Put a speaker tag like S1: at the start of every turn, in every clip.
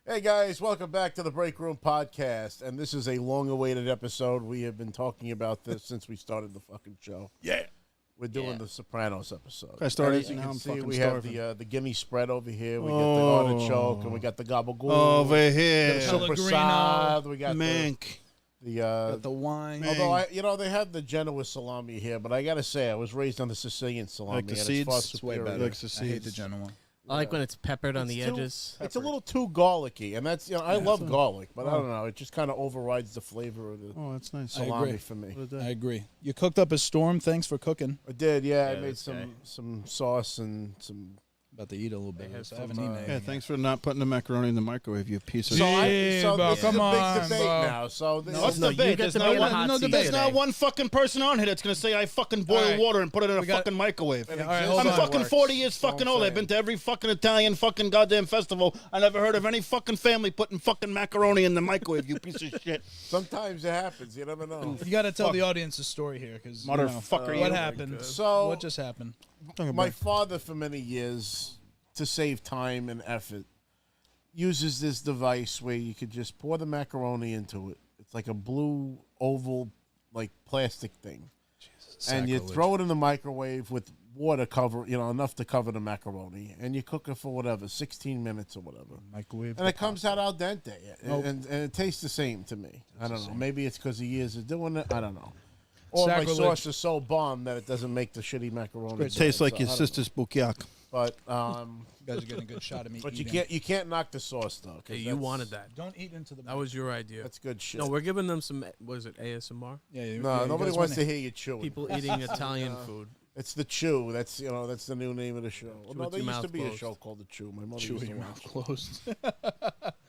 S1: Hey guys, welcome back to the Break Room Podcast, and this is a long-awaited episode. We have been talking about this since we started the fucking show.
S2: Yeah.
S1: We're doing the Sopranos episode.
S2: I started,
S1: as you
S2: now
S1: can
S2: I'm
S1: see,
S2: fucking
S1: we
S2: starving.
S1: have the guinea spread over here. We got the artichoke, and we got the gabagool.
S2: Over here.
S1: The super salad. We got
S2: Mank.
S1: the
S3: the wine.
S1: although they have the Genoa salami here, but I gotta say I was raised on the Sicilian salami.
S2: Like the
S1: and
S2: seeds?
S1: it's far
S2: It's way
S1: superior.
S2: better. Like the
S3: I hate
S2: seeds.
S3: the Genoa.
S4: I like when it's peppered on the
S1: too-
S4: edges.
S1: It's a little too garlicky, and that's I love garlic, but I don't know. It just kind of overrides the flavor of the
S2: Oh, that's nice.
S1: salami
S3: agree.
S1: for me.
S3: I agree. You cooked up a storm. Thanks for cooking.
S1: I did, yeah. I
S4: Yeah,
S1: made
S4: this guy.
S1: some sauce and some.
S3: About to eat a little bit.
S4: They
S3: of this. I
S4: have
S3: haven't
S4: some,
S3: eaten
S4: uh,
S3: it.
S2: Yeah,
S3: yet.
S2: thanks for not putting the macaroni in the microwave, you piece of
S1: So,
S2: shit.
S1: so
S3: bro,
S1: this is a
S3: come
S1: big
S3: on,
S1: debate
S3: bro.
S1: now. So this
S3: What's
S1: is,
S3: the
S4: you
S3: debate?
S4: get
S3: There's
S4: to
S3: not
S4: be in the
S3: one.
S4: hot
S3: No,
S4: seat
S3: there's not
S4: today.
S3: one fucking person on here that's gonna say I fucking boil
S4: All right.
S3: water and put it in a
S4: We got-
S3: fucking microwave.
S1: It
S3: I'm
S1: exists
S4: hold
S1: and
S4: on.
S3: fucking
S1: works.
S3: 40 years
S1: That's all
S3: fucking
S1: I'm
S3: old. I've
S1: saying.
S3: been to every fucking Italian fucking goddamn festival. I never heard of any fucking family putting fucking macaroni in the microwave. You piece of shit,
S1: Sometimes it happens. You never know.
S5: You got to tell
S3: Fuck.
S5: the audience a story here, because
S3: motherfucker.
S5: what
S3: you.
S5: happened?
S1: So
S5: What just happened?
S1: my father, for many years, to save time and effort, uses this device where you could just pour the macaroni into it. It's like a blue oval, like plastic thing, and you
S3: Sacrilege.
S1: throw it in the microwave with water enough to cover the macaroni, and you cook it for whatever, 16 minutes or whatever.
S3: Microwave.
S1: And it comes out al dente,
S3: Nope.
S1: and it tastes the same to me. I don't know. Maybe it's because of years of doing it. I don't know. Or
S5: Sacrilege.
S1: my sauce is so bomb that it doesn't make the shitty macaroni.
S2: It tastes
S1: bad,
S2: like
S1: so
S2: your
S1: I don't
S2: sister's bukyak.
S1: know. But
S5: You guys are getting a good shot of me.
S1: but you
S5: eating.
S1: can't knock the sauce though. 'cause
S4: Hey, you
S1: that's-
S4: wanted that.
S5: Don't eat into the.
S4: That was your idea.
S1: That's good shit.
S4: No, we're giving them some. What is it? ASMR.
S3: Yeah,
S1: No, nobody wants to hear you chewing.
S4: People eating Italian food.
S1: It's the Chew. That's that's the new name of the show. Well,
S4: Chew
S1: no,
S4: with
S1: there
S4: your
S1: used to
S4: mouth
S1: be a
S4: closed.
S1: show called the Chew. My mother
S3: Chew
S1: used
S3: with
S1: to
S3: your
S1: watch
S3: mouth
S1: it.
S3: closed.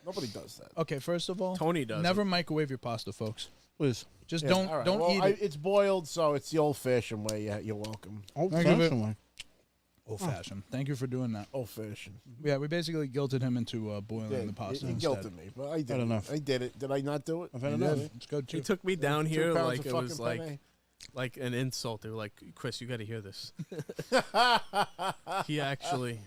S1: Nobody does that.
S5: Okay, first of all,
S4: Tony does.
S5: never microwave your pasta, folks.
S2: Please.
S5: Just
S1: Yeah,
S5: don't
S1: all right.
S5: don't
S1: Well,
S5: eat it.
S1: It's boiled, so it's the old-fashioned way. Yeah, you're welcome.
S2: Old
S5: I give it-
S2: fashioned way.
S3: Old fashioned. Thank you for doing that.
S1: Old-fashioned.
S5: Yeah, we basically guilted him into boiling the pasta
S1: He
S5: instead.
S1: guilted me, but I did
S2: Had
S1: it.
S2: enough.
S1: I did it. Did I not do it?
S2: I've had
S1: You
S2: enough.
S1: did.
S5: It's good
S4: He
S5: too.
S4: took me down
S1: 2
S4: here
S1: pounds
S4: like
S1: of
S4: it was
S1: fucking penne.
S4: like an insult. They were like, "Chris, you got to hear this." He actually.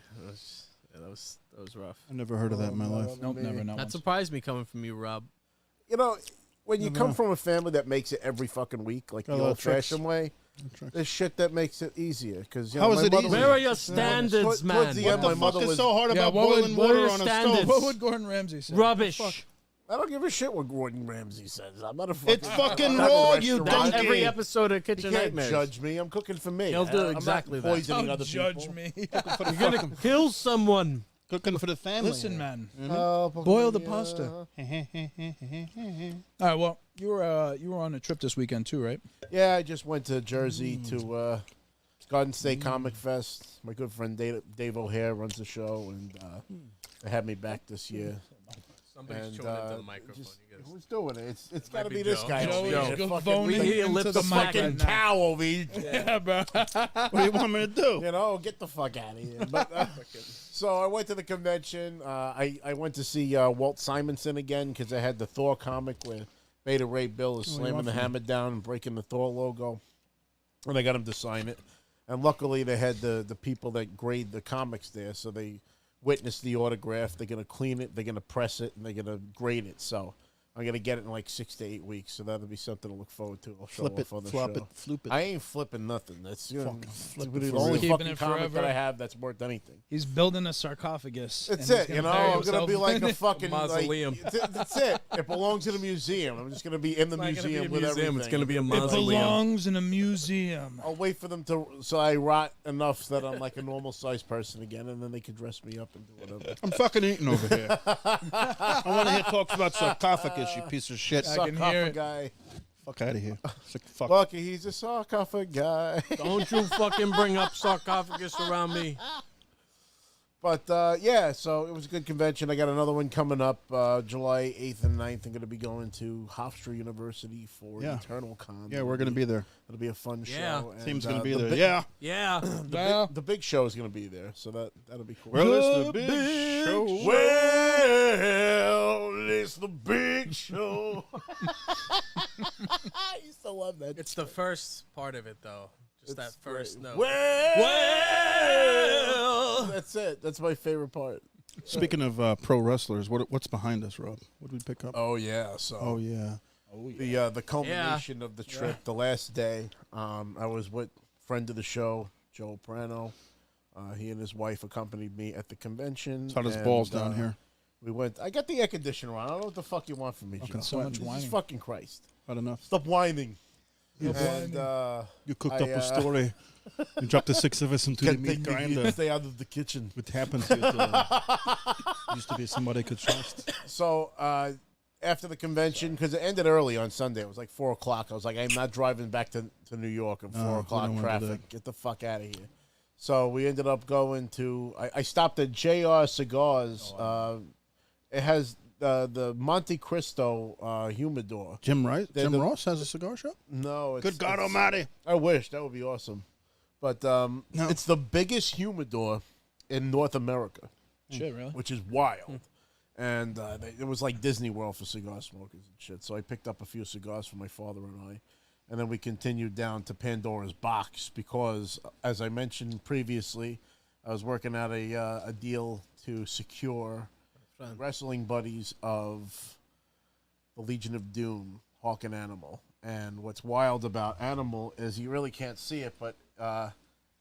S4: That was rough.
S2: I've never heard of that in my life.
S3: Nope, never. Not
S4: That
S3: once.
S4: surprised me coming from you, Rob.
S1: You know, when you
S2: Never
S1: come
S2: know.
S1: from a family that makes it every fucking week, like
S2: Got a
S1: the
S2: lot of tricks.
S1: old-fashioned way, there's shit that makes it easier. Because
S2: How is it easy?
S4: Where are your standards,
S1: Towards
S4: man?
S1: the
S3: What
S1: end,
S3: the
S1: my
S3: fuck
S1: mother
S3: is
S1: was.
S3: so hard
S5: Yeah,
S3: about
S5: what would-
S3: boiling
S4: what
S3: water
S4: are
S3: on a
S4: standards?
S3: stove?
S5: What would Gordon Ramsay say?
S4: Rubbish.
S1: I don't give a shit what Gordon Ramsay says. I'm not a fucking.
S3: It's fucking
S1: I'm not a
S3: raw, you
S1: restaurant.
S3: donkey.
S4: That's every episode of
S1: You
S4: Kitchen
S1: can't
S4: Nightmares.
S1: judge me. I'm cooking for me.
S4: He'll do
S1: I'm not
S4: exactly that.
S1: poisoning
S5: Don't
S1: other
S5: judge
S1: people.
S5: me.
S4: You're gonna kill someone.
S3: Cooking for the family.
S5: Listen, man.
S1: Boil
S5: the pasta. All right. Well, you were on a trip this weekend too, right?
S1: Yeah, I just went to Jersey to Garden State Comic Fest. My good friend Dave O'Hare runs the show, and they had me back this year.
S4: Somebody's
S1: And
S4: chewing into the microphone.
S1: just-
S4: You guys-
S1: who's doing it? It's got to
S4: be
S1: be this
S4: Joe.
S1: guy
S4: Joe
S1: over
S4: is
S1: here.
S5: good
S1: Fucking
S5: phoning
S1: like
S4: He lips
S5: into
S4: the
S5: the mic
S1: fucking
S5: right now.
S1: cow over here.
S5: Yeah, bro.
S3: What do you want me to do?
S1: You know, get the fuck out of here. But, so I went to the convention. I went to see Walt Simonson again because I had the Thor comic where Beta Ray Bill is slamming the hammer down and breaking the Thor logo. And I got him to sign it. And luckily they had the people that grade the comics there, so they witnessed the autograph. They're going to clean it, they're going to press it, and they're going to grade it. So I'm going to get it in like 6 to 8 weeks, so that'll be something to look forward to. I'll show
S2: Flip it,
S1: off on the
S2: flop
S1: show.
S2: it, floop it.
S1: I ain't flipping nothing. That's
S2: Fucking flip it
S1: the
S2: for
S1: only
S2: real.
S5: Keeping
S1: fucking
S5: it
S1: comic
S5: forever.
S1: that I have that's worth anything.
S5: He's building a sarcophagus.
S1: That's
S5: and he's
S1: it, you know.
S5: bury
S1: I'm gonna be
S5: himself
S1: like
S5: in
S1: a
S5: it.
S1: fucking
S4: Mausoleum.
S1: That's it. It belongs to the museum. I'm just gonna be in the
S4: It's not gonna be
S1: museum
S4: a
S1: with
S4: museum,
S1: everything.
S4: it's gonna be a
S5: It
S4: mausoleum.
S5: belongs in a museum.
S1: I'll wait for them so I rot enough that I'm like a normal sized person again, and then they can dress me up and do whatever.
S2: I'm fucking eating over here. I want to hear talks about sarcophagus, you piece of shit.
S5: I can hear it.
S1: Guy.
S2: Fuck out of here. Sick fuck.
S1: Lucky he's a sarcophagus guy.
S4: Don't you fucking bring up sarcophagus around me.
S1: But, yeah, so it was a good convention. I got another one coming up July 8th and 9th. I'm going to be going to Hofstra University for
S2: Yeah.
S1: Eternal Con.
S2: Yeah, we're going to be there.
S1: It'll be a fun
S4: Yeah.
S1: show. And,
S2: Team's going to be
S1: the
S2: there.
S1: big-
S2: Yeah.
S4: Yeah.
S5: Well,
S1: The big show is going to be there, so that'll be cool.
S2: Well, it's the big show.
S1: Well, it's the big show. I used to love that.
S4: It's the first part of it, though. Just that first note.
S1: Well,
S4: Well.
S1: that's it. That's my favorite part.
S2: Speaking of pro wrestlers, what's behind us, Rob? What did we pick up?
S1: Oh yeah. So
S2: Oh yeah.
S1: the culmination of the trip, the last day, I was with friend of the show, Joe Prano. He and his wife accompanied me at the convention.
S2: It's hot as balls down here.
S1: We went. I got the air conditioner on. I don't know what the fuck you want from me, Joe.
S2: So much
S1: Jesus
S5: whining.
S1: fucking Christ!
S2: Not enough.
S1: Stop whining.
S2: Yeah,
S1: And
S2: you cooked up a story. You dropped the 6 of us into the meat grinder.
S1: Stay out of the kitchen.
S2: What happened to you? Used to be somebody I could trust.
S1: So after the convention, because it ended early on Sunday, it was like 4 o'clock. I was like, I'm not driving back to New York at 4 o'clock
S2: we don't wanna do
S1: traffic.
S2: that.
S1: Get the fuck out of here. So we ended up going to. I stopped at JR Cigars. It has the Monte Cristo humidor.
S2: Jim
S1: the-
S2: Ross has a cigar shop?
S1: No, it's,
S2: Good God
S1: it's-
S2: almighty.
S1: I wish that would be awesome, but it's the biggest humidor in North America,
S5: Shit, really?
S1: which is wild. And it was like Disney World for cigar smokers and shit. So I picked up a few cigars for my father and I, and then we continued down to Pandora's Box because, as I mentioned previously, I was working out a deal to secure wrestling buddies of the Legion of Doom, Hawk and Animal. And what's wild about Animal is you really can't see it, but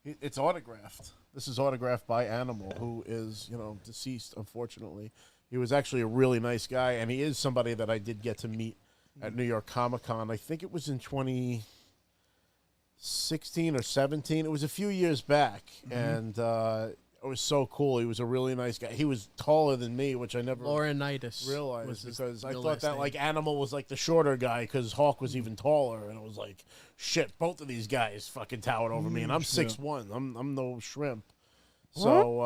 S1: it's autographed. This is autographed by Animal, who is, deceased, unfortunately. He was actually a really nice guy, and he is somebody that I did get to meet at New York Comic Con. I think it was in 2016 or 17. It was a few years back, and it was so cool. He was a really nice guy. He was taller than me, which I never
S4: Laurinaitis
S1: realized because I
S4: real
S1: thought
S4: last
S1: that
S4: name.
S1: like Animal was like the shorter guy because Hawk was even taller, and it was like shit. Both of these guys fucking towered over me, and I'm 6'1". I'm no shrimp. So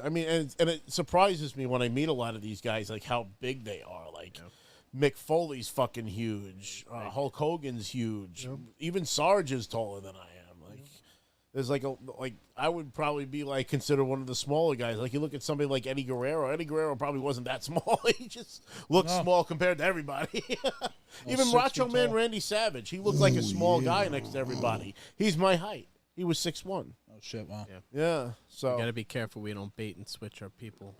S1: I mean, and it surprises me when I meet a lot of these guys, like how big they are. Like Mick Foley's fucking huge. Hulk Hogan's huge. Even Sarge is taller than I am. Like there's like I would probably be like considered one of the smaller guys. Like you look at somebody like Eddie Guerrero. Eddie Guerrero probably wasn't that small. He just looked small compared to everybody. Even
S5: 6
S1: Macho
S5: feet
S1: Man
S5: tall.
S1: Randy Savage. He looked like a small guy next to everybody. He's my height. He was 6'1".
S5: Oh shit! Wow.
S1: Yeah. So
S4: We gotta be careful we don't bait and switch our people.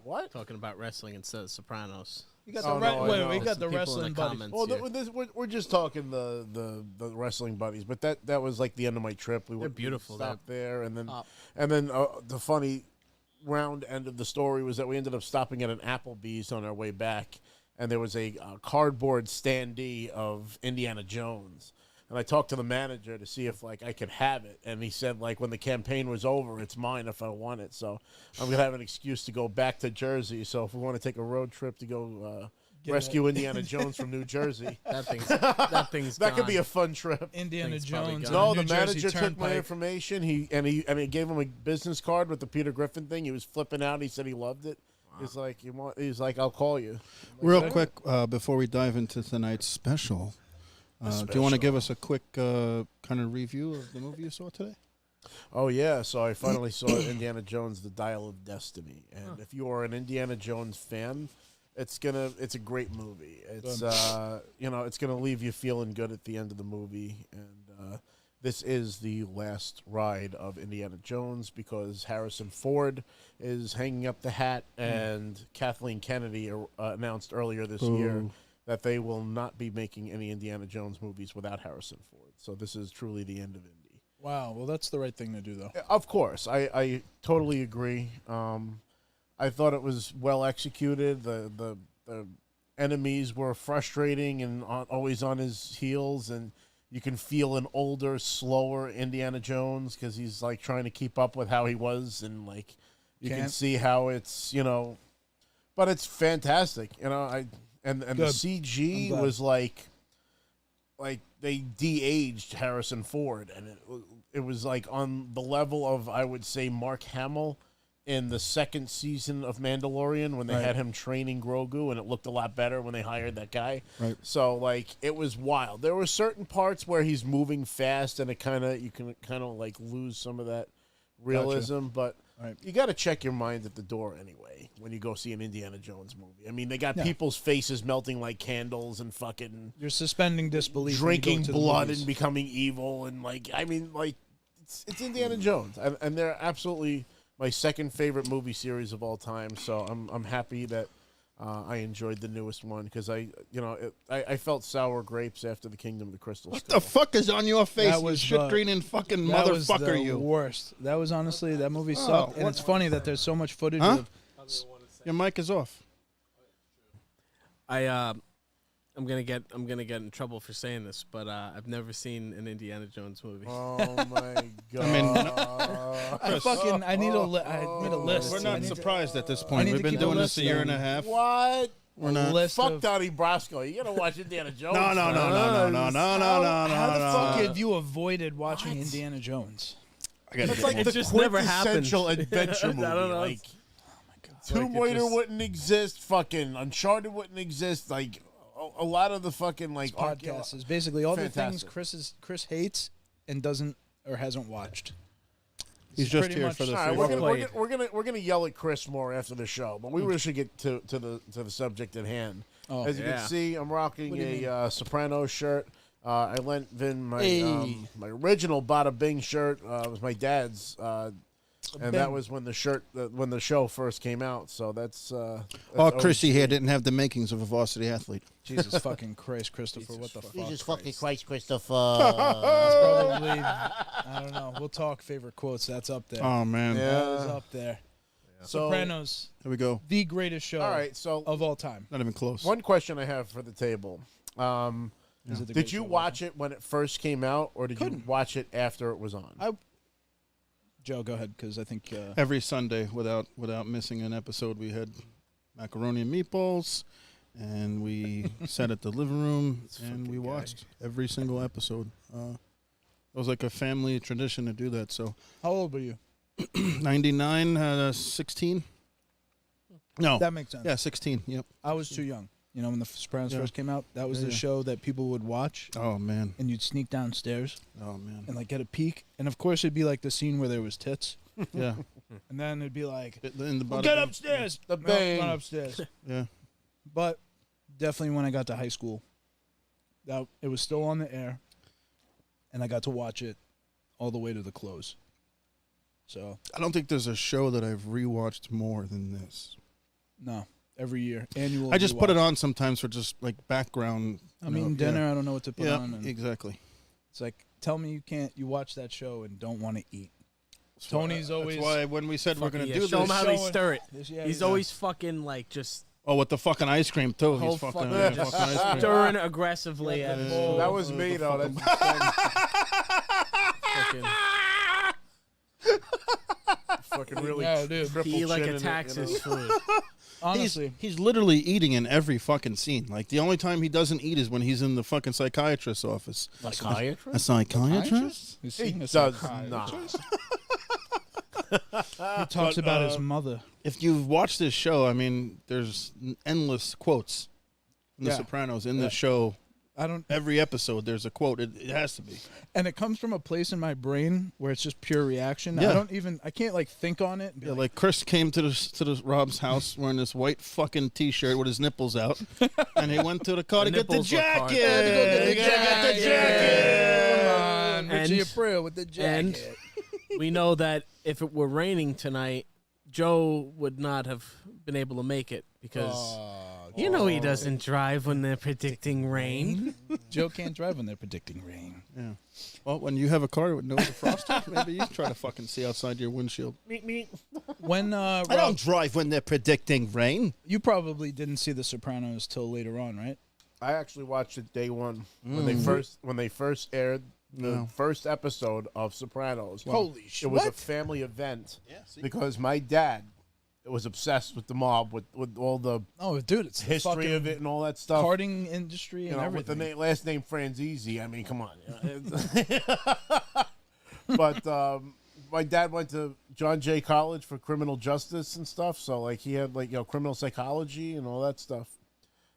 S1: what?
S4: Talking about wrestling instead of Sopranos.
S5: We got
S1: Oh,
S5: the
S1: no, I know.
S5: we got
S4: Some
S5: the
S4: people in
S5: wrestling
S4: the
S5: buddies.
S4: comments
S1: Well,
S4: here.
S1: we're just talking the wrestling buddies, but that was like the end of my trip. We
S4: They're beautiful.
S1: Stopped there, and then
S4: Top.
S1: the funny round end of the story was that we ended up stopping at an Applebee's on our way back, and there was a cardboard standee of Indiana Jones. And I talked to the manager to see if like I could have it, and he said like when the campaign was over, it's mine if I want it. So I'm gonna have an excuse to go back to Jersey. So if we want to take a road trip to go rescue Indiana Jones from New Jersey,
S4: That thing's
S1: that could be
S4: gone.
S1: a fun trip.
S5: Indiana
S4: Thing's probably
S5: Jones.
S4: gone.
S5: on
S1: No,
S5: New
S1: the
S5: Jersey
S1: manager took my
S5: Turnpike.
S1: information. He gave him a business card with the Peter Griffin thing. He was flipping out. He said he loved it. He's like, He's like, I'll call you.
S2: Real quick, before we dive into tonight's special, do you want to give us a quick kind of review of the movie you saw today?
S1: Oh yeah, so I finally saw Indiana Jones: The Dial of Destiny, and if you are an Indiana Jones fan, it's a great movie. It's it's gonna leave you feeling good at the end of the movie, and this is the last ride of Indiana Jones because Harrison Ford is hanging up the hat, and Kathleen Kennedy announced earlier this year that they will not be making any Indiana Jones movies without Harrison Ford. So this is truly the end of Indy.
S5: Wow. Well, that's the right thing to do, though.
S1: Of course, I totally agree. I thought it was well executed. The enemies were frustrating and always on his heels, and you can feel an older, slower Indiana Jones because he's like trying to keep up with how he was, and like you can
S5: Can't.
S1: see how it's but it's fantastic. And the
S5: Good.
S1: CG
S5: I'm glad.
S1: was like they de-aged Harrison Ford, and it was like on the level of, I would say, Mark Hamill in the second season of Mandalorian when they
S5: Right.
S1: had him training Grogu, and it looked a lot better when they hired that guy.
S2: Right.
S1: So like it was wild. There were certain parts where he's moving fast, and you can kind of like lose some of that realism, but.
S5: Right.
S1: You got to check your mind at the door anyway when you go see an Indiana Jones movie. I mean, they got people's faces melting like candles and fucking
S5: You're suspending disbelief. when you
S1: drinking
S5: go to the
S1: blood
S5: movies.
S1: and becoming evil, and it's Indiana Jones, and they're absolutely my second favorite movie series of all time. So I'm happy that I enjoyed the newest one because I felt sour grapes after the Kingdom of the Crystal
S3: What
S1: Skull.
S3: the fuck is on your face?
S5: That
S3: You
S5: was
S3: shit
S5: the-
S3: green fucking
S5: That was
S3: motherfucker,
S5: the
S3: you.
S5: worst. That was honestly, that movie sucked. And it's funny that there's so much footage
S3: Huh?
S5: of.
S3: Your mic is off.
S4: I'm gonna get in trouble for saying this, but I've never seen an Indiana Jones movie.
S1: Oh my god!
S5: I need a list.
S3: We're
S5: I
S3: not
S5: need to-
S3: surprised at this
S5: I
S3: point.
S5: need
S3: We've
S5: to
S3: been
S5: keep a
S3: doing this
S5: list
S3: a year
S5: going.
S3: and a half.
S1: What?
S3: We're not.
S5: list
S1: Fuck
S5: of-
S1: Donnie Brasco. You gotta watch Indiana Jones.
S3: No.
S5: How the fuck
S3: no.
S5: have you avoided watching Indiana Jones?
S3: I gotta
S1: It's
S3: get
S1: like
S3: more.
S1: the
S4: just never happened.
S1: quintessential adventure movie.
S4: I don't know.
S1: Like
S4: Like,
S1: Tomb
S4: it
S1: Raider
S4: just-
S1: wouldn't exist. Fucking Uncharted wouldn't exist. Like a lot of the fucking like
S5: Podcast is basically all the things
S1: Fantastic.
S5: Chris hates and doesn't or hasn't watched.
S2: He's just
S5: pretty
S2: here
S5: much-
S2: for the
S1: All right,
S2: free
S1: we're gonna yell at Chris more after the show, but we really should get to the subject at hand.
S5: Oh,
S1: As you
S4: yeah.
S1: can see, I'm rocking
S5: What do you
S1: a Sopranos shirt. I lent Vin my
S5: Hey.
S1: my original Bada Bing shirt. It was my dad's, and that
S5: Bing.
S1: was when when the show first came out. So that's
S3: Oh,
S1: always-
S3: Chrissy here didn't have the makings of a varsity athlete.
S5: Jesus fucking Christ, Christopher, what the fuck?
S1: Jesus fucking Christ, Christopher.
S5: That's probably, I don't know. We'll talk favorite quotes. That's up there.
S3: Oh man.
S1: Yeah.
S5: That is up there.
S1: So,
S5: Sopranos,
S3: Here we go.
S5: the greatest show
S1: all right. So
S5: of all time.
S3: Not even close.
S1: one question I have for the table.
S5: Is it the
S1: Did
S5: greatest
S1: you
S5: show of all
S1: watch it when it first came out, or did you
S5: Couldn't.
S1: watch it after it was on?
S5: Joe, go ahead, because I think
S3: Every Sunday, without missing an episode, we had macaroni and meatballs, and we sat at the living room and we watched every single episode. It was like a family tradition to do that. So,
S5: how old were you?
S3: 99, 16. No,
S5: That makes sense.
S3: yeah, 16. Yep.
S5: I was too young. You know, when the Sopranos
S3: Yeah.
S5: first came out, that was
S3: Yeah,
S5: the
S3: yeah.
S5: show that people would watch,
S3: Oh man.
S5: and you'd sneak downstairs
S3: Oh man.
S5: and like get a peek. And of course, it'd be like the scene where there was tits,
S3: Yeah.
S5: and then it'd be like,
S3: In the
S5: well,
S3: bottom-
S5: "Get upstairs!"
S1: The
S5: No,
S1: bang.
S5: not upstairs.
S3: Yeah.
S5: But definitely when I got to high school, that it was still on the air, and I got to watch it all the way to the close. So
S3: I don't think there's a show that I've rewatched more than this.
S5: no, every year annual.
S3: I just put it
S5: rewatch.
S3: on sometimes for just like background.
S5: I'm eating dinner. I don't know what to put
S3: Yeah,
S5: on. And
S3: exactly.
S5: it's like, tell me you watch that show and don't want to eat. Tony's always
S3: That's why when we said we're going to do
S4: show him
S3: this.
S4: how they stir it.
S5: Yeah,
S4: He's
S5: yeah.
S4: always fucking like just
S3: Oh, with the fucking ice cream too.
S4: whole
S3: He's fucking,
S4: fucking,
S3: yeah,
S4: just
S3: fucking ice cream.
S4: stirring aggressively at his
S1: That was me though. That's
S4: fucking.
S1: fucking really
S5: No, dude.
S1: triple
S4: He like
S1: chin in it,
S4: attacks
S1: you know?
S4: his food.
S5: honestly.
S3: He's literally eating in every fucking scene. Like the only time he doesn't eat is when he's in the fucking psychiatrist's office. A psychiatrist?
S5: He's
S1: He
S5: seeing a
S1: does
S5: psychiatrist.
S1: not.
S5: He talks about his mother.
S3: If you've watched this show, I mean, there's endless quotes in The
S5: Yeah.
S3: Sopranos. In the show,
S5: I don't,
S3: every episode there's a quote. It has to be.
S5: and it comes from a place in my brain where it's just pure reaction.
S3: Yeah.
S5: I can't like think on it. And be
S3: Yeah,
S5: like,
S3: like Chris came to the Rob's house wearing this white fucking T-shirt with his nipples out, and he went to the car to get the
S4: nipples look hard.
S3: jacket.
S5: "Had to go get the
S3: Get the
S5: jacket." Come
S3: jacket.
S5: on, Richie
S4: And-
S5: April with the jacket.
S4: We know that if it were raining tonight, Joe would not have been able to make it because you know he doesn't drive when they're predicting rain.
S5: Joe can't drive when they're predicting rain.
S3: Yeah. Well, when you have a car with no defroster, maybe you try to fucking see outside your windshield.
S5: When
S3: I
S5: Rob,
S3: don't drive when they're predicting rain.
S5: you probably didn't see The Sopranos till later on, right?
S1: I actually watched it day one when they first aired the first episode of Sopranos.
S5: Holy
S1: It
S5: shit!
S1: was a family event because my dad was obsessed with the mob, with all the
S5: Oh, dude, it's the
S1: history
S5: fucking
S1: of it and all that stuff.
S5: karting industry
S1: You
S5: and
S1: know,
S5: everything.
S1: with the last name Franzese. I mean, come on. But my dad went to John Jay College for criminal justice and stuff. So like he had like criminal psychology and all that stuff.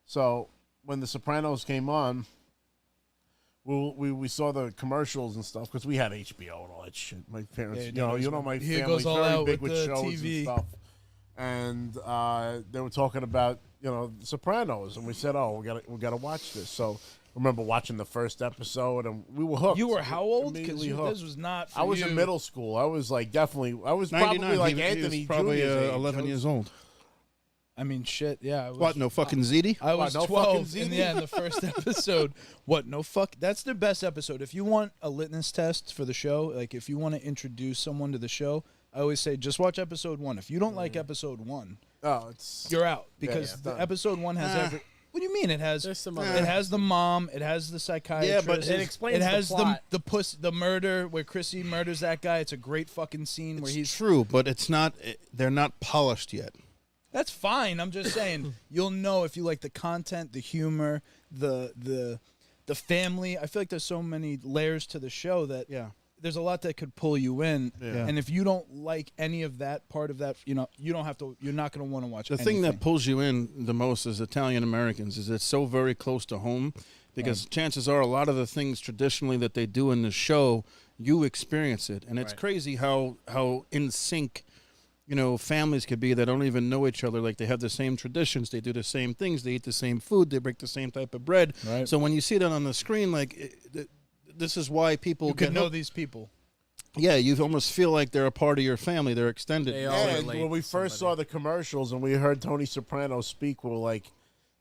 S1: So when The Sopranos came on, we saw the commercials and stuff because we had HBO and all that shit. My parents,
S5: Yeah,
S1: you know, my
S5: he
S1: family's
S5: goes all
S1: very
S5: out
S1: big
S5: with
S1: with
S5: the
S1: shows
S5: TV.
S1: and stuff. And they were talking about The Sopranos, and we said, "Oh, we gotta watch this." So remember watching the first episode, and we were hooked.
S5: You were how old? Because
S1: Immediately hooked.
S5: this was not for
S1: I was
S5: you.
S1: in middle school. I was like probably
S3: 99.
S1: like
S3: he
S1: Anthony
S3: was probably
S1: Jr.'s age.
S3: 11 years old.
S5: I mean, shit, yeah. I was,
S3: What? No fucking ZD?
S5: I was
S1: no
S5: 12
S1: fucking
S5: in
S1: ZD?
S5: the first episode. What? No fuck. That's the best episode. If you want a litmus test for the show, like if you want to introduce someone to the show, I always say just watch episode 1. If you don't like episode 1, you're out because
S1: yeah.
S5: the episode 1 has every. What do you mean? It has.
S4: There's some
S5: It has the mom. It has the psychiatrist.
S3: Yeah, but
S4: it explains
S5: It has
S4: the plot.
S5: the murder where Chrissy murders that guy. It's a great fucking scene where
S3: It's
S5: he's.
S3: true, but it's not. They're not polished yet.
S5: That's fine. I'm just saying you'll know if you like the content, the humor, the family. I feel like there's so many layers to the show that there's a lot that could pull you in.
S3: Yeah.
S5: And if you don't like any of that part of that, you don't have to. You're not going to want to watch.
S3: The thing that pulls you in the most as Italian Americans is it's so very close to home, because chances are a lot of the things traditionally that they do in the show, you experience it, and it's crazy how in sync, families could be that don't even know each other. Like they have the same traditions, they do the same things, they eat the same food, they break the same type of bread.
S5: Right.
S3: So when you see that on the screen, like this is why people
S5: you
S3: get
S5: can know
S3: hooked.
S5: these people.
S3: Yeah, you almost feel like they're a part of your family. They're extended.
S4: They all
S1: And
S4: relate
S1: when we
S4: to
S1: first
S4: somebody.
S1: saw the commercials and we heard Tony Soprano speak, we were like,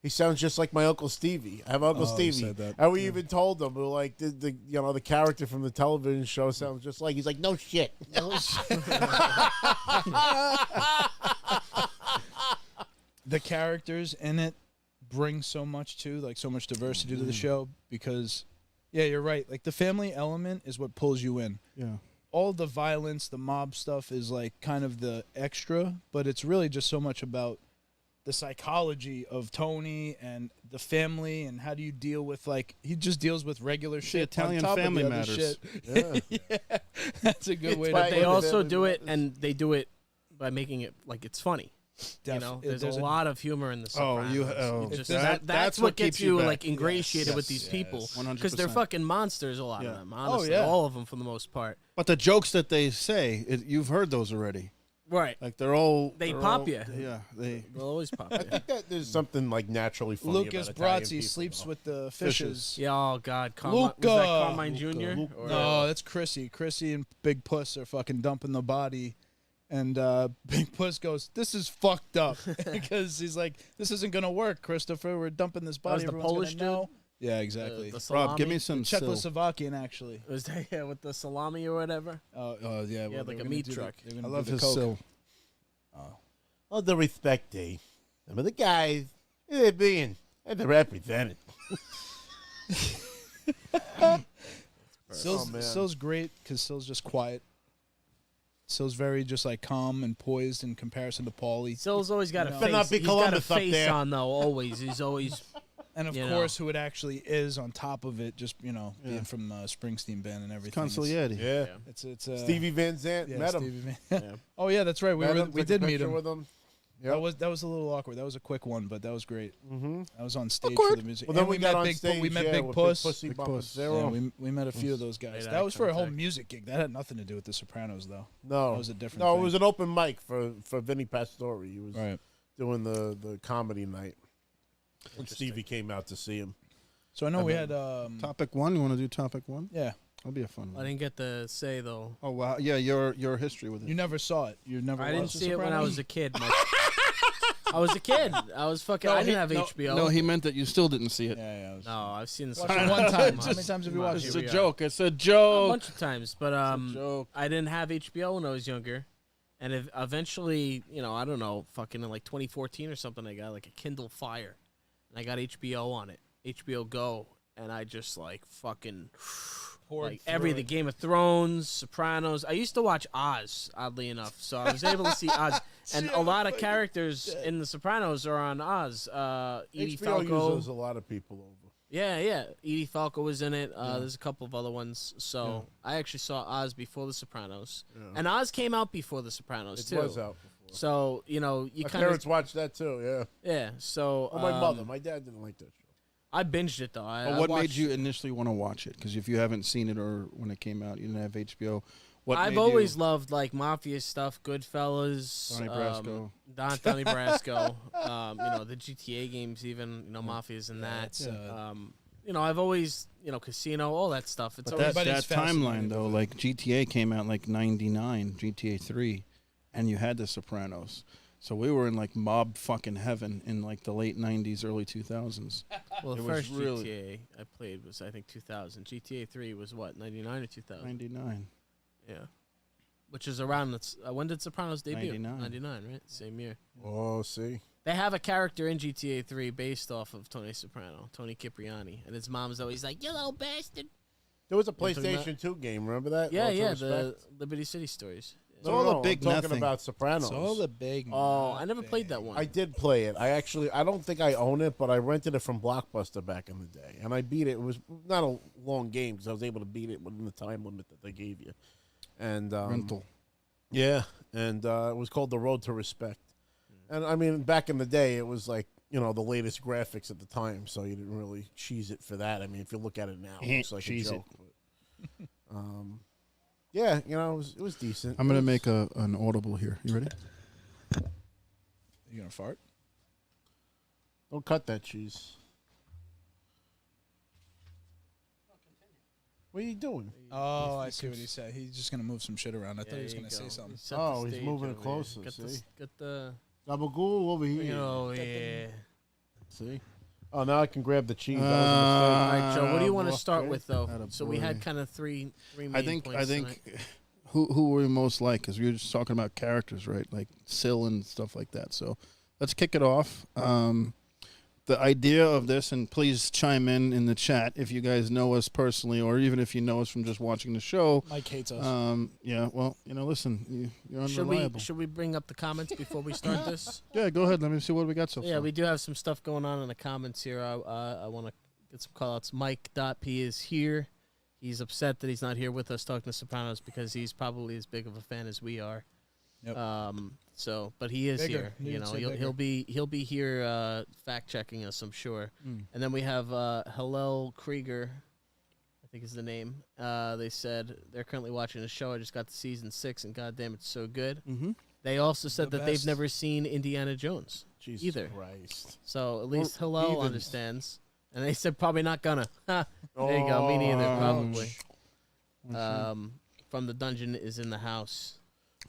S1: he sounds just like my Uncle Stevie. I have Uncle
S5: you
S1: Stevie.
S5: said that.
S1: And we even told him, we were like, the character from the television show sounds just like. He's like, no shit.
S5: The characters in it bring so much too, like so much diversity to the show because, yeah, you're right. Like the family element is what pulls you in.
S3: Yeah.
S5: All the violence, the mob stuff is like kind of the extra, but it's really just so much about the psychology of Tony and the family and how do you deal with he just deals with regular shit.
S3: Italian
S5: on top
S3: family
S5: of the other
S3: matters.
S5: Shit.
S1: Yeah.
S5: Yeah, that's a good way to.
S1: But
S5: put
S4: They
S5: it.
S4: also do it, and they do it by making it like it's funny. There's a lot of humor in the Sopranos. That's what gets you like ingratiated with these people
S3: 100%.
S4: because they're fucking monsters. A lot of them, honestly,
S5: yeah.
S4: all of them for the most part.
S3: But the jokes that they say, you've heard those already.
S4: Right?
S3: Like they're all
S4: They
S3: they're
S4: pop
S3: all-
S4: ya.
S3: Yeah, they.
S4: They'll always pop.
S1: I think that there's something like naturally funny
S5: Lucas
S1: about Italian
S5: Brazzi
S1: people,
S5: sleeps
S1: though.
S5: with the fishes.
S4: Yeah, oh God,
S5: Luca.
S4: was that Carmine Jr.? Or-
S5: No, that's Chrissy. Chrissy and Big Puss are fucking dumping the body. And Big Puss goes, "This is fucked up," because he's like, "This isn't gonna work, Christopher. We're dumping this body.
S4: was the
S5: Everyone's
S4: Polish
S5: gonna know."
S4: dude?
S5: Yeah, exactly.
S4: the salami?
S3: Rob, give me some sill.
S5: Czechoslovakian, actually.
S4: Was that with the salami or whatever?
S5: Oh, yeah. Well,
S4: like
S5: they're
S4: a
S5: gonna
S4: meat
S5: do
S4: truck.
S5: they're
S3: I
S5: gonna
S3: love
S5: do the
S3: his
S5: Coke.
S3: sill.
S1: All the respect, Dave. Some of the guys, they're being represented.
S5: Sill's great because Sill's just quiet. Sill's very just like calm and poised in comparison to Paulie.
S4: Sill's always got a
S5: Better
S4: face.
S1: not be
S4: He's got a
S1: Columbus up
S4: face
S1: there.
S4: on though. Always, he's always.
S5: And of
S4: You
S5: course, who it actually is on top of it, just being
S3: Yeah.
S5: from Springsteen band and everything.
S3: Consigliere.
S1: Yeah.
S5: It's
S1: Stevie Van Zandt
S5: yeah,
S1: met him.
S5: Stevie Van-
S1: Yeah.
S5: Oh yeah, that's right. We
S1: Met him,
S5: we
S1: took a
S5: did meet
S1: picture
S5: him.
S1: with him.
S5: That was a little awkward. That was a quick one, but that was great.
S1: Mm-hmm.
S5: I was on stage
S3: Awkward.
S5: for the music.
S1: Well, then
S5: And
S1: we got
S5: met
S1: on
S5: Big
S1: stage.
S5: We met
S1: yeah,
S5: Big
S1: with
S5: Puss.
S1: Pussy
S3: Big
S1: Bumpin'
S3: Puss.
S1: Zero.
S5: Yeah, we met a few of those guys.
S4: Made
S5: That
S4: eye
S5: was for a whole
S4: contact.
S5: music gig. That had nothing to do with the Sopranos, though.
S1: No,
S5: That was a different
S1: No,
S5: thing.
S1: it was an open mic for Vinny Pastore. He was
S5: Right.
S1: doing the comedy night. And Stevie came out to see him.
S5: So I know we had
S3: Topic one. You want to do topic one?
S5: yeah.
S3: That'll be a fun
S4: I
S3: one.
S4: didn't get to say though.
S3: Oh wow, yeah, your history with it.
S5: You never saw it. You never.
S4: I didn't
S5: watched The
S4: see it when I
S5: Sopranos?
S4: was a kid. I was a kid. I was fucking.
S3: No,
S4: I didn't
S3: he-
S4: have
S3: no,
S4: HBO.
S3: No, he meant that you still didn't see it.
S5: Yeah, yeah.
S4: No, I've seen the
S5: Watched it
S4: Sopranos
S5: one time.
S4: a
S5: How many times have you watched
S3: It's
S5: it?
S3: a joke. It's a
S4: A
S3: joke.
S4: bunch of times, but
S3: joke.
S4: I didn't have HBO when I was younger, and eventually, I don't know, fucking in like 2014 or something, I got like a Kindle Fire, and I got HBO on it, HBO Go, and I just like fucking.
S5: Poured
S4: Like
S5: through
S4: everything,
S5: it.
S4: Game of Thrones, Sopranos. I used to watch Oz, oddly enough, so I was able to see Oz. And a lot of characters in the Sopranos are on Oz. Edie
S1: HBO
S4: Falco.
S1: uses a lot of people over.
S4: Yeah. Edie Falco was in it. There's a couple of other ones. So I actually saw Oz before the Sopranos, and Oz came out before the Sopranos
S1: It
S4: too.
S1: was out before.
S4: So you
S1: My
S4: kind of
S1: parents watched that too. Yeah.
S4: yeah. So
S1: Or my mother. My dad didn't like that show.
S4: I binged it though.
S3: But what made you initially want to watch it? Because if you haven't seen it or when it came out, you didn't have HBO. What
S4: I've
S3: made
S4: always
S3: you,
S4: loved like mafia stuff, Goodfellas,
S3: Donnie Brasco.
S4: Donnie Brasco, the GTA games, even mafias and that.
S5: That's,
S4: I've always, Casino, all that stuff. It's
S3: But
S4: always
S3: that timeline, though, like GTA came out like 99, GTA 3, and you had The Sopranos. So we were in like mob fucking heaven in like the late 90s, early 2000s.
S4: Well, the
S3: It
S4: first
S3: was really-
S4: GTA I played was, I think, 2000. GTA 3 was what, 99 or 2000?
S3: 99.
S4: Yeah. Which is around, when did Sopranos debut?
S3: 99.
S4: 99, right? Same year.
S1: Oh, see.
S4: They have a character in GTA 3 based off of Tony Soprano, Tony Cipriani. And his mom's always like, you little bastard.
S1: There was a
S4: talking about-
S1: PlayStation 2 game. Remember that?
S4: Yeah,
S1: Road to
S4: yeah, the
S1: Respect?
S4: Liberty City Stories.
S3: It's all a
S1: I'm
S3: big
S1: talking
S3: nothing.
S1: about Sopranos.
S5: It's all the big.
S4: Oh, I never played that one.
S1: I did play it. I don't think I own it, but I rented it from Blockbuster back in the day, and I beat it. It was not a long game because I was able to beat it within the time limit that they gave you. And
S3: Rental.
S1: yeah, and it was called The Road to Respect. And I mean, back in the day, it was like the latest graphics at the time, so you didn't really cheese it for that. I mean, if you look at it now, it looks like a
S3: Cheese it.
S1: joke. But, yeah, it was decent.
S3: I'm going to make an audible here. You ready?
S5: You gonna fart?
S1: Don't cut that cheese. What are you doing?
S5: Oh, I see what he said. He's just gonna move some shit around. I thought he was
S4: There
S5: gonna
S4: you
S5: say
S4: go.
S5: something.
S4: Set the
S1: Oh, he's
S4: stage
S1: moving it
S4: over here.
S1: closer,
S4: Got
S1: see?
S4: Got the.
S1: Gabagool over here.
S4: Yeah.
S1: See? Oh, now I can grab the cheese.
S4: All right, Joe. What do you want to
S1: well,
S4: start
S1: okay.
S4: with, though?
S3: Atta
S4: So we
S3: boy.
S4: had kind of three main
S3: I think
S4: points tonight.
S3: who were we most like? Because we were just talking about characters, right? Like Syl and stuff like that. So let's kick it off. The idea of this, and please chime in the chat if you guys know us personally, or even if you know us from just watching the show.
S5: Mike hates us.
S3: Yeah. Well, listen, you're
S4: Should
S3: unreliable.
S4: we bring up the comments before we start this?
S3: Yeah, go ahead. Let me see what we got so
S4: Yeah,
S3: far.
S4: we do have some stuff going on in the comments here. I want to get some call-outs. Mike.P is here. He's upset that he's not here with us talking to Sopranos because he's probably as big of a fan as we are.
S5: Yep.
S4: But he is
S5: Bigger.
S4: here.
S5: You would say
S4: He'll be here fact checking us, I'm sure. And then we have Hillel Krieger, I think is the name. They said they're currently watching the show. I just got to season 6, and goddamn, it's so good.
S3: Mm-hmm.
S4: They also said
S5: The
S4: that they've
S5: best.
S4: never seen Indiana Jones
S1: Jesus
S4: either.
S1: Christ.
S4: So at least
S1: Or
S4: Hillel
S1: evens.
S4: understands. And they said probably not gonna. Ha, there you go. Me neither. Probably. From the dungeon is in the house.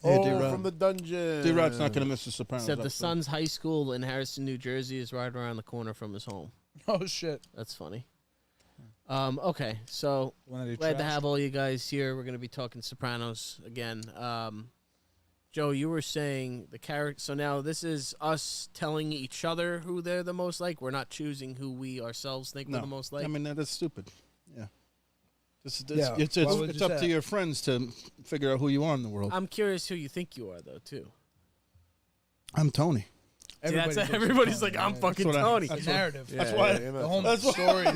S1: From the dungeon.
S3: D-Rod's not going to miss the Sopranos.
S4: Said the
S3: episode.
S4: son's high school in Harrison, New Jersey is right around the corner from his home.
S5: Oh shit.
S4: That's funny. Okay, so
S5: One that he
S4: glad to
S5: trashed.
S4: have all you guys here. We're going to be talking Sopranos again. Joe, you were saying the character. So now this is us telling each other who they're the most like. We're not choosing who we ourselves think we're the most like.
S3: I mean, that's stupid. Yeah.
S5: Yeah.
S3: It's
S5: Why would
S3: it's
S5: you
S3: up
S5: say
S3: to
S5: that?
S3: your friends to figure out who you are in the world.
S4: I'm curious who you think you are, though, too.
S3: I'm Tony.
S4: See,
S5: Everybody thinks
S4: everybody's
S5: it's
S4: like,
S5: Tony,
S4: I'm
S5: yeah.
S4: fucking
S3: That's what I-
S4: Tony.
S5: The narrative.
S3: That's why-
S5: The whole
S3: That's why-
S5: story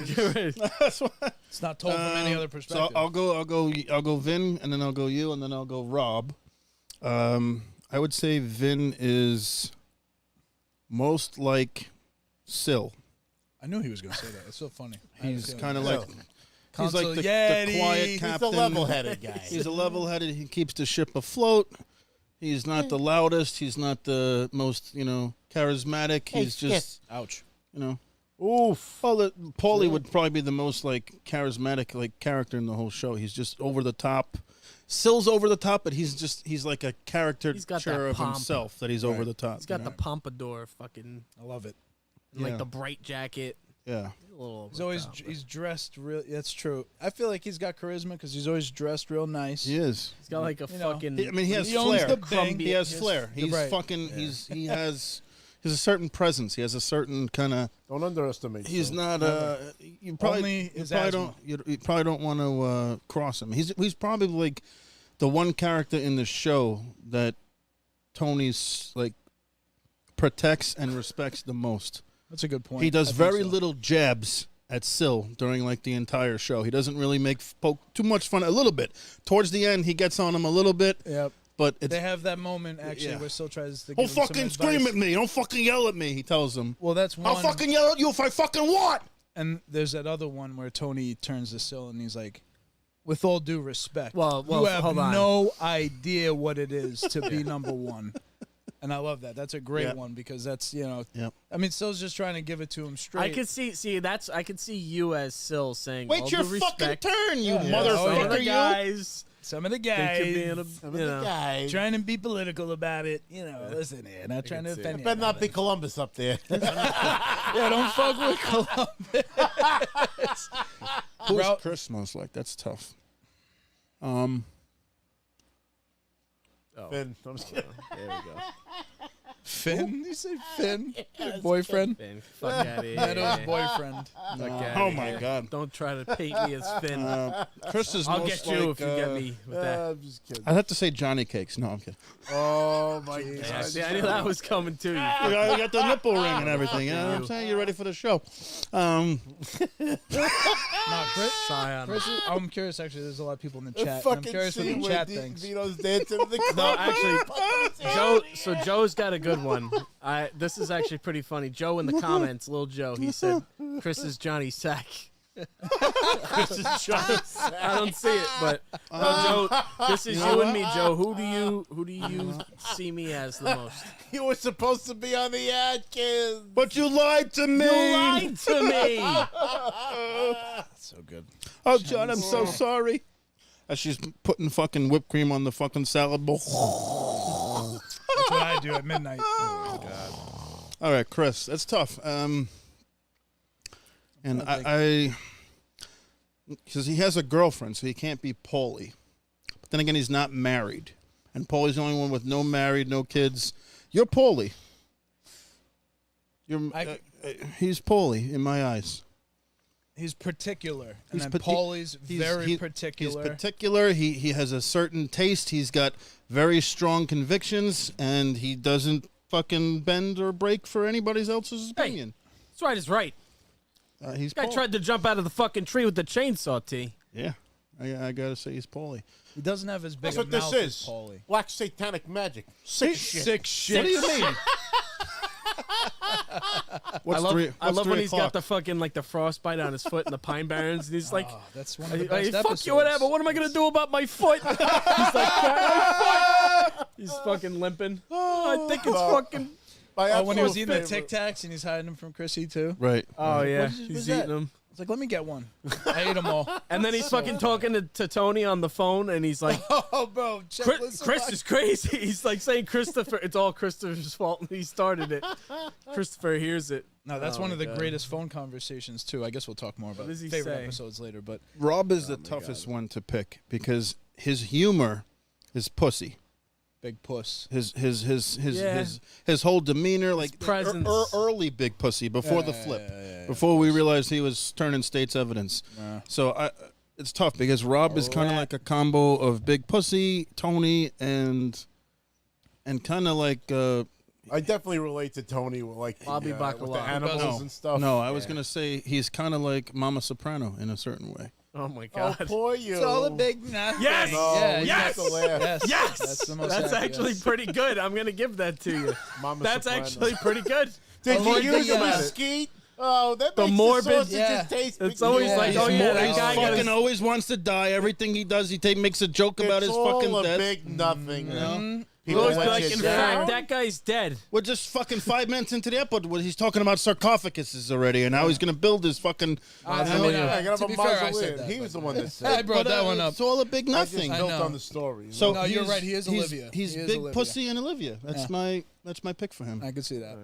S5: is
S3: That's why.
S5: it's not told from any other perspective.
S3: So I'll go Vin, and then I'll go you, and then I'll go Rob. I would say Vin is most like Syl.
S5: I knew he was going to say that. It's so funny. I had a
S3: He's
S5: feeling.
S3: kind of like he's like the
S5: Consigliere.
S3: quiet
S5: He's
S3: captain.
S1: He's a level-headed guy.
S3: He's a level-headed. He keeps the ship afloat. He's not the loudest. He's not the most charismatic. He's just
S5: Ouch.
S1: Oof.
S3: Well, Paulie would probably be the most charismatic character in the whole show. He's just over the top. Syl's over the top, but he's like a caricature
S4: He's got that
S3: of
S4: pomp.
S3: himself that he's over the top.
S4: He's got the pompadour fucking,
S5: I love it.
S4: and, like
S3: Yeah.
S4: the bright jacket.
S3: yeah.
S4: A little over
S5: He's
S4: the
S5: always
S4: top, but
S5: he's dressed real. That's true. I feel like he's got charisma because he's always dressed real nice.
S3: He is.
S4: He's got like a
S5: You know,
S4: fucking.
S3: He has
S5: He owns
S3: flair.
S5: the bank.
S3: He has
S5: Yes.
S3: flair.
S5: You're
S3: He's
S5: right.
S3: fucking. He has a certain presence. He has a certain kind of.
S1: Don't underestimate.
S3: He's
S1: Syl.
S3: not. You probably
S5: Only
S3: you
S5: his
S3: probably
S5: asthma.
S3: don't. You probably don't want to cross him. He's probably like the one character in the show that Tony's protects and respects the most.
S5: That's a good point.
S3: He does
S5: I think
S3: very
S5: so.
S3: little jabs at Syl during the entire show. He doesn't really poke too much fun. A little bit towards the end, he gets on him a little bit,
S5: Yep.
S3: but it's
S5: They have that moment actually
S3: Yeah.
S5: where Syl tries to.
S3: don't
S5: give him some
S3: fucking
S5: advice.
S3: scream at me. Don't fucking yell at me. He tells him.
S5: Well, that's one.
S3: I'll fucking yell at you if I fucking want.
S5: And there's that other one where Tony turns to Syl and he's like, "With all due respect,
S4: Well,
S5: you have
S4: hold on.
S5: no idea what it is to be number one." And I love that. That's a great one because that's, I mean, Sill's just trying to give it to him straight.
S4: I could see I could see you as Sill saying,
S3: Wait
S4: all
S3: your
S4: due
S3: fucking
S4: respect,
S3: turn, you
S4: some
S3: motherfucker,
S4: of the
S3: you.
S4: guys
S5: Some of the
S4: think you're being
S5: guys
S4: a,
S1: Guys.
S5: trying to be political about it. Listen here, not trying to
S4: see
S5: offend you.
S1: Better not be Columbus up there.
S5: Yeah, don't fuck with Columbus.
S3: Who's Chris most like? That's tough.
S1: Finn, I'm just kidding.
S4: There we go.
S5: Finn? You say Finn? Your boyfriend?
S4: Finn, fuck out of here.
S5: Meadows' boyfriend.
S4: Fuck outta
S3: Oh my
S4: here.
S3: God.
S4: Don't try to paint me as Finn.
S3: Chris is
S4: I'll
S3: most
S4: get you
S3: like,
S4: if you get me with that.
S1: I'm just kidding.
S3: I'd have to say Johnny Cakes. No, I'm kidding.
S1: Oh my
S4: Yeah,
S1: God.
S4: see, I knew that was coming too.
S3: You got the nipple ring and everything. You know what I'm saying? You're ready for the show.
S5: No, Chris,
S4: Scion.
S5: I'm curious, actually. There's a lot of people in the chat. and I'm
S1: Fucking
S5: curious what
S1: scene
S5: the
S1: where
S5: chat thinks.
S1: Vito's dancing in the
S4: No,
S1: club.
S4: actually, Joe's got a good one. This is actually pretty funny. Joe in the comments, Lil Joe, he said, "Chris is Johnny Sack."
S1: Chris is Johnny Sack.
S4: I don't see it, but no, Joe, this is you and me, Joe. Who do you see me as the most?
S1: You were supposed to be on the Atkins.
S3: But you lied to me.
S4: You lied to me.
S5: So good.
S3: Oh, John, I'm so sorry. As she's putting fucking whipped cream on the fucking salad bowl.
S5: That's what I do at midnight. Oh, my God.
S3: All right, Chris, that's tough. And I because he has a girlfriend, so he can't be Paulie. But then again, he's not married. And Paulie's the only one with no married, no kids. You're Paulie. He's Paulie in my eyes.
S5: He's particular. And
S3: He's
S5: then Paulie's very particular.
S3: He's particular. He has a certain taste. He's got very strong convictions, and he doesn't fucking bend or break for anybody else's opinion.
S4: That's right. Is right.
S3: He's
S4: Guy
S3: Paul.
S4: tried to jump out of the fucking tree with the chainsaw. T.
S3: Yeah, I gotta say he's Paulie.
S5: He doesn't have as big
S1: That's
S5: a
S1: what this
S5: mouth
S1: is.
S5: as Paulie.
S1: Black satanic magic. Sick shit.
S5: Sick shit.
S3: What do you mean?
S4: I love when he's got the
S3: 3:00?
S4: fucking like the frostbite on his foot in the Pine Barrens, and he's like,
S5: Oh, that's one of the
S4: "Hey,
S5: best
S4: fuck
S5: episodes.
S4: you, whatever. What am I gonna do about my foot?" He's like, "My foot." He's fucking limping. I think it's fucking.
S5: Oh, when he was eating the
S1: absolute
S5: Tic Tacs and he's hiding them from Chrissy too.
S3: Right.
S4: Oh yeah,
S5: What
S4: he's
S5: was that?
S4: eating them.
S5: It's like, let me get one. I ate them all.
S4: And then he's fucking talking to Tony on the phone, and he's like,
S5: Oh, bro,
S4: Chris is crazy. He's like saying Christopher. It's all Christopher's fault, and he started it. Christopher hears it.
S5: No, that's
S4: Oh
S5: one
S4: my
S5: of the
S4: God.
S5: greatest phone conversations too. I guess we'll talk more about
S4: does he
S5: favorite
S4: say?
S5: episodes later. But
S3: Rob is the toughest one to pick because his humor is pussy.
S5: big puss.
S3: His whole demeanor, like
S4: presence.
S3: early big pussy before the flip, before we realized he was turning state's evidence. So it's tough because Rob is kind of like a combo of big pussy, Tony, and kind of like.
S1: I definitely relate to Tony with like
S4: Bobby
S1: with the
S4: Bacala.
S1: animals and stuff.
S3: No, I was gonna say he's kind of like Mama Soprano in a certain way.
S4: Oh my
S1: Oh,
S4: God.
S1: poor you.
S5: It's all a big nothing.
S4: Yes!
S1: No,
S5: Yeah,
S1: you
S4: yes!
S1: have to laugh.
S5: Yes.
S4: Yes,
S5: That's the most
S4: that's
S5: accurate,
S4: actually
S5: yes.
S4: pretty good. I'm gonna give that to you.
S1: Mama
S4: That's
S1: Soprano.
S4: actually pretty good.
S1: Did
S5: Oh,
S1: you
S5: like
S1: use
S5: the,
S1: the mesquite? Oh, that
S4: The
S1: makes
S4: morbid-
S1: the sausages
S5: Yeah.
S1: taste.
S4: It's always
S5: Yeah.
S4: like,
S5: He's
S4: oh yeah,
S5: more-
S4: that
S5: he's
S4: guy
S3: fucking
S4: got
S3: always wants to die. Everything he does, makes a joke about
S1: it's
S3: his
S1: all
S3: fucking
S1: a
S3: death.
S1: big nothing. You know?
S4: He'll always be
S1: let
S4: like,
S1: you
S4: in
S1: down.
S4: fact, that guy's dead.
S3: We're just fucking 5 minutes into the episode where he's talking about sarcophaguses already, and now he's gonna build his fucking.
S1: Yeah, I gotta have
S5: to
S1: a
S5: be fair, I said
S1: mausoleum.
S5: that,
S1: He was
S5: but-
S1: the one that
S5: I
S1: said.
S5: brought
S3: But,
S5: that one up.
S3: It's all a big
S1: I just
S3: nothing.
S1: built
S5: know.
S1: on the story.
S3: So
S5: No, you're
S3: he's-
S5: right, he is Olivia.
S3: He's
S5: He is
S3: big
S5: Olivia.
S3: pussy and Olivia. That's
S5: Yeah.
S3: my pick for him.
S5: I could see that.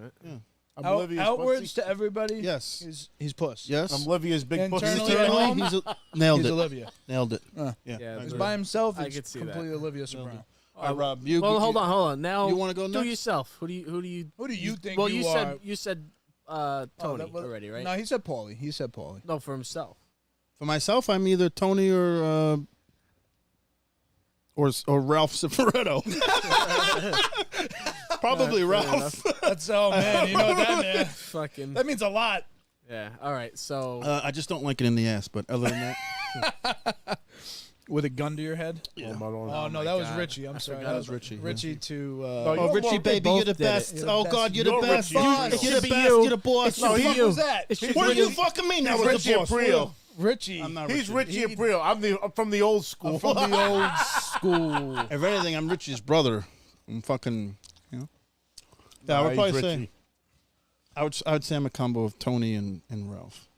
S1: I'm Olivia's
S5: Outwards
S1: pussy.
S5: to everybody.
S3: Yes.
S5: he's puss.
S3: Yes.
S1: I'm Olivia's big pussy.
S5: Internally-
S3: Internally, nailed
S5: He's
S3: it.
S5: Olivia.
S3: Nailed it.
S5: Uh,
S3: Yeah.
S4: Yeah,
S5: He's by himself.
S4: I
S5: He's
S4: could see that.
S5: completely Olivia Soprano.
S3: All right, Rob. You.
S4: Well, hold on. Now
S3: You wanna go
S4: do
S3: next?
S4: yourself. Who do you?
S5: Who do you think
S4: Well,
S5: you
S4: said
S5: are?
S4: you said Tony already, right?
S5: No, he said Paulie. He said Paulie.
S4: No, for himself.
S3: For myself, I'm either Tony or Ralph Cifaretto. Probably Ralph.
S5: That's man. You know that man.
S4: Fucking.
S5: That means a lot.
S4: Yeah. All right. So.
S3: I just don't like it in the ass, but other than that,
S5: With a gun to your head.
S3: yeah.
S5: Oh no, that was Richie. I'm sorry.
S4: forgot
S5: That was
S3: about Richie,
S5: Richie to.
S1: you're
S3: Richie,
S1: more-
S3: baby,
S4: both
S3: you're the
S4: did it.
S3: best.
S5: You're the
S3: Oh
S5: best.
S3: God, you're the
S1: You're
S3: best.
S1: Richie.
S3: You're
S4: It should
S3: the
S4: be
S3: best.
S4: you.
S3: You're the boss.
S4: It should
S1: No,
S4: be
S1: he
S4: you.
S5: was that?
S4: It should
S3: What
S4: be
S3: do you
S4: you.
S3: fucking mean? That
S1: He's
S3: was
S1: Richie
S3: the boss.
S1: Aprile.
S5: Richie.
S3: I'm not
S1: He's
S3: Richie.
S1: Richie Aprile. I'm from the old school.
S5: From the old school.
S3: If anything, I'm Richie's brother. I'm fucking, Yeah, I would
S1: he's
S3: probably say
S1: Richie.
S3: I would say I'm a combo of Tony and Ralph.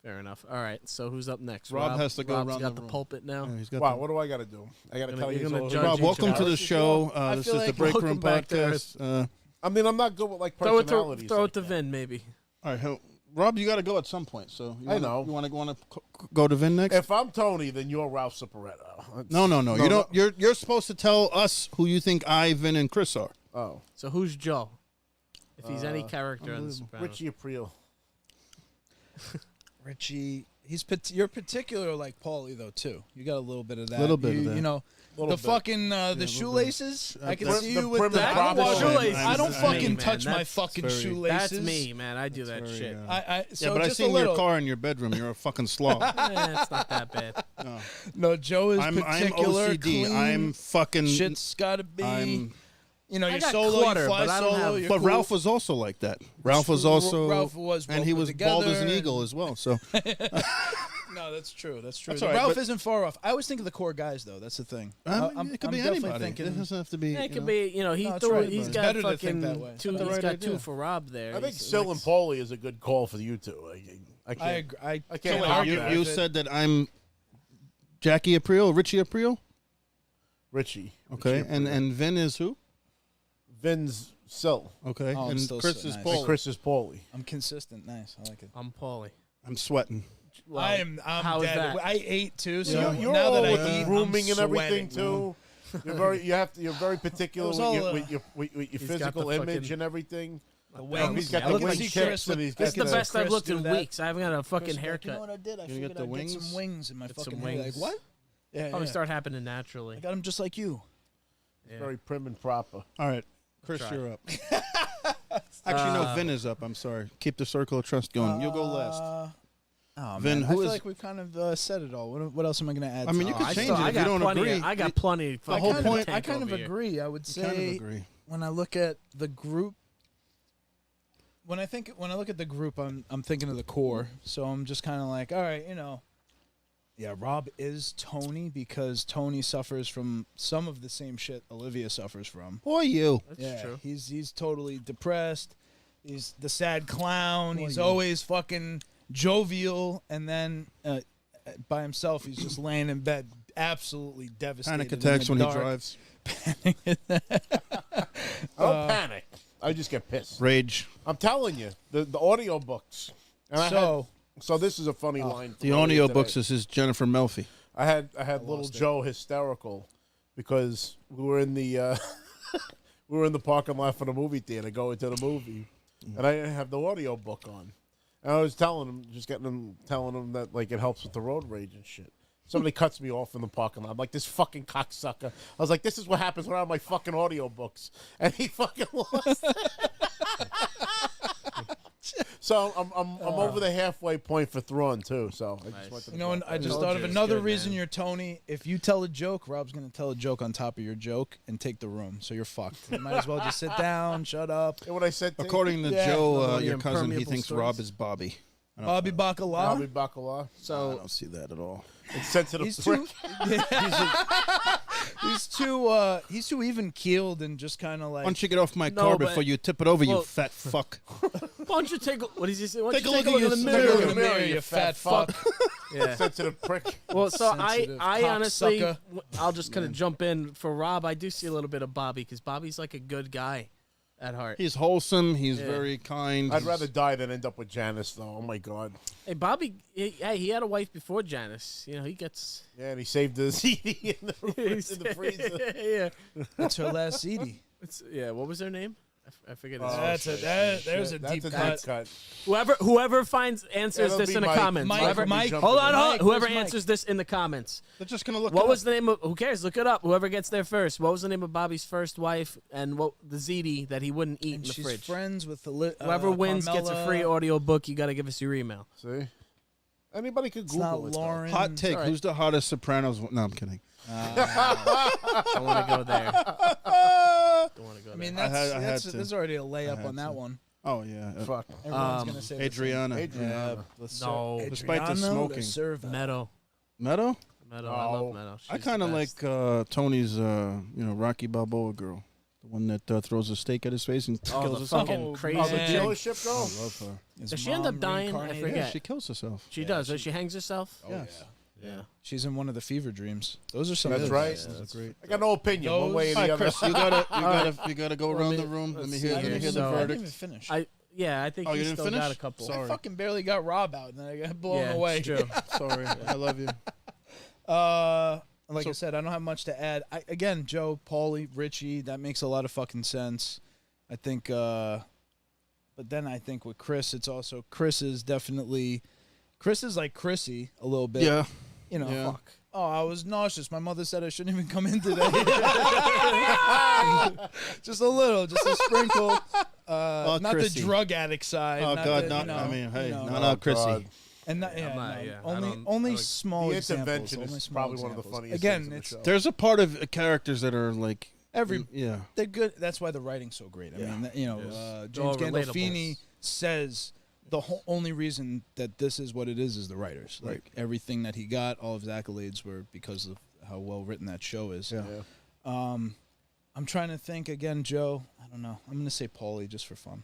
S4: Fair enough. All right. So who's up next?
S3: Rob has to go
S4: Rob's
S3: around
S4: got
S3: the
S4: the
S3: room.
S4: pulpit now.
S3: Yeah, he's got
S1: Wow,
S3: the-
S1: what do I got to do? I got to tell
S4: You're
S1: you.
S4: gonna
S1: all-
S4: judge
S3: Rob,
S4: each
S3: welcome to
S4: other.
S3: the show.
S5: I
S3: This
S5: feel
S3: is the
S5: like
S3: Break
S4: welcome
S3: Room
S4: back to
S3: podcast.
S1: I mean, I'm not good with like
S4: Throw it
S1: personalities.
S4: to
S1: like that.
S4: Vin, maybe.
S3: All right, Rob, you got to go at some point. So
S1: I know.
S3: You want to go to Vin next?
S1: If I'm Tony, then you're Ralph Ciparetto.
S3: No. You don't. You're supposed to tell us who you think I, Vin, and Chris are.
S1: Oh,
S4: So who's Joe? If he's any character on The Sopranos.
S1: Richie Aprile.
S5: Richie, you're particular like Paulie though too. You got a little bit of that.
S3: Little bit of that.
S5: You know,
S1: Little
S5: the
S1: bit.
S5: fucking the shoelaces. I can
S1: That's
S5: see
S1: the
S5: you with
S1: prim
S5: the.
S1: and
S5: I don't
S1: proper
S5: watch
S1: shoelaces.
S5: I don't
S4: That's me,
S5: fucking
S4: man.
S5: touch my
S4: That's
S5: fucking
S3: very-
S5: shoelaces.
S4: That's me, man. I do that shit.
S5: So
S3: but I
S5: just
S3: see
S5: a
S3: in your
S5: little.
S3: car in your bedroom. You're a fucking slob.
S4: It's not that bad.
S5: No, Joe is
S3: I'm
S5: particular.
S3: OCD.
S5: Clean.
S3: I'm fucking.
S5: Shit's gotta be.
S3: I'm.
S5: You know,
S4: I
S5: you're
S4: got
S5: solo,
S4: clutter,
S5: you fly
S4: but I don't
S5: solo.
S4: have-
S5: You're
S3: But
S5: cool.
S3: Ralph was also like that. Ralph was also.
S5: Ralph was,
S3: and he
S5: well
S3: was
S5: put
S3: bald as an
S5: together
S3: eagle as well. So
S5: No, that's true. That's true.
S3: That's all right,
S5: Ralph
S3: but-
S5: isn't far off. I always think of the core guys, though. That's the thing.
S3: it could be
S5: definitely
S3: anybody.
S5: thinking-
S3: It doesn't have to be.
S4: Yeah, it
S3: you
S4: could
S3: know.
S4: be, you know,
S5: No, it's right,
S4: he's
S5: but
S4: got
S5: it's better to think
S4: fucking
S5: that way.
S4: two.
S3: That's the
S4: He's
S3: right
S4: got
S3: idea.
S4: two for Rob there.
S1: I think
S4: He's
S1: Sil
S4: like-
S1: and Paulie is a good call for you two. I can't.
S5: I agree.
S1: I can't
S5: so
S1: argue
S3: You,
S1: that.
S3: you said that I'm Jackie Aprile, Richie Aprile.
S1: Richie.
S3: Okay,
S1: Richie
S3: and Vin is who?
S1: Vin's Sil.
S3: Okay,
S5: Oh, I'm
S3: and
S5: still
S3: Chris
S5: so
S3: is
S5: nice.
S3: Paul.
S1: And Chris is Paulie.
S5: I'm consistent. Nice. I like it.
S4: I'm Paulie.
S3: I'm sweating.
S4: Well,
S5: I'm
S4: how is
S5: dead.
S4: that?
S5: I ate too, so
S3: Yeah.
S1: You're
S5: now
S1: all
S5: that I
S1: with
S5: eat,
S1: the grooming
S5: I'm
S1: and everything
S5: sweating.
S1: too. You're very particular
S5: It was
S1: with
S5: all,
S1: your
S4: got
S1: physical
S4: the
S1: image
S4: fucking-
S1: and everything.
S5: The
S1: You know,
S5: wings.
S1: he's got
S4: Yeah,
S1: the
S4: look
S1: wing
S4: like
S1: tips
S5: Chris
S1: and he's
S4: This is
S1: got
S4: the best I've
S5: Chris
S4: looked
S5: do
S4: in
S5: that.
S4: weeks. I haven't got a fucking
S5: Chris was like,
S4: haircut.
S5: You know what I did? I
S3: You
S5: figured
S3: get the
S5: I'd get
S3: wings?
S5: some wings in my
S4: Get
S5: fucking
S4: some
S5: head. Like
S4: wings.
S5: what? Yeah,
S4: Probably
S5: yeah.
S4: start happening naturally.
S5: I got him just like you.
S4: Yeah.
S1: very prim and proper.
S3: All right, Chris,
S4: Try.
S3: you're up. Actually, no, Vin is up. I'm sorry. Keep the circle of trust going. You'll go last.
S5: Oh,
S3: Vin,
S5: man.
S3: who
S5: I feel
S3: is-
S5: like we've kind of said it all. What else am I going to add?
S3: I mean,
S5: to
S3: you
S5: it?
S3: could
S4: I
S3: change
S4: still-
S3: it
S4: I
S3: if you
S4: got
S3: don't
S4: plenty.
S3: agree.
S4: I got plenty.
S3: The whole
S4: fucking
S3: point-
S4: tank
S5: I kind of
S4: over here.
S5: agree. I would
S3: You kind of
S5: say
S3: agree.
S5: when I look at the group, when I look at the group, I'm thinking of the core. So I'm just kind of like, all right, yeah, Rob is Tony because Tony suffers from some of the same shit Olivia suffers from.
S3: Boy, you.
S4: That's
S5: Yeah,
S4: true.
S5: he's totally depressed. He's the sad clown.
S3: Boy,
S5: He's
S3: you.
S5: always fucking jovial, and then by himself, he's just laying in bed, absolutely devastated.
S3: Panic
S5: in
S3: attacks
S5: the
S3: when he
S5: dark.
S3: drives.
S1: I don't panic. I just get pissed.
S3: Rage.
S1: I'm telling you, the audio books. And so this is a funny line.
S3: The
S1: from
S3: audio
S1: earlier
S3: books.
S1: today.
S3: This is Jennifer Melfi.
S1: I had little Joe hysterical because we were in the parking lot for the movie theater going to the movie, and I didn't have the audio book on. And I was telling him that like it helps with the road rage and shit. Somebody cuts me off in the parking lot. I'm like, this fucking cocksucker. I was like, this is what happens when I have my fucking audio books, and he fucking lost it. So I'm over the halfway point for Thrawn too. So I just went to the
S5: And I just
S4: Told
S5: thought
S4: you
S5: of
S4: it's
S5: another
S4: good,
S5: reason
S4: man.
S5: you're Tony. If you tell a joke, Rob's going to tell a joke on top of your joke and take the room. So you're fucked. You might as well just sit down, shut up.
S1: And what I said to
S3: According to
S5: Yeah.
S3: Joe,
S4: One of the
S3: your cousin, he
S4: impermeable
S3: thinks
S4: stories.
S3: Rob is Bobby.
S5: Bobby Bacala.
S1: Bobby Bacala.
S3: I
S4: So
S3: don't see that at all.
S1: It's sensitive
S5: He's
S1: prick.
S5: he's too even keeled and just kind of
S3: Why
S5: like.
S3: don't you get off my
S4: No,
S3: car
S4: but-
S3: before you tip it over, you
S4: Well-
S3: fat fuck?
S4: why don't you take? What does he say? Why don't
S3: Take
S4: you
S3: a
S4: take
S3: look
S4: a look
S3: at
S4: in the
S3: your-
S4: mirror?
S5: Look in the mirror, you fat fuck.
S4: Yeah.
S1: Sensitive prick.
S4: Well, so
S5: Sensitive
S4: I honestly,
S5: cocksucker.
S4: I'll just kind of jump in for Rob. I do see a little bit of Bobby because Bobby's like a good guy at heart.
S3: He's wholesome. He's
S4: Yeah.
S3: very kind.
S1: I'd rather die than end up with Janice, though. Oh my God.
S4: Hey, Bobby, he had a wife before Janice. You know, he gets.
S1: Yeah, and he saved the CD in the freezer.
S4: Yeah.
S5: That's her last CD.
S4: Yeah. What was her name? I forget. His
S1: Oh,
S4: name.
S5: There's a
S1: That's
S5: deep
S1: a
S5: cut.
S1: deep cut.
S4: Whoever finds answers
S1: It'll
S4: this
S1: be
S4: in the
S1: Mike.
S4: comments.
S5: Mike,
S4: Whoever,
S5: Mike,
S1: Jump
S4: hold
S1: in.
S4: on.
S5: Mike,
S4: Whoever
S5: where's Mike?
S4: answers this in the comments.
S3: They're just gonna look.
S4: What
S3: it
S4: was
S3: up.
S4: the name of? Who cares? Look it up. Whoever gets there first. What was the name of Bobby's first wife and what the ziti that he wouldn't eat
S5: And
S4: in the
S5: she's
S4: fridge?
S5: friends with the
S4: Whoever wins gets a free audio book. You got to give us your email.
S1: See? Anybody could
S5: It's not
S1: Google it. though.
S5: Lauren.
S3: Hot take.
S4: all right.
S3: Who's the hottest Sopranos? No, I'm kidding.
S4: Don't want to go there. Don't want to go
S5: I mean,
S4: there.
S5: that's,
S3: I had
S5: that's
S3: to.
S5: there's already a layup
S3: had
S5: on that
S3: to.
S5: one.
S3: Oh yeah.
S1: Fuck.
S5: Everyone's gonna say the same.
S3: Adriana.
S1: Adriana.
S4: No.
S3: Despite the
S5: Adriano
S3: smoking.
S5: de Serva.
S4: Meadow.
S3: Meadow?
S4: Meadow. I love
S1: No.
S4: Meadow.
S3: I
S4: She's
S3: kind of
S4: the
S3: like
S4: best.
S3: Tony's, Rocky Balboa girl, the one that throws a steak at his face and
S4: Oh,
S3: kills
S4: the
S3: herself.
S4: fucking crazy
S1: Oh, the
S4: chick.
S1: dealership
S3: I
S1: girl.
S3: love her.
S5: His
S4: Does she end up
S5: mom
S4: dying? I
S5: reincarnated.
S4: forget.
S3: Yeah, she kills herself.
S4: She does. Does she hangs herself?
S5: Oh,
S3: Yeah.
S4: Yeah.
S5: She's in one of the fever dreams. Those are some.
S1: That's
S5: of the
S1: right.
S5: best.
S3: That's great.
S1: I got no opinion one way or
S3: All
S1: the
S3: right,
S1: other.
S3: Chris, you gotta go around the room. Let me hear
S5: I didn't
S3: the
S5: even
S3: verdict.
S5: finish.
S4: I think
S3: Oh, you
S4: he
S3: didn't
S4: still
S3: finish?
S4: got a couple.
S3: Sorry.
S5: I fucking barely got Rob out, and then I got blown
S4: Yeah,
S5: away.
S4: it's true.
S3: Sorry, I love you.
S5: Like I said, I don't have much to add. Again, Joe, Paulie, Richie, that makes a lot of fucking sense. I think, but then I think with Chris, it's also Chris is like Chrissy a little bit.
S3: Yeah.
S5: You know,
S3: Yeah.
S5: fuck. Oh, I was nauseous. My mother said I shouldn't even come in today. Just a little, just a sprinkle. Not
S3: Chrissy.
S5: the drug addict side.
S3: Oh
S5: not
S3: God,
S5: the,
S3: not.
S5: you know,
S3: I mean, hey,
S5: you know.
S3: not Chrissy.
S1: God.
S5: And not, yeah,
S4: I'm not-
S5: no,
S4: yeah, I don't-
S5: only
S4: I don't-
S5: small
S1: The
S5: examples.
S1: intervention
S5: only
S1: is
S5: small
S1: probably one of the
S5: examples.
S1: funniest
S5: Again,
S1: things in the
S5: it's
S1: show.
S3: There's a part of characters that are like
S5: every
S3: yeah.
S5: they're good. That's why the writing's so great. I
S3: Yeah.
S5: mean, you know,
S4: Yes.
S5: James
S4: All
S5: Gandolfini
S4: relatables.
S5: says the only reason that this is what it is the writers. Like
S3: Right.
S5: everything that he got, all of his accolades were because of how well written that show is.
S3: Yeah.
S5: I'm trying to think again, Joe. I don't know. I'm gonna say Paulie just for fun.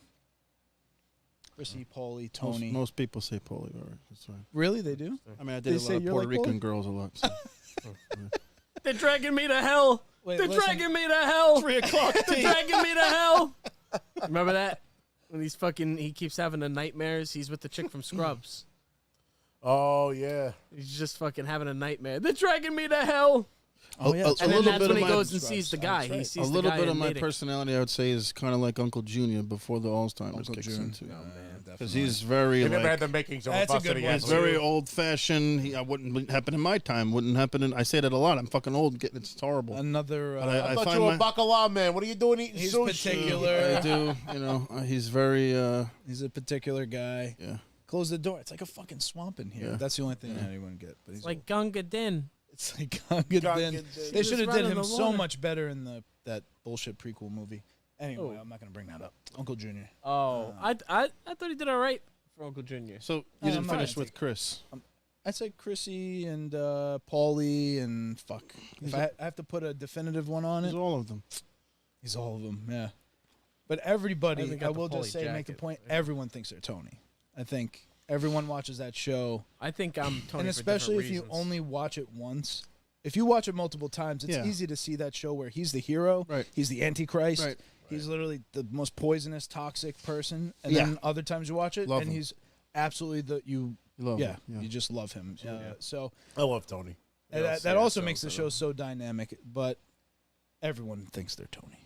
S5: Chrissy, Paulie, Tony.
S3: Most people say Paulie. All right, that's fine.
S5: Really, they do?
S3: I mean, I
S5: They
S3: did a
S5: say
S3: lot of
S5: you're
S3: Puerto
S5: like
S3: Rican
S5: Paulie?
S3: girls a lot. So.
S4: They're dragging me to hell.
S5: Wait,
S4: They're
S5: listen.
S4: dragging me to hell.
S3: 3 o'clock.
S4: They're dragging me to hell. Remember that? When he keeps having the nightmares. He's with the chick from Scrubs.
S1: Oh yeah.
S4: He's just fucking having a nightmare. They're dragging me to hell.
S5: Oh yeah.
S3: A
S4: And then
S3: little
S4: that's
S3: bit
S4: when
S3: of
S4: he
S3: my
S4: goes and sees the guy.
S5: That's
S4: He
S5: right.
S4: sees
S3: a
S4: the
S3: little
S4: guy
S3: bit of
S4: in
S3: my
S4: Natick.
S3: personality, I would say, is kind of like Uncle Junior before the Alzheimer's
S5: Uncle
S3: kicks
S5: June.
S3: in too.
S5: Oh, man,
S3: Because
S5: definitely.
S3: he's very
S1: They never
S3: like,
S1: had the makings of
S5: That's a
S1: busted
S5: good one.
S3: he's
S1: against.
S3: very old fashioned. He wouldn't happen in my time. Wouldn't happen in. I say that a lot. I'm fucking old. It's horrible.
S5: Another.
S3: But
S1: I thought
S3: find
S1: you were
S3: my-
S1: a bacala man. What are you doing eating
S5: He's
S1: sushi?
S5: particular.
S3: I do. You know, he's very.
S5: He's a particular guy.
S3: Yeah.
S5: Close the door. It's like a fucking swamp in here.
S3: Yeah.
S5: That's the only thing that anyone get. But he's
S4: It's like Gunga Din.
S5: it's like Gunga
S1: Gunga
S5: Din.
S1: Din.
S5: They
S4: He
S5: should
S4: was
S5: have did
S4: running
S5: him
S4: the
S5: so
S4: water.
S5: much better in that bullshit prequel movie. Anyway,
S4: Oh.
S5: I'm not gonna bring that up. Uncle Junior.
S4: Oh, I thought he did all right for Uncle Junior.
S3: So you
S5: I'm
S3: didn't
S5: not
S3: finish
S5: gonna
S3: with Chris.
S5: I said Chrissy and Paulie and fuck. If I have to put a definitive one on
S3: He's
S5: it,
S3: all of them.
S5: he's all of them. Yeah. But
S4: I
S5: everybody,
S4: haven't
S5: I
S4: got the
S5: will just
S4: Paulie
S5: say, make the
S4: jacket.
S5: point. Everyone thinks they're Tony. I think everyone watches that show.
S4: I think I'm Tony.
S5: And especially
S4: for
S5: if you
S4: different reasons.
S5: only watch it once. If you watch it multiple times, it's
S3: Yeah.
S5: easy to see that show where he's the hero,
S3: Right.
S5: he's the antichrist,
S3: Right.
S5: he's literally the most poisonous, toxic person, and
S3: Yeah.
S5: then other times you watch it,
S3: Love
S5: and
S3: him.
S5: he's absolutely
S3: You love
S5: yeah,
S3: him.
S5: you just love him. So
S1: I love Tony.
S5: and
S1: Yeah,
S5: that
S1: say
S5: also
S1: so,
S5: makes the
S1: so.
S5: show so dynamic, but everyone thinks they're Tony.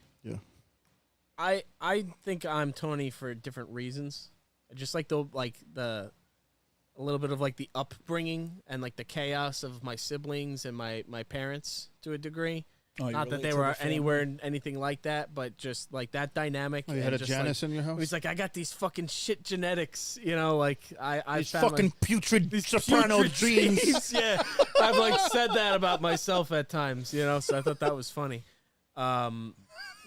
S4: I think I'm Tony for different reasons. I just like the a little bit of like the upbringing and like the chaos of my siblings and my parents to a degree.
S5: Oh, you
S4: Not that
S5: relate
S4: they
S5: to
S4: were
S5: the family?
S4: anywhere anything like like that, but like that dynamic.
S3: Oh, you
S4: and
S3: had a
S4: just,
S3: Janice in your house?
S4: He's like, I got these fucking shit genetics, you know. Like I
S3: These
S4: found
S3: fucking putrid Soprano
S4: putrid
S3: dreams.
S4: genes, yeah, I've like said that about myself at times, you know. So I thought that was funny.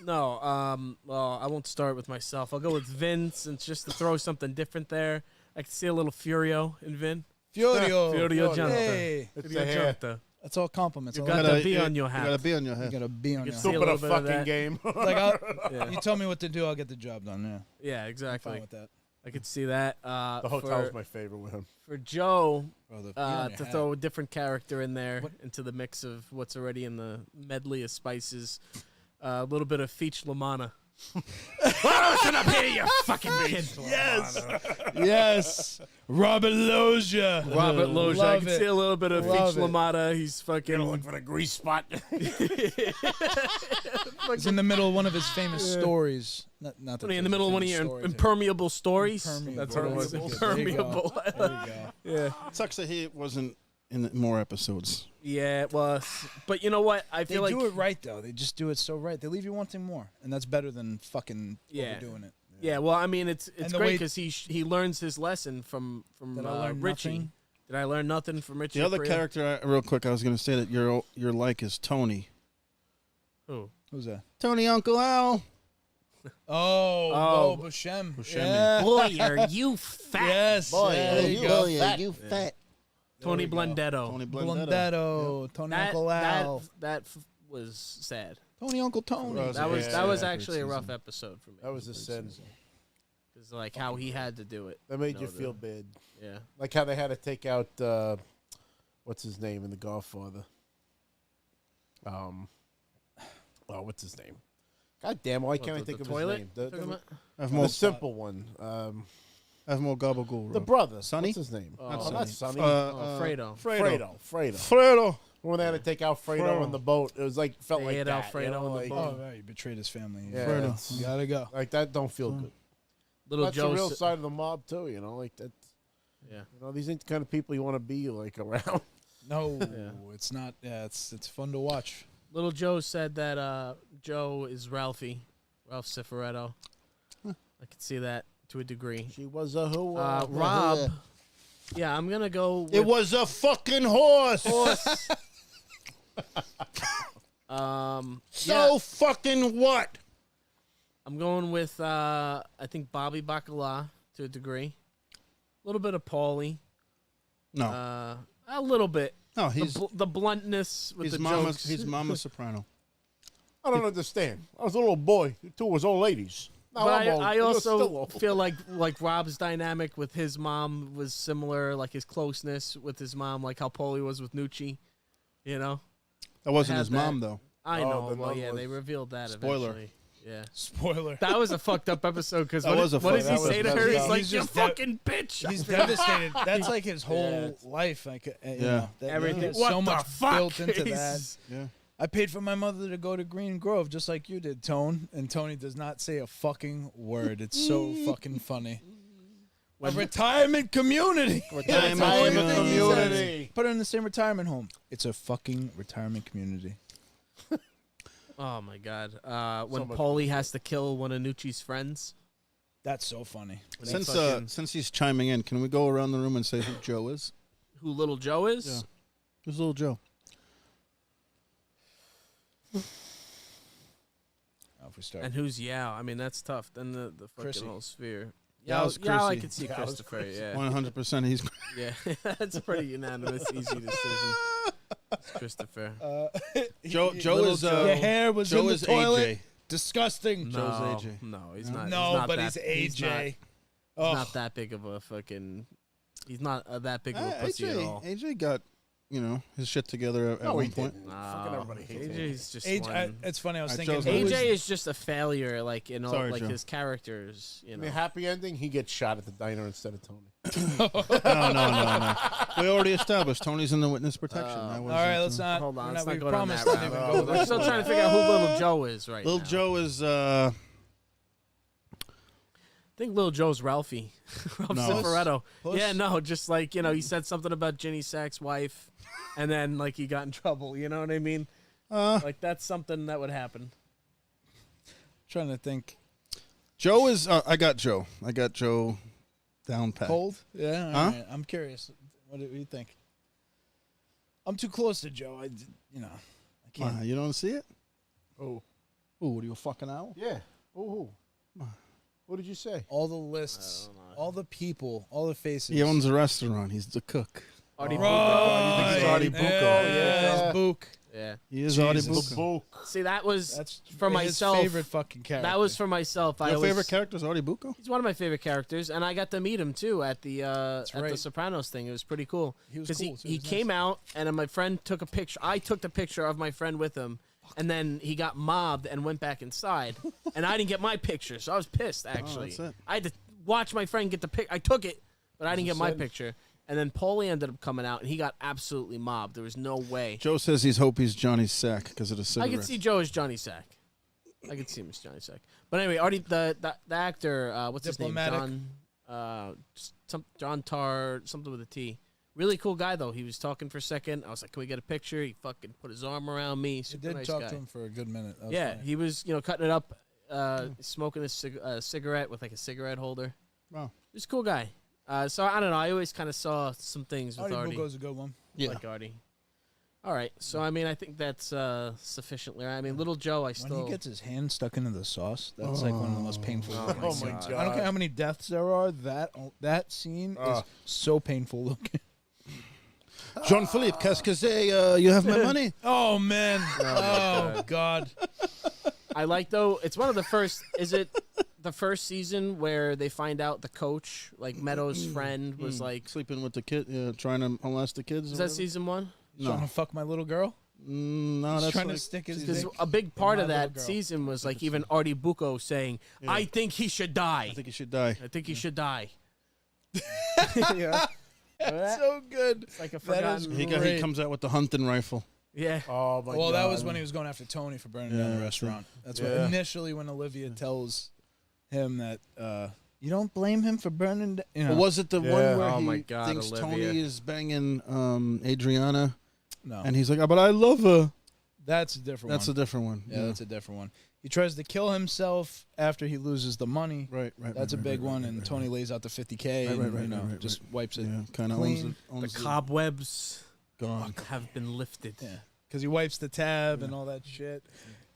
S4: Well, I won't start with myself. I'll go with Vince, and just to throw something different there. I can see a little Furio in Vin.
S5: Fiorio.
S4: Furio Giunta.
S5: Hey,
S1: It's
S4: Furio
S1: the hair.
S4: Giunta.
S5: that's all compliments.
S4: You
S5: I
S4: got
S5: like
S4: the
S5: that.
S4: B on your
S3: You
S4: hat.
S3: got to be on your
S5: You
S3: head.
S5: got a B on
S4: You
S5: your
S4: can
S5: hat.
S4: see a
S1: Stupid
S4: little
S1: a
S4: bit of
S1: fucking
S4: that.
S1: game.
S5: Like,
S4: Yeah.
S5: you tell me what to do, I'll get the job done. Yeah,
S4: Yeah,
S5: I'm
S4: exactly.
S5: fine with that.
S4: I could see that.
S1: The hotel's my favorite with him.
S4: for Joe
S5: Oh, the B on your
S4: to
S5: hat.
S4: throw a different character in there
S5: What?
S4: into the mix of what's already in the medley of spices. A little bit of Feach Lamana. Listen up here, you fucking kid.
S5: Yes, Robert Loggia.
S4: Robert Loggia. I
S5: Love
S4: can
S5: it.
S4: see a little bit of
S5: Love
S4: Feach
S5: it.
S4: Lamana. He's fucking.
S1: Look for the grease spot.
S5: He's in the middle of one of his famous stories. Not that
S4: in the middle of one of your impermeable stories. That's what it was.
S5: Impermeable.
S4: Impermeable.
S5: There you go.
S4: Yeah.
S3: It sucks that he wasn't in more episodes.
S4: Yeah, it was. But you know what? I
S5: They
S4: feel like
S5: do it right though. They just do it so right. They leave you wanting more, and that's better than fucking
S4: Yeah.
S5: overdoing it.
S4: Yeah, well, I mean, it's
S5: And the
S4: great
S5: way-
S4: because he learns his lesson from
S5: Did I learn
S4: Richie.
S5: nothing?
S4: Did I learn nothing from Richie?
S3: The other
S4: Aprile?
S3: character, real quick, I was going to say that you're like is Tony.
S4: Who?
S5: Who's that?
S3: Tony Uncle Al.
S5: Oh, Buscemi.
S3: Buscemi.
S5: Yeah.
S4: Boy, are you fat?
S5: Yes. there you go.
S1: fat.
S4: Tony
S5: There we go.
S4: Blundetto.
S3: Tony
S5: Blundetto. Tony
S4: That,
S5: Uncle Al.
S4: that was sad.
S5: Tony, Uncle Tony.
S4: That was
S1: Yeah.
S4: actually a rough episode for me.
S1: That was a sin.
S4: Because like how he had to do it.
S1: That made you feel bad.
S4: Yeah.
S1: Like how they had to take out what's his name in The Godfather? What's his name? God damn, why can't I think of
S4: toilet?
S1: his name?
S2: Have
S1: The
S2: more,
S1: simple one.
S2: have more gabagool.
S1: The brother.
S2: Sonny?
S1: What's his name?
S4: Oh,
S1: Not Sonny.
S4: Fredo.
S1: Fredo. When they had to take out Fredo on the boat, it was like felt
S4: They
S1: like
S4: had
S1: that.
S4: Alfredo on the boat.
S5: Oh, right. He betrayed his family.
S1: Yeah,
S2: Fredo.
S1: it's-
S5: You gotta go.
S1: like that don't feel good.
S4: Little
S1: That's the
S4: Joe.
S1: real side of the mob too. You know, like that.
S4: Yeah.
S1: You know, these ain't the kind of people you want to be like around.
S5: No, it's not. Yeah, it's fun to watch.
S4: Little Joe said that Joe is Ralph Cifaretto. I could see that to a degree.
S1: She was a who?
S4: Rob. Yeah, I'm gonna go. With
S2: It was a fucking horse. So fucking what?
S4: I'm going with I think Bobby Bacala to a degree. A little bit of Paulie.
S2: No,
S4: A little bit.
S2: no, he's
S4: The bluntness with
S2: he's
S4: the
S2: Mama.
S4: jokes.
S2: He's Mama Soprano.
S1: I don't understand. I was a little boy. You two was old ladies. Now
S4: But
S1: I'm old.
S4: I
S1: You're still
S4: also
S1: old.
S4: feel like Rob's dynamic with his mom was similar, like his closeness with his mom, like how Paulie was with Nucci. You know,
S2: That wasn't
S4: Had
S2: his mom though.
S4: I
S1: Oh,
S4: know.
S1: the
S4: Well,
S1: mom
S4: yeah,
S1: was-
S4: they revealed that.
S2: Spoiler.
S4: Eventually. Yeah,
S5: Spoiler.
S4: that was a fucked up episode because
S2: That
S4: what,
S2: was a
S4: what
S2: fuck-
S4: does he
S2: that was
S4: say to
S1: messed
S4: her? He's
S1: up.
S4: like,
S5: He's
S4: "You
S5: just
S4: fucking bitch."
S5: He's devastated. That's like his whole
S1: it's-
S5: life. Like, you
S2: Yeah.
S5: know,
S4: Everything.
S5: There's
S4: What
S5: so
S4: the
S5: much
S4: fuck?
S5: built into that.
S4: He's-
S2: Yeah.
S5: I paid for my mother to go to Green Grove just like you did, Tone. And Tony does not say a fucking word. It's so fucking funny. A retirement community.
S2: Retirement
S1: community.
S5: Put her in the same retirement home. It's a fucking retirement community.
S4: Oh my god! When
S1: much
S4: Paulie has to kill one of Nucci's friends.
S5: That's so funny.
S4: When he
S2: Since
S4: fucking-
S2: since he's chiming in, can we go around the room and say who Joe is?
S4: who Little Joe is?
S2: Yeah. Who's little Joe?
S5: If we start.
S4: And who's Yao? I mean, that's tough. Then the fucking
S5: Chrissy.
S4: whole sphere.
S2: Yao's
S4: Yao, I
S2: Chrissy.
S4: could see
S1: Yao's
S4: Christopher. Yeah,
S2: 100%. He's
S4: yeah, that's a pretty unanimous, easy decision. It's Christopher.
S2: Joe. Joe
S5: Little
S2: is
S5: Your hair was
S2: Joe
S5: in the
S2: is
S5: toilet.
S2: AJ.
S5: Disgusting.
S4: No,
S2: Joe's AJ.
S4: no, he's not.
S5: No,
S4: he's not
S5: but
S4: that,
S5: he's AJ.
S4: He's not that big of a fucking. He's not that big of a pussy at all.
S2: AJ got his shit together at
S1: No,
S2: one
S1: he
S2: point.
S1: didn't. Fucking everybody hates him.
S4: AJ's just
S5: AJ, it's funny. I was thinking.
S2: chose
S5: who
S2: him.
S5: is-
S4: AJ is just a failure, like in all
S2: Sorry,
S4: like
S2: Joe.
S4: his characters. You
S1: I
S4: know,
S1: mean, happy ending. He gets shot at the diner instead of Tony.
S2: No. We already established Tony's in the witness protection. That was
S5: All right,
S2: it.
S5: let's not.
S4: hold on.
S5: we're
S4: Let's
S5: not-
S4: not
S5: we
S4: go down
S5: promised
S4: that
S5: not even
S4: rabbit
S5: go
S4: hole.
S5: there.
S4: We're still trying to figure out who Little Joe is right
S2: Little
S4: now.
S2: Joe is
S4: I think Little Joe's Ralphie. Ralph
S2: No.
S4: Cifaretto.
S5: Puss?
S4: Yeah, no, just like, he said something about Ginny Sack's wife, and then, like, he got in trouble. You know what I mean? Like, that's something that would happen.
S5: Trying to think.
S2: Joe is. I got Joe. I got Joe down pat.
S5: Cold? Yeah.
S2: Huh?
S5: All right. I'm curious. What do you think? I'm too close to Joe. I can't.
S2: You don't see it?
S1: Oh,
S2: Oh, what are you, a fucking owl?
S1: yeah. Oh, what did you say?
S5: All the lists, all the people, all the faces.
S2: He owns a restaurant. He's the cook.
S4: Artie
S5: Right.
S1: think he's Artie Bucco?
S5: Yeah.
S1: Book.
S4: Yeah.
S2: He is
S5: Jesus.
S2: Artie
S1: The
S2: Bucco.
S1: book.
S4: See, that was
S5: That's
S4: for
S5: his
S4: myself.
S5: favorite fucking character.
S4: That was for myself.
S2: Your favorite character is Artie Bucco?
S4: He's one of my favorite characters, and I got to meet him too at the at the
S5: right.
S4: Sopranos thing. It was pretty cool.
S5: He was
S4: 'Cause
S5: cool, too.
S4: He
S5: He was
S4: came
S5: nice.
S4: out, and then my friend took a picture. I took the picture of my friend with him, and then he got mobbed and went back inside, and I didn't get my picture, so I was pissed. Actually,
S2: that's it.
S4: I had to watch my friend get the pic. I took it, but I didn't get my picture. And then Paulie ended up coming out, and he got absolutely mobbed. There was no way.
S2: Joe says he's hope he's Johnny Sack because of the
S4: I
S2: cigarette.
S4: could see Joe as Johnny Sack. I could see him as Johnny Sack. But anyway, Artie, the actor, what's
S5: Diplomatic.
S4: his name? John Tar, something with a T. Really cool guy though. He was talking for a second. I was like, "Can we get a picture?" He fucking put his arm around me.
S5: I
S4: Super
S5: did
S4: nice
S5: talk
S4: guy.
S5: to him for a good minute. That was
S4: Yeah,
S5: funny.
S4: he was cutting it up, smoking a cigarette with like a cigarette holder.
S2: Wow.
S4: He was a cool guy. So I don't know. I always kind of saw some things with
S5: Artie
S4: Artie.
S5: Bucco's a good one.
S2: Yeah.
S4: Like Artie. All right. So I mean, I think that's sufficiently. I mean, Little Joe, I
S5: When
S4: still.
S5: he gets his hand stuck into the sauce, that's like one of the most painful.
S4: Oh,
S5: things.
S1: my God.
S5: I don't care how many deaths there are. That scene is so painful looking.
S3: Jean-Philippe, qu'est-ce que c'est? You have my money?
S5: Oh man. Oh God.
S4: I like though. It's one of the first. Is it the first season where they find out the coach, like Meadows' friend, was like
S3: Sleeping with the kid, trying to molest the kids?
S4: Is that season 1?
S5: Trying to fuck my little girl?
S3: No, that's
S5: trying
S3: like,
S5: to stick his
S4: Because
S5: dick.
S4: a big part
S5: my
S4: of that
S5: little girl.
S4: season was like even Artie Bucco saying, "I think he should die.
S3: I think he should die.
S4: I think he should die."
S5: Yeah. That's so good.
S4: It's like a
S5: That is
S4: forgotten.
S5: great.
S3: He comes out with the hunting rifle.
S4: Yeah.
S1: Oh my god.
S5: Well, that was when he was going after Tony for burning down the
S3: Yeah,
S5: restaurant. That's
S1: yeah.
S5: what initially when Olivia tells him that you don't blame him for burning. You know.
S3: Or was it the
S1: Yeah.
S3: one where
S4: Oh
S3: he
S4: my God,
S3: thinks
S4: Olivia.
S3: Tony is banging Adriana,
S5: No,
S3: and he's like, "Oh, but I love her."
S5: that's a different
S3: That's
S5: one.
S3: a different one.
S5: Yeah, that's a different one. He tries to kill himself after he loses the money.
S3: right.
S5: That's a big one, and Tony lays out the $50K, and just wipes it.
S3: Yeah, kind of
S5: clean.
S3: owns it.
S4: The
S3: Owns it.
S4: cobwebs
S3: Gone.
S4: have been lifted.
S5: Yeah, because he wipes the tab and all that shit.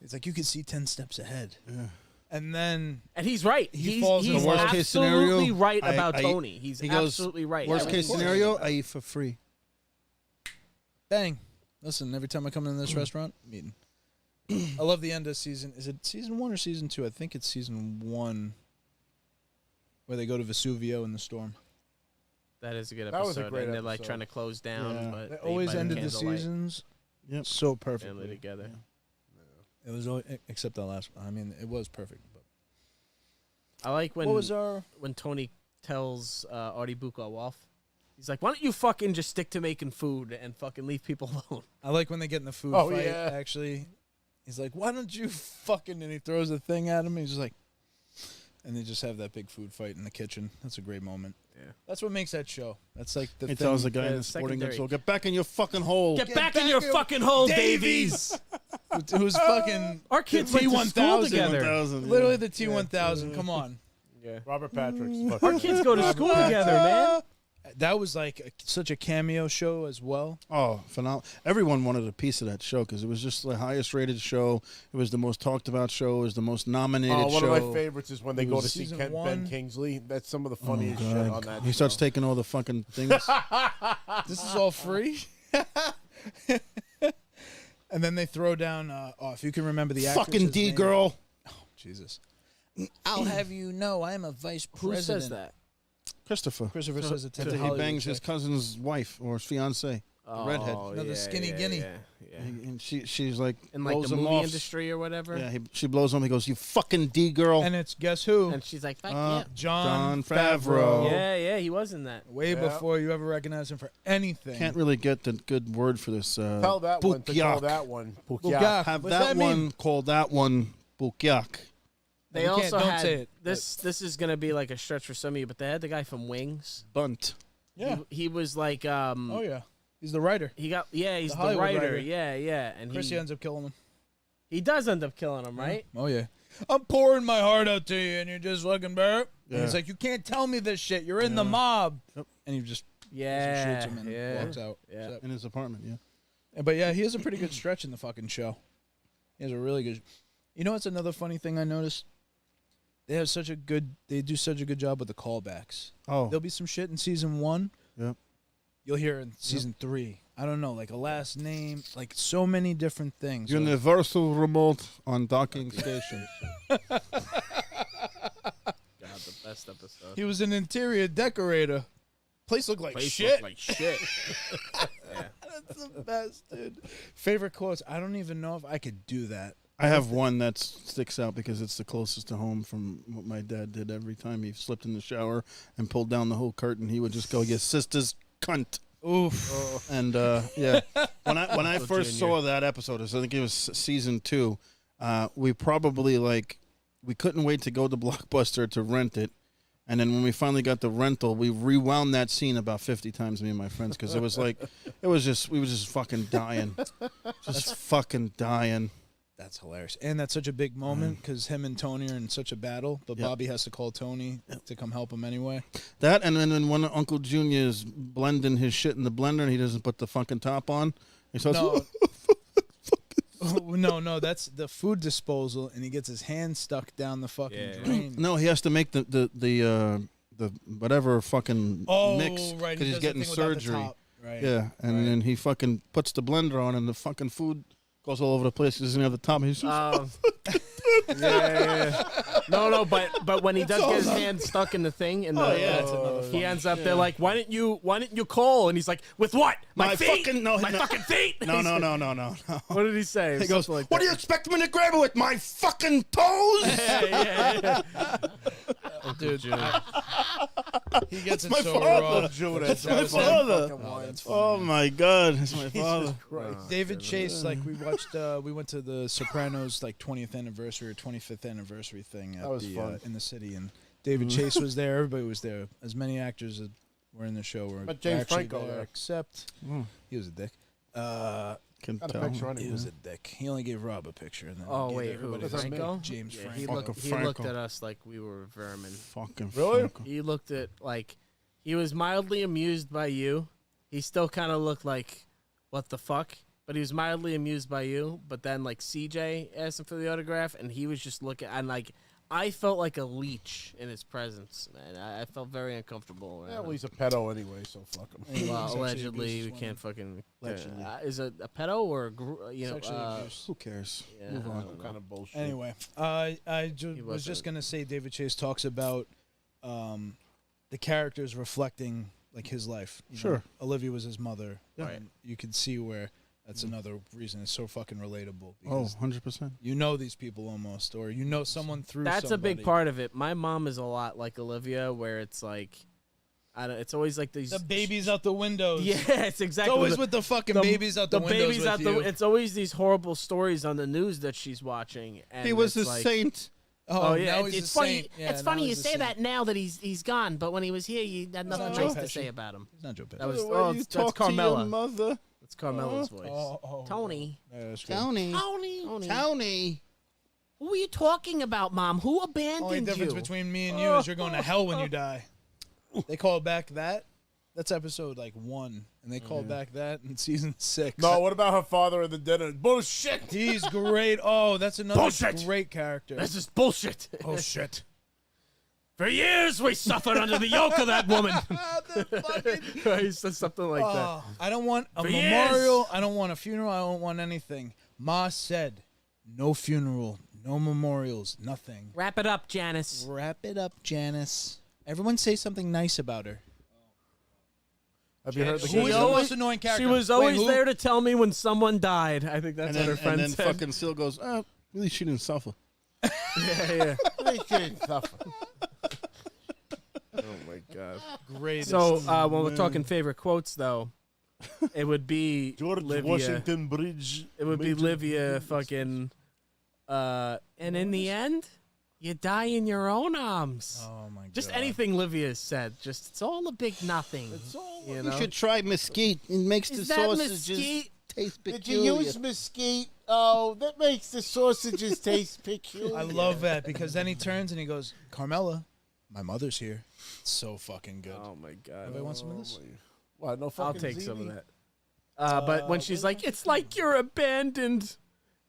S5: It's like you can see 10 steps ahead,
S3: Yeah.
S5: and then
S4: And he's right.
S5: He falls in
S4: he's
S5: the worst
S3: case
S4: absolutely
S3: scenario,
S4: right
S3: I-
S4: about
S3: I-
S4: Tony. He's
S3: he goes,
S4: absolutely right.
S3: Worst
S4: I
S3: case
S4: was-
S3: scenario, I eat for free.
S5: bang. Listen, every time I come in this restaurant, I'm eating. I love the end of season. Is it season 1 or season 2? I think it's season 1, where they go to Vesuvio in the storm.
S4: That is a good
S1: That was
S4: episode.
S1: a great
S4: and they're like
S1: episode.
S4: trying to close down,
S3: Yeah.
S4: but
S5: They always
S4: by
S5: ended the
S4: candlelight,
S5: seasons
S3: Yep.
S5: so
S4: family
S5: perfectly.
S4: together.
S5: It was always, except that last one. I mean, it was perfect. But
S4: I like when
S5: what was our?
S4: when Tony tells Artie Bucco off. He's like, "Why don't you fucking just stick to making food and fucking leave people alone?"
S5: I like when they get in the food
S1: Oh,
S5: fight.
S1: yeah.
S5: Actually, he's like, "Why don't you fucking?" And he throws a thing at him. He's just like, and they just have that big food fight in the kitchen. That's a great moment.
S4: Yeah.
S5: That's what makes that show. That's like the
S3: He
S5: thing.
S3: tells the guy
S4: Yeah,
S3: in the sporting
S4: secondary.
S3: goods store, "Get back in your fucking hole."
S4: Get back in your fucking hole, Davies.
S5: who's fucking
S4: Our kids
S5: the
S4: went to school
S5: T1000.
S4: together.
S3: 1000,
S5: literally
S3: yeah.
S5: the T1000. Come on.
S4: Yeah.
S1: Robert Patrick's
S4: Our
S1: fucking
S4: kids go to school together, man.
S5: That was like such a cameo show as well.
S3: Oh, phenomenal! Everyone wanted a piece of that show because it was just the highest rated show. It was the most talked about show. It was the most nominated
S1: Oh, one
S3: show.
S1: of my favorites is when they
S3: It
S1: go
S3: was
S1: to see
S5: season
S1: Ben
S5: 1.
S1: Kingsley. That's some of the
S3: Oh,
S1: funniest shit
S3: God.
S1: on that.
S3: He starts
S1: show.
S3: taking all the fucking things.
S5: This is all free. And then they throw down. If you can remember the
S3: fucking
S5: actress's
S3: D
S5: name.
S3: girl.
S5: Jesus. I'll have you know, I'm a vice
S4: Who
S5: president.
S4: says that?
S3: Christopher.
S5: Christopher says it to
S3: After
S5: the
S3: he
S5: Hollywood
S3: bangs his
S5: chick.
S3: cousin's wife or his fiance,
S4: Oh,
S3: redhead.
S5: No, the skinny guinea.
S4: Yeah.
S3: and she's like
S4: In like
S3: blows
S4: the
S3: him
S4: movie
S3: off.
S4: industry or whatever.
S3: Yeah, she blows him. He goes, "You fucking D girl."
S5: And it's guess who?
S4: And she's like, "Fuck
S5: John
S3: John Favreau.
S4: you." Yeah, he was in that.
S5: Way
S1: Yeah.
S5: before you ever recognize him for anything.
S3: Can't really get the good word for this.
S1: Tell that one to call
S3: Bukyak.
S1: that one.
S5: Bukyak.
S1: Bukyak.
S3: Have
S5: What's
S3: that
S5: that mean?
S3: one called that one Bukyak.
S4: They
S5: You can't-
S4: also
S5: don't
S4: had
S5: say it.
S4: this. This is gonna be like a stretch for some of you, but they had the guy from Wings.
S3: Bunt.
S5: Yeah.
S4: He was like,
S5: Oh yeah. He's the writer.
S4: he got, he's
S5: The
S4: the
S5: Hollywood
S4: writer.
S5: writer.
S4: Yeah, and
S5: Chris ends up killing him.
S4: he does end up killing him, right?
S5: Oh yeah. I'm pouring my heart out to you, and you're just fucking burp. And
S3: Yeah.
S5: he's like, you can't tell me this shit. You're in the mob.
S3: Yep.
S5: And he just
S4: Yeah,
S5: shoots him and
S4: yeah.
S5: walks out.
S4: Yeah.
S5: So-
S3: In his apartment, yeah.
S5: But yeah, he has a pretty good stretch in the fucking show. He has a really good. You know what's another funny thing I noticed? They do such a good job with the callbacks.
S3: Oh,
S5: There'll be some shit in season 1.
S3: Yep.
S5: You'll hear in season 3. I don't know, like a last name, like so many different things.
S3: universal remote on docking station.
S4: God, the best episode.
S5: He was an interior decorator. Place looked like
S4: Place
S5: shit.
S4: looked like shit. Yeah.
S5: That's the best, dude. Favorite quotes? I don't even know if I could do that.
S3: I have one that sticks out because it's the closest to home from what my dad did every time he slipped in the shower and pulled down the whole curtain. He would just go, "Your sister's cunt."
S5: Oof.
S3: And yeah, when I
S4: Uncle
S3: first
S4: Junior.
S3: saw that episode, I think it was season 2. We probably we couldn't wait to go to Blockbuster to rent it, and then when we finally got the rental, we rewound that scene about 50 times, me and my friends, because it was like we were just fucking dying, fucking dying.
S5: That's hilarious. And that's such a big moment because him and Tony are in such a battle, but
S3: Yep.
S5: Bobby has to call Tony to come help him anyway.
S3: That and then when Uncle Junior is blending his shit in the blender and he doesn't put the fucking top on, he starts.
S5: No. No, that's the food disposal, and he gets his hand stuck down the fucking
S4: Yeah.
S5: drain.
S3: No, he has to make the whatever fucking
S5: Oh,
S3: mix
S5: right.
S3: because
S5: he
S3: he's
S5: does the
S3: getting
S5: thing without the
S3: surgery.
S5: top. Right.
S3: Yeah, and then he fucking puts the blender on, and the fucking food goes all over the place. He's near the top. He's just,
S4: Yeah. No, but when he does get his hand stuck in the thing, and
S5: That's another
S4: he
S5: funny
S4: ends up there like, why didn't you call? And he's like, with what? My feet?
S3: fucking
S4: fucking feet?
S3: No.
S4: What did he say?
S3: He goes,
S4: Something like
S3: "What do
S4: that.
S3: you expect me to grab it with? My fucking toes?"
S4: Yeah.
S5: Dude, he gets it
S3: my
S5: so
S3: father.
S5: raw.
S3: That's my father. Oh my god, that's my father.
S5: David Chase, like we watched, we went to the Sopranos like 20th anniversary or 25th anniversary thing at
S1: That was fun.
S5: in the city, and David Chase was there. Everybody was there. As many actors as were in the show were
S1: But James
S5: actually
S1: Franco
S5: there,
S1: there.
S5: except he was a dick.
S3: Can
S1: Got a
S3: tell.
S1: picture on
S5: He
S1: it.
S5: was a dick. He only gave Rob a picture, and then
S4: Oh
S5: gave
S4: wait, who?
S5: everybody
S1: was that?
S4: Franco?
S5: James
S4: Yeah,
S5: Franco.
S4: he
S3: Fucking
S4: looked
S3: Franco.
S4: at us like we were vermin.
S3: Fucking
S1: Really?
S3: Franco.
S4: He looked at like he was mildly amused by you. He still kind of looked like, what the fuck? But he was mildly amused by you. But then like CJ asked him for the autograph, and he was just looking. And like I felt like a leech in his presence, man. I felt very uncomfortable.
S1: Yeah,
S4: around
S1: well,
S4: him.
S1: he's a pedo anyway, so fuck him.
S5: He's
S4: Well,
S5: actually
S4: allegedly,
S5: abuses
S4: we
S5: women.
S4: can't fucking.
S5: Allegedly.
S4: Is it a pedo or
S5: Sexually abused.
S3: Who cares?
S4: Yeah,
S3: Move
S4: I
S3: on.
S4: don't know.
S1: Kind of bullshit.
S5: Anyway,
S4: He
S5: was just
S4: wasn't.
S5: gonna say David Chase talks about the characters reflecting like his life. You know,
S3: Sure.
S5: Olivia was his mother.
S3: Yeah.
S5: And you could see where that's another reason it's so fucking relatable.
S3: Oh,
S5: Because
S3: 100%.
S5: you know these people almost, or you know someone through.
S4: That's a big
S5: somebody.
S4: part of it. My mom is a lot like Olivia, where it's like, it's always like these.
S5: The babies out the windows.
S4: Yeah, it's
S5: It's
S4: exactly.
S5: always
S4: the-
S5: with the fucking
S4: the-
S5: babies out the, windows
S4: babies
S5: with
S4: out
S5: you.
S4: It's always these horrible stories on the news that she's watching. And
S3: He was a
S4: it's like,
S3: saint.
S4: Oh yeah,
S5: now he's
S4: it's
S5: a
S4: funny.
S5: saint. Yeah,
S4: it's
S5: now
S4: funny you
S5: he's a
S4: say
S5: saint.
S4: that now that he's gone, but when he was here, you had nothing
S5: not
S4: nice
S5: Joe
S4: to
S5: Pesci.
S4: say about him.
S5: It's not Joe Pesci.
S4: That was
S3: The way you
S4: that's
S3: talk to your
S4: Carmela.
S3: mother.
S4: That's Carmela's voice.
S5: Oh,
S4: Tony.
S5: Yeah, that's good.
S3: Tony.
S4: Tony.
S3: Tony.
S4: Who are you talking about, Mom? Who abandoned
S5: Only difference
S4: you?
S5: between me and you is you're going to hell when you die. They called back that. That's episode like 1, and they called back that in season 6.
S1: No, what about her father in the dinner? Bullshit.
S5: He's great. Oh, that's another
S4: Bullshit.
S5: great character.
S4: This is bullshit.
S5: Oh shit.
S4: For years we suffered under the yoke of that woman. He says something like that.
S5: Oh, I don't want a
S4: For
S5: memorial.
S4: years.
S5: I don't want a funeral. I don't want anything. Ma said, no funeral, no memorials, nothing.
S4: Wrap it up, Janice.
S5: Wrap it up, Janice. Everyone say something nice about her.
S1: Have you heard the
S5: Who is the most annoying character?
S4: She was
S5: Wait,
S4: always
S5: who?
S4: there to tell me when someone died. I think that's
S3: And
S4: what her
S3: then,
S4: friend
S3: and then
S4: said.
S3: fucking Seal goes, at least she didn't suffer.
S4: yeah.
S1: They shouldn't suffer.
S4: Oh my god.
S5: Greatest.
S4: So when we're talking favorite quotes, though, it would be
S1: George
S4: Livia.
S1: Washington Bridge.
S4: It would be
S1: Major-
S4: Livia fucking. And in the end, you die in your own arms.
S5: Oh my god.
S4: Just anything Livia said. Just it's all a big nothing.
S1: It's all-
S4: You
S3: You
S4: know?
S3: should try mesquite. It makes
S4: Is
S3: the
S4: that
S3: sausages
S4: mesquite?
S3: taste
S1: Did
S3: peculiar.
S1: you use mesquite? Oh, that makes the sausages taste peculiar.
S5: I love that because then he turns and he goes, Carmela, my mother's here. It's so fucking good.
S4: Oh my god.
S5: Anybody want some of this?
S1: What? No
S4: I'll
S1: fucking
S4: take some of
S1: ziti?
S4: that. But when she's like, it's like you're abandoned.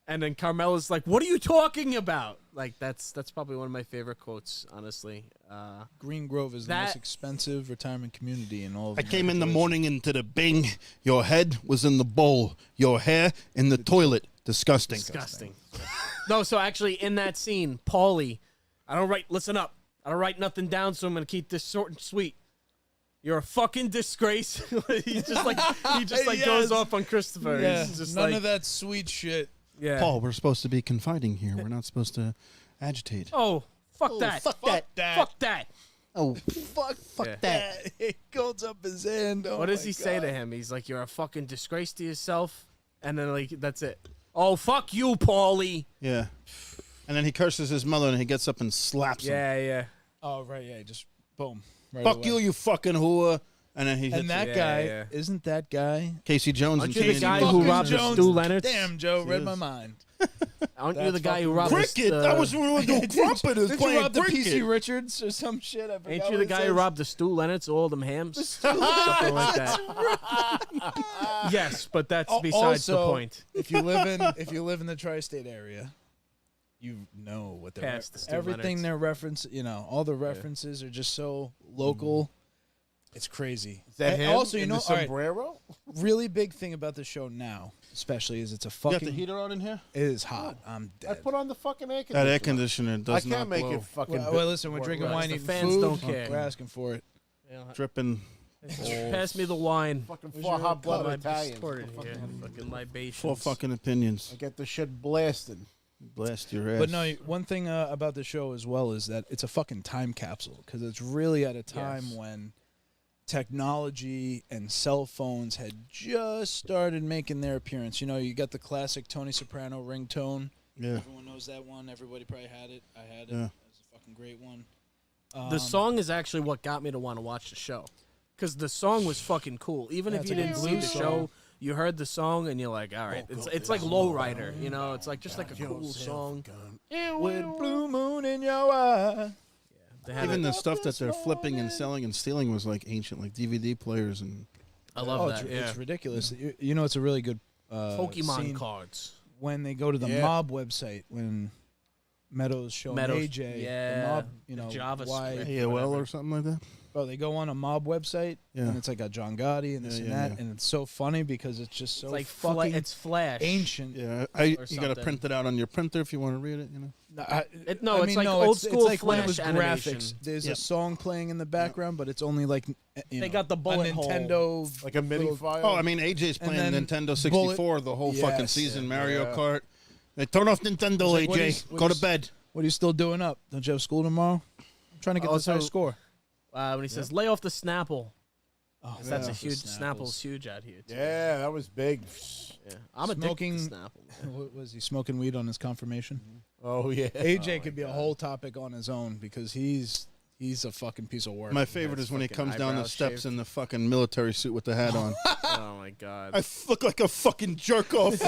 S4: And then Carmela's like, what are you talking about? Like, that's probably one of my favorite quotes, honestly.
S5: Green Grove is the
S4: That-
S5: most expensive retirement community in all of
S3: I came in the
S5: America.
S3: morning into the Bing. Your head was in the bowl. Your hair in the toilet. Disgusting.
S4: Disgusting. No, so actually, in that scene, Paulie, listen up. I don't write nothing down, so I'm going to keep this short and sweet. You're a fucking disgrace. he just
S5: Yes.
S4: goes off on Christopher.
S5: Yeah,
S4: He's just
S5: none
S4: like,
S5: of that sweet shit.
S4: yeah.
S3: Paul, we're supposed to be confiding here. We're not supposed to agitate.
S4: Oh, fuck that.
S3: Fuck that.
S4: Fuck that.
S3: Oh, fuck
S4: Yeah.
S3: that.
S5: He holds up his hand. Oh
S4: What does
S5: my
S4: he say
S5: God.
S4: to him? He's like, you're a fucking disgrace to yourself. And then, like, that's it. Oh, fuck you, Paulie.
S3: Yeah. And then he curses his mother and he gets up and slaps him.
S4: Yeah, yeah.
S5: Oh, right, yeah, just boom. Right
S3: Fuck
S5: away.
S3: you, you fucking whore. And then he hits
S5: And that
S4: Yeah,
S5: guy,
S4: yeah.
S5: isn't that guy?
S3: Casey Jones.
S4: Aren't
S3: and
S4: you the
S3: Casey
S4: guy
S3: Jones.
S4: who
S5: Fucking
S4: robbed the
S5: Jones.
S4: Stu Leonard?
S5: Damn, Joe, read
S3: is.
S5: my mind.
S4: Aren't you
S5: That's
S4: the guy who
S5: fucking
S4: robbed
S3: Cricket.
S4: the
S3: That was when we were doing trumpet. Is
S5: Did you
S3: playing
S5: rob the
S3: cricket.
S5: PC Richards or some shit? I forgot
S4: Ain't
S5: what
S4: you the
S5: it
S4: guy who
S5: says.
S4: robbed the Stu Leonards, all them hams? Something like that. Yes, but that's besides the
S5: Also,
S4: point.
S5: If you live in the tri-state area, you know what they're
S4: Past the Stu
S5: everything
S4: Leonards.
S5: they're reference. You know, all the references are just so local. It's crazy.
S1: Is that
S5: And
S1: him
S5: also, you
S1: in
S5: know,
S1: the
S5: all right,
S1: sombrero?
S5: really big thing about the show now, especially, is it's a
S3: You
S5: fucking.
S3: got the heater on in here?
S5: It is hot. I'm
S1: I
S5: dead.
S1: put on the fucking air
S3: That
S1: conditioner.
S3: air conditioner
S1: I
S3: does
S1: can't
S3: not
S1: make
S3: blow.
S1: it fucking.
S5: Well, listen, we're
S1: work
S5: drinking
S1: right.
S5: wine,
S4: The
S5: eating
S4: fans
S5: food.
S4: don't care.
S5: We're asking for it.
S3: Dripping.
S4: Pass me the wine.
S1: Fucking four hot-blooded
S4: I'm
S1: Italians.
S4: distorted here. Fucking libations.
S3: 4 fucking opinions.
S1: I get the shit blasted.
S3: Blast your ass.
S5: But no, one thing about the show as well is that it's a fucking time capsule because it's really at a time when technology and cell phones had just started making their appearance. You know, you got the classic Tony Soprano ringtone.
S3: Yeah.
S5: Everyone knows that one. Everybody probably had it. I had it.
S3: Yeah.
S5: It was a fucking great one.
S4: The song is actually what got me to want to watch the show. Because the song was fucking cool. Even if
S5: That's
S4: you
S5: a
S4: didn't
S5: good
S4: see the
S5: song.
S4: show, you heard the song and you're like, all right. It's like Lowrider, you know? It's like just like a cool song.
S5: With blue moon in your eye.
S4: They had
S3: Even
S4: it.
S3: the stuff that they're flipping and selling and stealing was like ancient, like DVD players and.
S4: I love
S5: It's,
S4: that.
S5: it's ridiculous. You know, it's a really good
S4: Pokemon
S5: scene
S4: cards.
S5: when they go to the mob website when Meadows showing AJ the mob, you know,
S4: JavaScript.
S5: why
S3: AOL or something like that.
S5: bro, they go on a mob website and it's like a John Gotti and this and that, and it's so funny because it's just so
S4: It's like
S5: fucking
S4: it's Flash.
S5: ancient.
S3: Yeah,
S4: Or
S3: you got to
S4: something.
S3: print it out on your printer if you want to read it. You know.
S4: It's like old school
S5: it's like when it was
S4: Flash animation.
S5: graphics. There's
S3: Yeah.
S5: a song playing in the background, but it's only like
S4: They got the bullet
S5: a
S4: hole.
S5: Nintendo
S1: Like a MIDI
S5: little-
S1: file.
S3: Oh, I mean, AJ's
S5: And
S3: playing
S5: then
S3: Nintendo 64 the whole fucking
S5: Yes.
S3: season. Mario
S1: Yeah.
S3: Kart. They turn off Nintendo,
S5: It's like, what
S3: AJ.
S5: is- what
S3: Go to
S5: is-
S3: bed.
S5: What are you still doing up? Don't you have school tomorrow? I'm trying to get this high
S4: Also-
S5: score.
S4: When he says, lay off the Snapple.
S5: Oh,
S4: That's a
S5: yeah.
S4: huge,
S5: The
S4: Snapple's huge out here, too.
S1: Yeah, that was big.
S4: Yeah. I'm
S5: Smoking-
S4: addicted to Snapple.
S5: What was he smoking weed on his confirmation?
S1: Oh yeah.
S5: AJ could be a whole topic on his own because he's a fucking piece of work.
S3: My favorite
S4: That's
S3: is when he
S4: fucking
S3: comes down the
S4: eyebrows
S3: steps
S4: shaved.
S3: in the fucking military suit with the hat on.
S4: Oh, my God.
S3: I look like a fucking jerk off.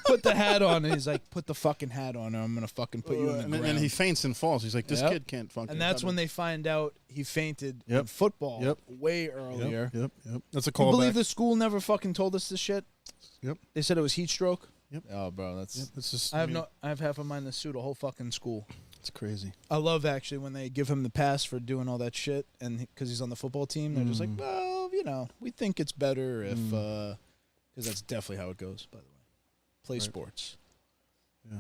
S5: Put the hat on, and he's like, "Put the fucking hat on, or I'm gonna fucking put you in the
S3: and
S5: ground."
S3: then he faints and falls. He's like, this
S5: Yep.
S3: kid can't fucking.
S5: And that's
S3: cut
S5: when
S3: him.
S5: they find out he fainted in
S3: Yep.
S5: football
S3: Yep.
S5: way earlier.
S3: Yep. That's a
S5: Can you believe
S3: callback.
S5: the school never fucking told us this shit?
S3: Yep.
S5: They said it was heat stroke.
S3: Yep.
S5: Oh, bro, that's.
S3: Yep, it's just.
S5: I have half of mine that suit a whole fucking school.
S3: It's crazy.
S5: I love actually when they give him the pass for doing all that shit, and because he's on the football team, they're just like, well, you know, we think it's better if, because that's definitely how it goes. By the way, play sports.
S3: Yeah.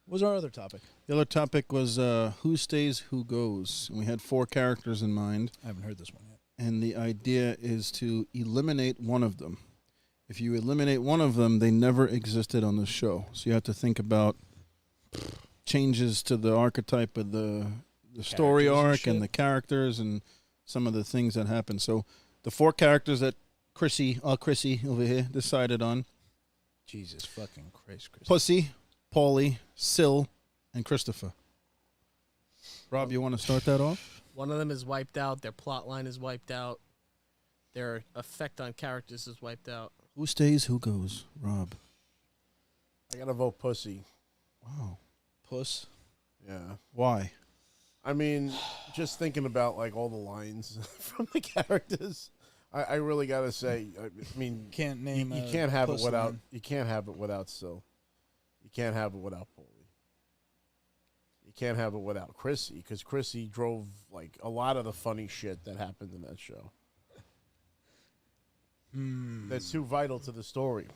S5: What was our other topic?
S3: The other topic was who stays, who goes, and we had 4 characters in mind,
S5: I haven't heard this one yet.
S3: and the idea is to eliminate one of them. If you eliminate one of them, they never existed on the show. So you have to think about changes to the archetype of the story
S5: Characters and
S3: arc
S5: shit.
S3: and the characters and some of the things that happen. So the 4 characters that Chrissy over here decided on:
S5: Jesus fucking Christ, Chris.
S3: Pussy, Paulie, Syl, and Christopher. Rob, you want to start that off?
S4: One of them is wiped out. Their plot line is wiped out. Their effect on characters is wiped out.
S3: Who stays, who goes? Rob.
S1: I gotta vote pussy.
S3: Wow.
S5: Puss.
S1: Yeah.
S3: Why?
S1: I mean, just thinking about like all the lines from the characters, I really gotta say. I mean,
S5: Can't
S1: you,
S5: name.
S1: you
S5: a
S1: can't have it
S5: puss
S1: without.
S5: line.
S1: You can't have it without Syl. You can't have it without Paulie. You can't have it without Chrissy, because Chrissy drove like a lot of the funny shit that happened in that show. That's too vital to the story.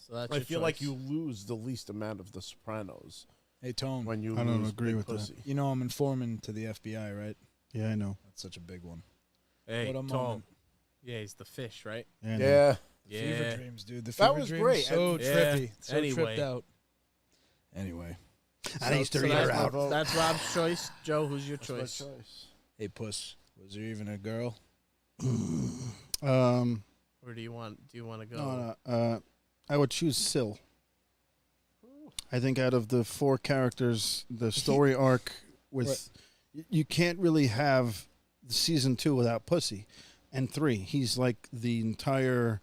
S4: So that's
S1: I
S4: your
S1: feel like
S4: choice.
S1: you lose the least amount of the Sopranos
S5: Hey Tone,
S1: when you
S3: I don't
S1: lose
S3: agree
S1: Big
S3: with that.
S1: pussy.
S5: you know I'm informing to the FBI, right?
S3: Yeah, I know.
S5: That's such a big one.
S4: Hey,
S5: What a
S4: Tom.
S5: moment.
S4: Yeah, he's the fish, right?
S3: Yeah. I know.
S1: Yeah.
S5: Fever dreams, dude. The
S1: That
S5: fever
S1: was
S5: dreams,
S1: great.
S5: so
S4: Yeah.
S5: trippy, so
S4: Anyway.
S5: tripped out. Anyway,
S3: I used to
S4: So
S3: read
S4: that's,
S3: her out.
S1: vote.
S4: that's Rob's choice. Joe, who's your
S1: That's my
S4: choice?
S1: choice.
S5: hey Puss, was there even a girl?
S4: Or do you want to go?
S3: No. I would choose Syl. I think out of the 4 characters, the story arc with you can't really have the season 2 without Pussy, and 3. He's like the entire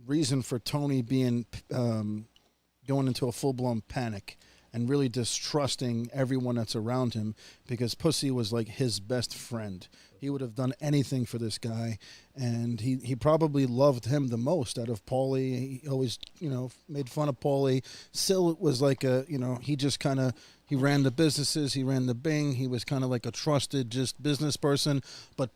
S3: reason for Tony being going into a full-blown panic and really distrusting everyone that's around him, because Pussy was like his best friend. He would have done anything for this guy, and he probably loved him the most out of Paulie. He always, made fun of Paulie. Syl was like he just kind of, he ran the businesses, he ran the Bing. He was kind of like a trusted just business person, but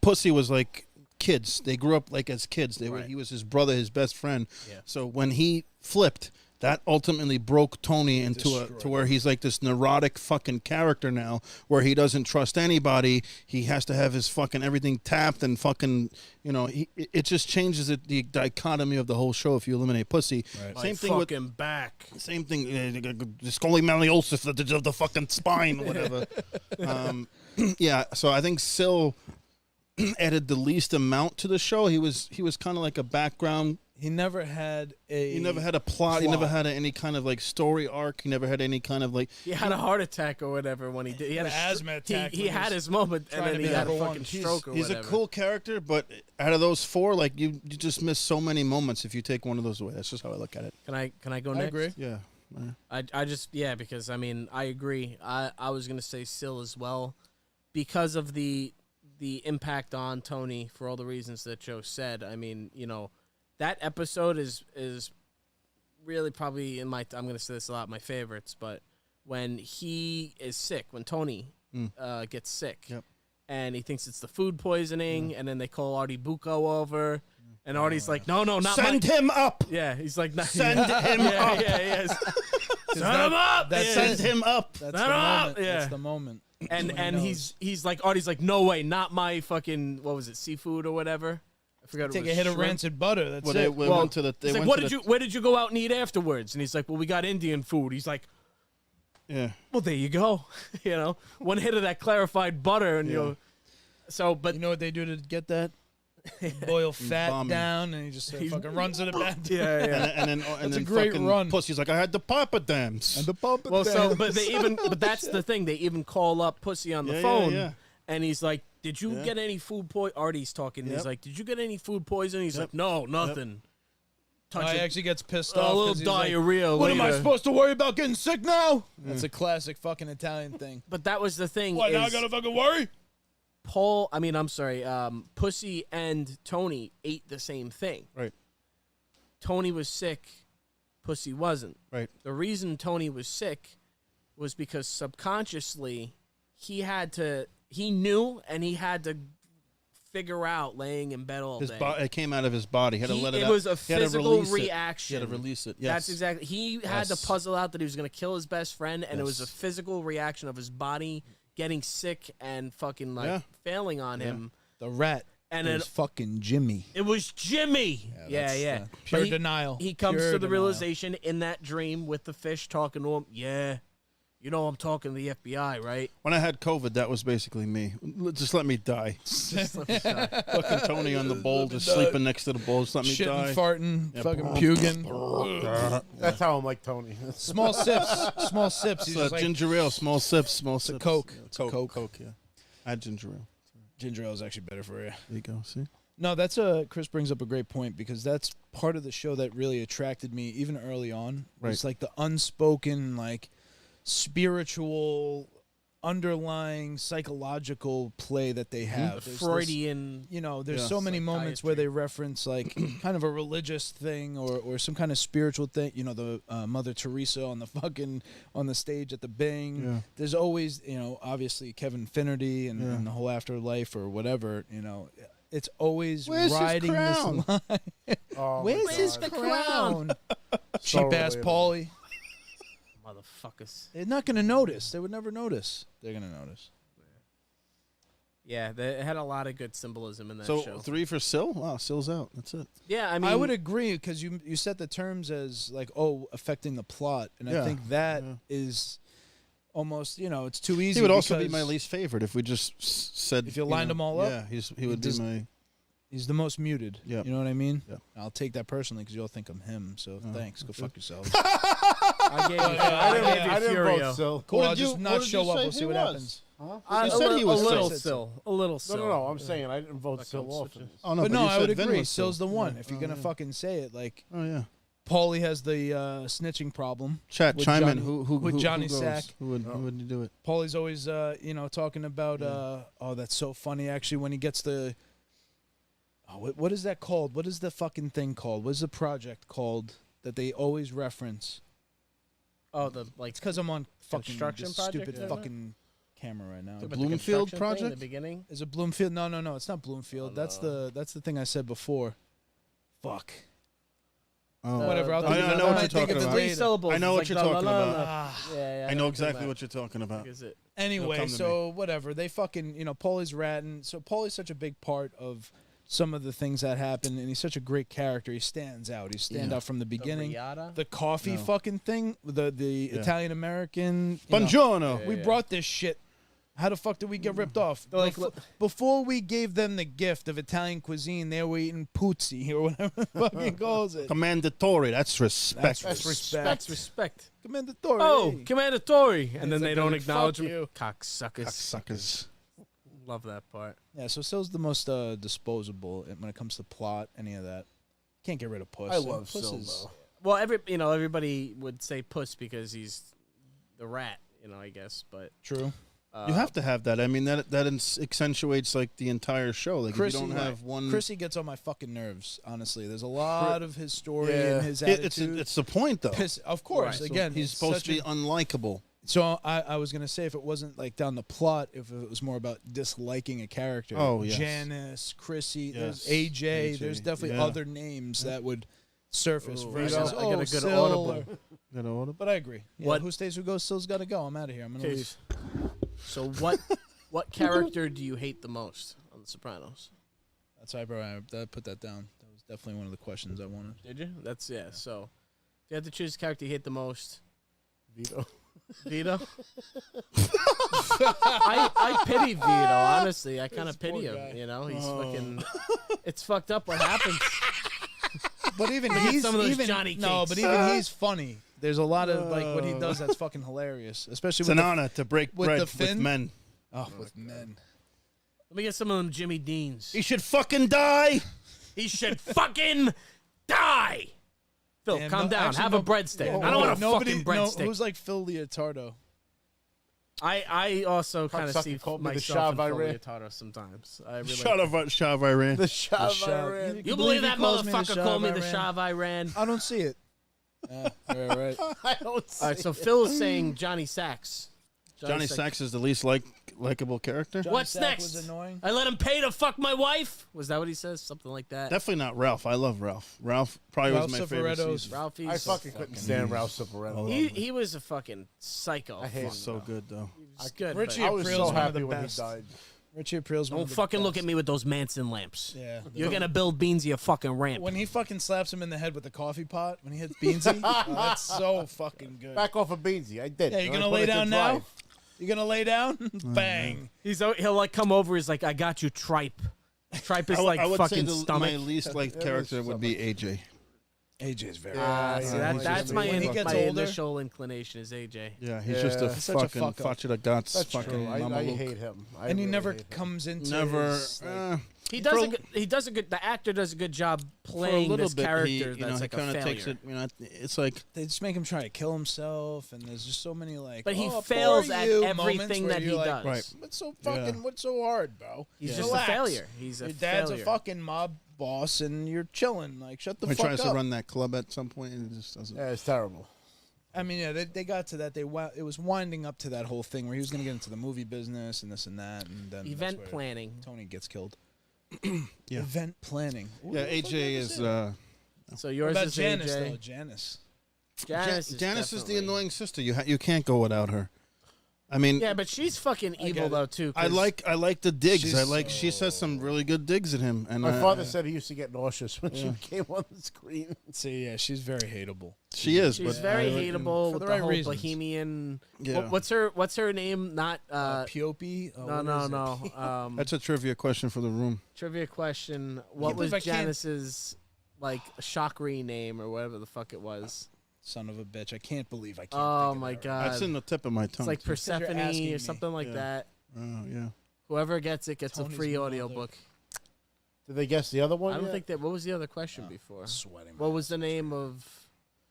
S3: Pussy was like kids. They grew up like as kids.
S4: Right.
S3: He was his brother, his best friend.
S4: Yeah.
S3: So when he flipped, that ultimately broke Tony into to where he's like this neurotic fucking character now, where he doesn't trust anybody. He has to have his fucking everything tapped and fucking, it just changes the dichotomy of the whole show if you eliminate Pussy.
S5: Right.
S3: Same
S4: My
S3: thing with
S4: fucking back.
S3: same thing, the scoliosis of the fucking spine, or whatever. Yeah, so I think Sil added the least amount to the show. He was kind of like a background.
S5: He never had
S3: He never had a plot. He never had any kind of like story arc. He never had any kind of like.
S4: He had a heart attack or whatever when he did. He had
S5: An
S4: a
S5: asthma attack
S4: He
S5: when
S4: had
S5: he
S4: his moment, and
S5: trying
S4: then
S5: to
S4: he
S5: be
S4: had a
S5: number
S4: fucking
S5: one.
S4: stroke or
S3: He's
S4: whatever.
S3: a cool character, but out of those four, like you just miss so many moments if you take one of those away. That's just how I look at it.
S4: Can I go
S5: I
S4: next?
S5: agree.
S3: Yeah.
S4: I just because I mean I agree. I was gonna say Sil as well, because of the impact on Tony for all the reasons that Joe said. I mean, that episode is really probably I'm gonna say this a lot, my favorites. But when he is sick, when Tony gets sick,
S3: Yep.
S4: and he thinks it's the food poisoning, and then they call Artie Bucco over. And Artie's like, no, not
S3: Send him up.
S4: Yeah, he's like,
S3: Send him up.
S4: Yeah. Send him up.
S3: Send him up.
S5: That's
S4: Shut
S5: the
S4: up!
S5: moment.
S4: Yeah.
S5: That's the moment.
S4: And
S5: When he knows.
S4: he's like, Artie's like, no way, not my fucking, what was it, seafood or whatever? I forgot.
S5: Take
S4: it was
S5: a hit of
S4: shrimp.
S5: rancid butter. That's
S3: Well,
S5: it.
S3: they
S4: Well,
S3: went to the. They
S4: He's like,
S3: went
S4: where did you go out and eat afterwards? And he's like, well, we got Indian food. He's like,
S3: Yeah.
S4: well, there you go. One hit of that clarified butter, and so, but
S5: You know what they do to get that? Boil fat
S3: bombing.
S5: down, and he just fucking runs to the back.
S4: yeah.
S3: And
S5: That's
S3: then
S5: a great
S3: fucking
S5: run.
S3: Pussy's like, I had the Papa Dams.
S5: And the pump.
S4: Well, so, but that's the thing. They even call up Pussy on the phone,
S3: Yeah.
S4: and he's like, did you get any food poison? Artie's talking. He's
S3: Yep.
S4: like, did you get any food poisoning? He's like, no, nothing. Touch
S5: He
S4: it.
S5: actually gets pissed
S4: A
S5: off.
S4: little
S5: 'cause he's like,
S4: diarrhea
S5: what am I
S4: later.
S5: supposed to worry about getting sick now? That's a classic fucking Italian thing.
S4: But that was the thing.
S5: What, now I
S4: is
S5: gotta fucking worry?
S4: Pussy and Tony ate the same thing.
S3: Right.
S4: Tony was sick, Pussy wasn't.
S3: Right.
S4: The reason Tony was sick was because subconsciously he knew and he had to figure out laying in bed all
S3: His
S4: day.
S3: it came out of his body. He had to let it out.
S4: It was a
S3: He had to
S4: physical
S3: release it.
S4: reaction.
S3: He had to release it. Yes.
S4: That's exactly. He had to
S3: Yes.
S4: puzzle out that he was going to kill his best friend, and it was a
S3: Yes.
S4: physical reaction of his body getting sick and fucking
S3: Yeah.
S4: failing on him.
S5: The rat
S4: And
S5: is fucking Jimmy.
S4: It was Jimmy. Yeah.
S5: That's the pure
S4: But
S5: denial.
S4: He comes
S5: Pure
S4: to the
S5: denial.
S4: realization in that dream with the fish talking to him. Yeah, I'm talking to the FBI, right?
S3: When I had COVID, that was basically me. Just let me die. Fucking Tony on the bowl, just sleeping next to the bowl. Just let me
S5: Shitting,
S3: die.
S5: farting, fucking puking.
S1: That's how I'm like Tony.
S5: Small sips. Small sips. He's
S3: So
S5: just like,
S3: ginger ale, small sips, small sips.
S5: Coke.
S3: Yeah,
S5: It's a Coke.
S3: yeah. I had ginger ale.
S5: ginger ale is actually better for you.
S3: There you go. See?
S5: No, Chris brings up a great point because that's part of the show that really attracted me even early on.
S3: Right.
S5: It's like the unspoken, like spiritual, underlying psychological play that they have. There's this-
S4: Freudian.
S5: there's
S3: Yeah.
S5: so many moments where they reference like kind of a religious thing or some kind of spiritual thing. The Mother Teresa on the stage at the Bing.
S3: Yeah.
S5: There's always, obviously Kevin Finnerty and the whole afterlife or whatever. It's always
S3: Where's his
S5: riding this
S3: crown?
S5: line.
S1: Oh,
S5: Where's
S1: my
S5: his
S1: God.
S5: crown?
S1: So
S5: Cheap ass
S1: relatable.
S5: Paulie.
S4: Motherfuckers.
S5: They're not going to notice. They would never notice. They're going to notice.
S4: Yeah, it had a lot of good symbolism in that
S3: So
S4: show.
S3: 3 for Sil? Wow, Sil's out. That's it.
S4: Yeah, I mean,
S5: I would agree because you set the terms as like affecting the plot, and
S3: Yeah.
S5: I think that is almost it's too easy.
S3: He would also be
S5: because
S3: my least favorite if we just said.
S5: If you lined them all up?
S3: Yeah, he would be
S5: does-
S3: my.
S5: He's the most muted.
S3: Yep.
S5: You know what I mean?
S3: Yep.
S5: I'll take that personally because you'll think I'm him. So thanks. Go fuck yourself.
S4: I gave you,
S1: I didn't
S4: Furio.
S1: vote Sil.
S5: Cool.
S3: What
S5: I'll
S3: did you-
S5: just
S3: what
S5: not
S3: did
S5: show
S3: you
S5: up.
S3: say
S5: We'll see
S3: he
S5: what
S3: was?
S5: happens.
S3: You said he was
S4: a little
S3: Sil.
S4: still. A little
S1: No,
S4: still.
S1: no. I'm saying I didn't vote Sil
S4: come
S1: off.
S4: switch it.
S3: Oh no,
S5: But no,
S3: you
S5: I
S3: said
S5: would
S3: Vin
S5: agree.
S3: was
S5: Sil's the one.
S3: Yeah.
S5: If you're gonna fucking say it, like
S3: Oh yeah.
S5: Paulie has the snitching problem.
S3: Chat,
S5: With
S3: chime in.
S5: Johnny-
S3: Who
S5: with
S3: who
S5: Johnny
S3: goes?
S5: Sack.
S3: Who would you do it?
S5: Paulie's always talking about that's so funny actually when he gets the what is that called? What is the fucking thing called? What is the project called that they always reference?
S4: Oh, the
S5: It's because I'm on fucking
S4: Construction
S5: this
S4: project,
S5: stupid
S4: isn't it?
S5: fucking camera right now.
S4: Talking about
S2: Bloomfield
S4: construction thing in
S2: project?
S4: the beginning.
S5: Is it Bloomfield? No, it's not Bloomfield.
S4: Oh,
S5: That's
S4: no.
S5: the thing I said before. Fuck.
S2: Oh.
S5: Whatever. I'll
S4: the-
S5: think of
S2: I
S5: it-
S2: know
S5: I
S2: what
S5: might
S2: you're
S5: think
S2: talking
S5: of it
S2: about.
S4: Three
S5: later.
S4: syllables.
S2: I know
S4: It's
S2: what
S4: like
S2: you're
S4: la, la,
S2: talking
S4: la,
S2: about.
S4: la.
S5: Ah.
S4: Yeah,
S2: I know
S4: what
S2: exactly
S4: you're
S2: what you're talking about.
S4: talking about. Is it?
S5: Anyway,
S2: come to
S5: so whatever. They fucking, Paulie's ratting. So Paulie's such a big part of some of the things that happen, and he's such a great character. He stands out. He stand
S2: Yeah.
S5: out from the beginning.
S4: Riata?
S5: The coffee
S2: No.
S5: fucking thing, the
S2: Yeah.
S5: Italian American.
S2: Buongiorno.
S5: We brought this shit. How the fuck did we get ripped off?
S4: Like,
S5: Before we gave them the gift of Italian cuisine, they were eating puzzi or whatever the fuck he calls it.
S2: Commendatory. That's respect.
S5: That's respect.
S4: That's respect.
S5: Commendatory.
S4: Oh, Commendatory. And then
S5: It's
S4: they
S5: like,
S4: don't
S5: fuck
S4: acknowledge
S5: you.
S4: him. Cocksuckers.
S2: Suckers.
S4: Love that part.
S5: Yeah, so Sil's the most disposable when it comes to plot, any of that. Can't get rid of Puss.
S1: I love
S5: Puss
S1: Sil,
S5: is-
S1: though.
S4: Well, everybody would say Puss because he's the rat, I guess. But
S5: True.
S2: You have to have that. I mean, that accentuates like the entire show. Like
S5: Chrissy,
S2: if you don't have one,
S5: Chrissy gets on my fucking nerves, honestly. There's a lot of his story
S1: Yeah.
S5: and his attitude.
S2: it's the point though.
S5: Of course,
S2: So
S5: again,
S2: he's
S5: it's
S2: supposed
S5: such
S2: to be unlikable.
S5: So I was gonna say if it wasn't like down the plot, if it was more about disliking a character.
S2: Oh, yes.
S5: Janice, Chrissy, there's
S2: Yes,
S5: AJ,
S2: AJ,
S5: there's definitely
S2: yeah.
S5: other names that would surface
S4: Ooh,
S5: versus
S4: I got a good
S5: Sil
S4: audible.
S5: or- But I agree. Yeah,
S4: What-
S5: who stays, who goes, Sil's got to go. I'm out of here. I'm gonna
S4: Okay.
S5: leave.
S4: So what character do you hate the most on The Sopranos?
S5: That's why, bro. I put that down. That was definitely one of the questions I wanted.
S4: Did you? That's yeah. So if you had to choose a character you hate the most,
S1: Vito.
S4: Vito. I pity Vito. Honestly, I kind of pity
S5: poor
S4: him.
S5: guy.
S4: He's fucking. It's fucked up what happens.
S5: But even
S4: Look at
S5: he's
S4: some of those
S5: even
S4: Johnny
S5: no,
S4: cakes.
S5: but even he's funny. There's a lot of like what he does that's fucking hilarious, especially
S2: It's
S5: with
S2: an
S5: the,
S2: honor to break
S5: with
S2: bread
S5: the
S2: with
S5: fin?
S2: men.
S5: with men.
S4: Let me get some of them Jimmy Deans.
S2: He should fucking die.
S4: He should fucking die. Phil,
S5: Damn,
S4: calm
S5: no-
S4: down.
S5: actually,
S4: Have
S5: no-
S4: a breadstick.
S5: yeah,
S4: I don't want a
S5: nobody-
S4: fucking
S5: no,
S4: breadstick.
S5: who's like Phil Leotardo?
S4: I also kind of
S1: Cocksucker
S4: see
S1: called me the
S4: myself in
S1: Shav
S4: Phil
S1: Iran.
S4: Leotardo sometimes. I really.
S2: Shut up, Shav Iran.
S1: The Shav
S5: Shav.
S1: Iran.
S4: You believe
S5: he
S4: that
S5: calls me the
S4: motherfucker called me the
S5: Shav
S4: Shav Iran?
S5: I don't see it. Right.
S1: I don't see
S4: All right, so Phil is saying Johnny Sacks.
S2: Johnny Sacks is the least likable character.
S5: Johnny
S4: What's
S5: Sack
S4: next?
S5: was annoying.
S4: I let him pay to fuck my wife. Was that what he says? Something like that.
S2: Definitely not Ralph. I love Ralph. Ralph probably
S5: Ralph
S2: was my favorite
S5: Cifaretto's
S2: season.
S4: Ralphie's
S1: I fucking couldn't stand Ralph Cifaretto.
S4: He was a fucking psycho.
S1: I hate him.
S2: He's so good though.
S4: He's good.
S5: Richie
S4: but
S1: I was
S5: April's
S1: so
S5: one of
S1: happy
S5: the
S1: when
S5: best.
S1: he died.
S5: Richie April's one
S4: Don't
S5: of the
S4: fucking look
S5: best.
S4: at me with those Manson lamps.
S5: Yeah.
S4: You're gonna build Beansy a fucking ramp.
S5: When he fucking slaps him in the head with the coffee pot when he hits Beansy, that's so fucking good.
S1: Back off of Beansy. I did.
S5: Yeah, you're
S1: I
S5: gonna
S1: put
S5: lay
S1: it to
S5: down now?
S1: drive.
S5: You gonna lay down? Bang.
S4: He'll like come over. He's like, I got you, tripe. Tripe is like
S2: I would say
S4: fucking
S2: my
S4: stomach.
S2: least liked
S1: Yeah,
S2: character
S1: that's
S2: would be AJ.
S5: AJ's very.
S1: Yeah,
S4: See,
S1: yeah,
S4: that's my,
S5: when he gets
S4: my
S5: older-
S4: initial inclination is AJ.
S2: Yeah, he's just a
S1: Yeah.
S5: Such a
S2: fucking
S5: fuck up.
S2: facha da guts.
S1: That's
S2: Fucking
S1: true. I
S2: Mameluke.
S1: hate him. I
S5: And he
S1: really
S5: never
S1: hate him.
S5: comes into
S2: Never.
S5: his, like,
S4: He does a good. He does a good. The actor does a good job playing
S2: for a little
S4: this
S2: bit,
S4: character
S2: he,
S4: that's like
S2: he
S4: a
S2: kinda
S4: failure.
S2: takes it. It's like
S5: they just make him try to kill himself, and there's just so many like.
S4: But he
S5: "Oh,
S4: fails
S5: poor
S4: at
S5: you"
S4: everything
S5: moments
S4: that
S5: where
S4: he
S5: you're like,
S4: does.
S2: Right.
S5: What's so fucking?
S2: Yeah.
S5: What's so hard, bro?
S4: He's
S2: Yeah.
S4: just
S5: Relax.
S4: a failure. He's a
S5: Your dad's
S4: failure.
S5: a fucking mob boss, and you're chilling. Like, shut the
S2: he
S5: fuck
S2: tries
S5: up.
S2: to run that club at some point and it just doesn't.
S1: Yeah, it's terrible.
S5: I mean, yeah, they got to that. It was winding up to that whole thing where he was going to get into the movie business and this and that, and then
S4: Event
S5: that's where
S4: planning.
S5: Tony gets killed.
S2: Yeah.
S5: Event planning. Ooh,
S2: Yeah,
S5: what the fuck
S2: AJ
S5: did I
S2: is.
S5: say?
S4: So
S5: What
S4: yours
S5: about
S4: is
S5: Janice
S4: AJ.
S5: though? Janice.
S4: Janice,
S2: Janice is the
S4: definitely-
S2: annoying sister. You can't go without her. I mean,
S4: Yeah, but she's fucking
S5: I
S4: evil
S5: get it.
S4: though too.
S2: I
S4: 'cause
S2: like the digs.
S5: She's
S2: She says some really good digs at him. And
S1: My father said he used to get nauseous when
S2: Yeah.
S1: she came on the screen.
S5: See, yeah, she's very hateable.
S2: she is.
S4: she's
S2: but
S4: very
S2: I-
S4: hateable
S5: for
S4: with
S5: the
S4: the
S5: right
S4: whole
S5: reasons.
S4: bohemian.
S2: Yeah.
S4: What's her name? Not
S5: Piopi? Oh,
S4: no.
S2: That's a trivia question for the room.
S4: Trivia question: what was
S5: believe I can't-
S4: Janice's like chakra name or whatever the fuck it was?
S5: Son of a bitch. I can't believe I can't
S4: Oh
S5: think of
S4: my
S5: that right
S4: god!
S2: That's in the tip of my tongue.
S4: It's like
S2: too.
S5: Because you're
S4: Persephone
S5: asking
S4: or
S5: me.
S4: something like
S2: Yeah.
S4: that.
S2: Oh yeah.
S4: Whoever gets it gets
S5: Tony's
S4: a free
S5: mother.
S4: audiobook.
S1: Did they guess the other one?
S4: I don't
S1: yet?
S4: think that. What was the other question before?
S5: now. Sweating.
S4: What was the name of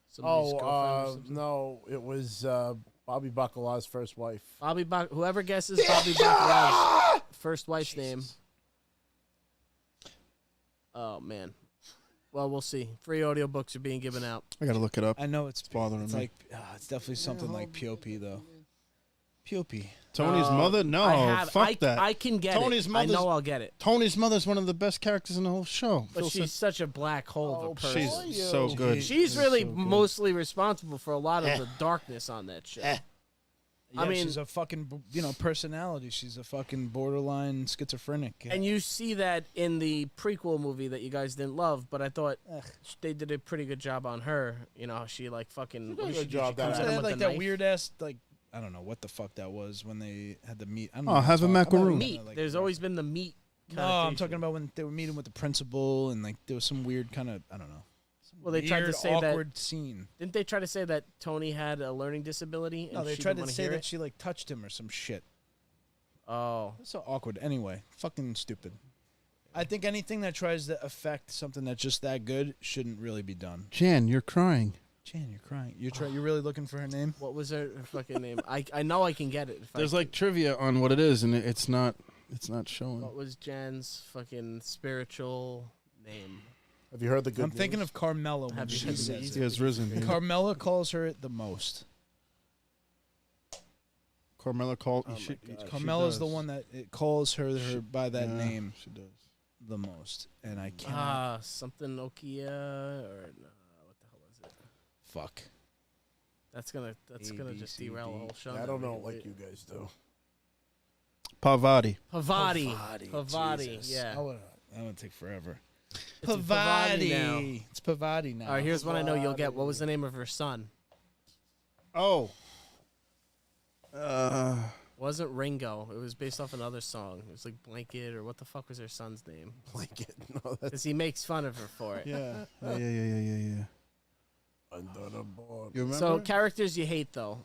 S4: somebody's girlfriend? or something?
S1: No, it was Bobby Bacala's first wife.
S4: Whoever guesses Bobby Bacala's first wife's name. Oh man. Well, we'll see. Free audiobooks are being given out.
S2: I gotta look it up.
S5: I know it's
S2: bothering
S5: it's
S2: me.
S5: like it's definitely something like Piopi though. Puppy.
S3: Tony's mother? No, fuck that.
S4: I can get
S3: Tony's
S4: it. I
S3: mother's-
S4: know I'll get it.
S3: Tony's mother's one of the best characters in the whole show.
S4: But she's such a black hole of a person.
S3: She's so good.
S4: She's really mostly responsible for a lot of the darkness on that shit.
S5: I mean, she's a fucking, personality. She's a fucking borderline schizophrenic.
S4: And you see that in the prequel movie that you guys didn't love, but I thought they did a pretty good job on her. She like fucking
S1: good job.
S4: comes at him with
S5: like
S4: the
S5: that
S4: knife.
S5: weird ass, like, I don't know what the fuck that was when they had the meat. I don't know.
S3: Oh, have a macaroon.
S4: Meat. There's always been the meat.
S5: No, I'm talking about when they were meeting with the principal and like there was some weird kind of, I don't know.
S4: Well, they tried to
S5: weird,
S4: say
S5: awkward
S4: that.
S5: scene.
S4: Didn't they try to say that Tony had a learning disability?
S5: No,
S4: and
S5: they
S4: she
S5: tried
S4: didn't
S5: to
S4: wanna
S5: say
S4: hear
S5: that
S4: it?
S5: she like touched him or some shit.
S4: Oh,
S5: It's so awkward. Anyway, fucking stupid. I think anything that tries to affect something that's just that good shouldn't really be done.
S3: Jan, you're crying.
S5: Jan, you're crying. You're really looking for her name?
S4: what was her fucking name? I know I can get it. If
S3: There's
S4: I
S3: like trivia on what it is, and it's not showing.
S4: what was Jan's fucking spiritual name?
S1: Have you heard the good
S5: I'm thinking
S1: news?
S5: of Carmela when
S4: Have you
S5: she
S4: heard the
S5: says
S4: news?
S3: He has risen.
S5: it. Carmela calls her it the most.
S3: Carmela called.
S4: Oh
S3: she,
S4: my God.
S3: she
S5: Carmela's the
S3: does.
S5: one that it calls her by that
S3: Yeah,
S5: name
S3: She does.
S5: the most, and I can't.
S4: Something Nokia or no, what the hell is it?
S5: Fuck.
S4: That's gonna
S5: B,
S4: just
S5: C,
S4: derail the
S5: D.
S4: whole show.
S1: I don't know like you guys do.
S3: Pavati.
S4: Pavati.
S5: Jesus.
S4: Yeah.
S5: That would take forever.
S4: It's in Pavati now.
S5: It's Pavati now.
S4: All right, here's one I know you'll get. What was the name of her son?
S3: Oh.
S4: Wasn't Ringo. It was based off another song. It was like Blanket or what the fuck was her son's name?
S1: Blanket. No, that's
S4: Because he makes fun of her for it.
S3: Yeah. Yeah.
S1: under the board.
S3: You remember?
S4: So characters you hate though.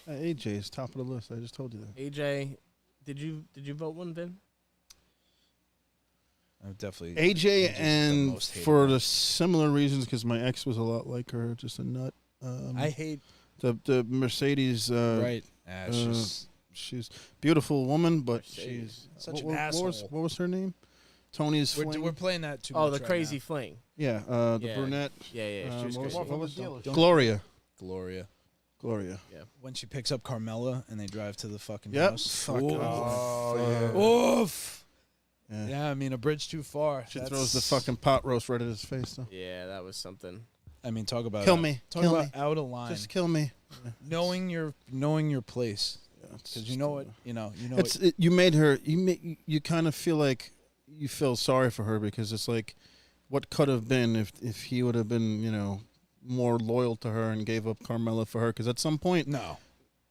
S3: AJ is top of the list. I just told you that.
S4: AJ, did you vote one, Vin?
S5: I would definitely.
S3: AJ,
S5: the
S3: and
S5: most hated
S3: for
S5: one.
S3: the similar reasons, because my ex was a lot like her, just a nut.
S5: I hate.
S3: the Mercedes.
S5: Right.
S3: She's a beautiful woman, but
S4: Mercedes.
S3: she's
S5: Such an
S3: what
S5: asshole.
S3: What was her name? Tony's fling.
S5: We're playing that too
S4: Oh,
S5: much
S4: the
S5: right
S4: crazy
S5: now.
S4: fling.
S3: Yeah, the
S4: Yeah.
S3: brunette.
S4: Yeah. She was
S3: what
S4: crazy.
S3: was-
S1: What was the deal?
S3: Gloria.
S5: Gloria. When she picks up Carmela and they drive to the fucking
S3: Yep.
S5: house.
S3: Fuck
S5: Oof.
S3: off.
S5: Oof.
S3: Yeah.
S5: Yeah, I mean, a bridge too far.
S3: She throws the fucking pot roast right at his face, though.
S4: Yeah, that was something.
S5: I mean, talk about
S3: Kill me.
S5: Talk
S3: Kill
S5: about
S3: me.
S5: out of line.
S3: Just kill me.
S5: knowing your place, because you know it.
S3: You made her. You kind of feel like you feel sorry for her because it's like, what could have been if he would have been more loyal to her and gave up Carmela for her? Because at some point,
S5: No,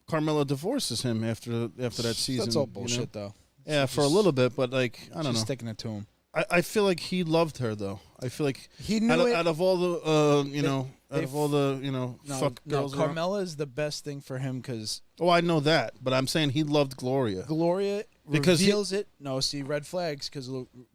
S3: Carmela divorces him after that season.
S5: that's all bullshit, though.
S3: Yeah, for a little bit, but like I don't know.
S5: Sticking it to him.
S3: I feel like he loved her though. I feel like
S5: He knew it.
S3: out of all the fuck
S5: No,
S3: girls. around-
S5: Carmela is the best thing for him because
S3: Oh, I know that, but I'm saying he loved Gloria.
S5: Gloria
S3: Because
S5: reveals it. No, see, red flags because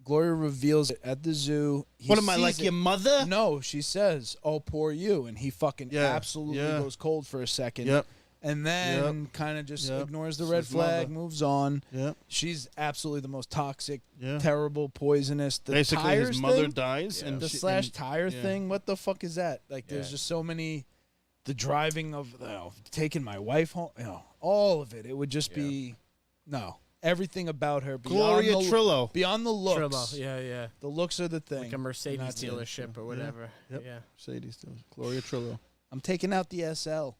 S5: Gloria reveals it at the zoo. He
S3: What am I,
S5: sees
S3: like
S5: it.
S3: your mother?
S5: No, she says, "Oh, poor you," and he fucking
S3: Yeah,
S5: absolutely
S3: yeah.
S5: goes cold for a second.
S3: Yep.
S5: And then kind of just
S3: Yep.
S5: ignores the
S3: It's
S5: red
S3: his
S5: flag,
S3: mother.
S5: moves on.
S3: Yep.
S5: She's absolutely the most toxic,
S3: Yeah.
S5: terrible, poisonous. The
S3: Basically,
S5: tires
S3: his mother
S5: thing,
S3: dies, and
S5: the
S3: she-
S5: slash
S3: and-
S5: tire
S3: yeah.
S5: thing. What the fuck is that? Like, there's just so many. The driving of taking my wife home, all of it. It would just be everything about her.
S3: Gloria Trillo.
S5: Beyond the looks,
S4: Trillo. Yeah.
S5: the looks are the thing.
S4: Like a Mercedes
S5: That's it.
S4: dealership or whatever.
S3: Yep.
S4: Yeah.
S3: Mercedes, too. Gloria Trillo.
S5: I'm taking out the SL.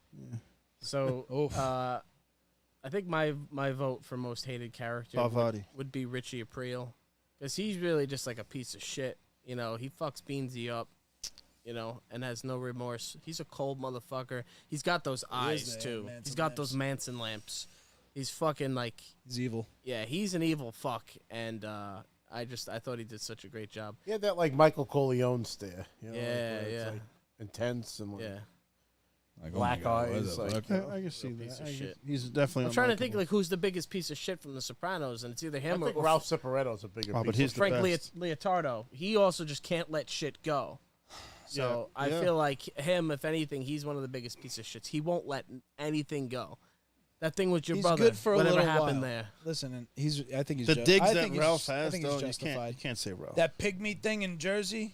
S4: So,
S5: Oof.
S4: I think my vote for most hated character
S3: Pavati.
S4: would be Richie Aprile, because he's really just like a piece of shit. He fucks Beansy up, and has no remorse. He's a cold motherfucker. He's got those eyes
S5: the
S4: too.
S5: Manson
S4: He's got
S5: lamps.
S4: those Manson lamps. He's fucking like,
S5: He's evil.
S4: yeah, he's an evil fuck, and I thought he did such a great job.
S1: He had that like Michael Corleone stare.
S4: Yeah,
S1: where it's,
S4: yeah.
S1: like, intense and like
S4: Yeah.
S5: Like,
S1: black
S5: what
S1: eyes.
S5: the
S1: Like,
S5: fuck?
S3: I can see
S4: Piece
S3: that.
S4: of shit.
S3: He's definitely.
S4: I'm trying to think
S3: unlikable.
S4: like who's the biggest piece of shit from The Sopranos, and it's either
S1: I
S4: him
S1: think
S4: or
S1: Ralph Cifaretto's a bigger.
S3: Oh, but
S1: piece
S3: he's
S1: of
S3: the
S4: Frank
S3: best.
S4: Leotardo. He also just can't let shit go. So
S3: Yeah,
S4: I
S3: yeah.
S4: feel like him, if anything, he's one of the biggest piece of shits. He won't let anything go. That thing with your
S5: He's
S4: brother,
S5: good for a
S4: whatever
S5: little
S4: happened
S5: while.
S4: there.
S5: Listen, and I think he's
S3: The digs
S5: I
S3: that
S5: think
S3: Ralph
S5: I
S3: has,
S5: think
S3: though,
S5: he's
S3: you
S5: justified.
S3: can't say Ralph.
S5: That pygmy thing in Jersey.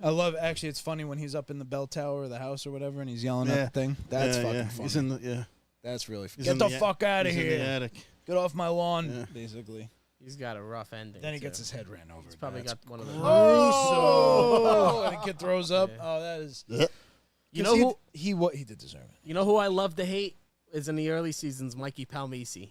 S5: I love. Actually, it's funny when he's up in the bell tower of the house or whatever, and he's yelling at the thing. That's fucking funny.
S3: He's in the
S5: That's really
S3: He's
S5: get
S3: in
S5: the fuck out of
S3: he's in the
S5: here.
S3: attic.
S5: Get off my lawn,
S3: Yeah.
S5: basically.
S4: He's got a rough ending.
S5: Then he
S4: too.
S5: gets his head ran over.
S4: He's probably
S5: That's
S4: got one of the.
S5: Oh, and the kid throws up.
S4: Yeah.
S5: Oh, that is.
S4: You know who?
S5: He did deserve it.
S4: You know who I love to hate is in the early seasons, Mikey Palmisi.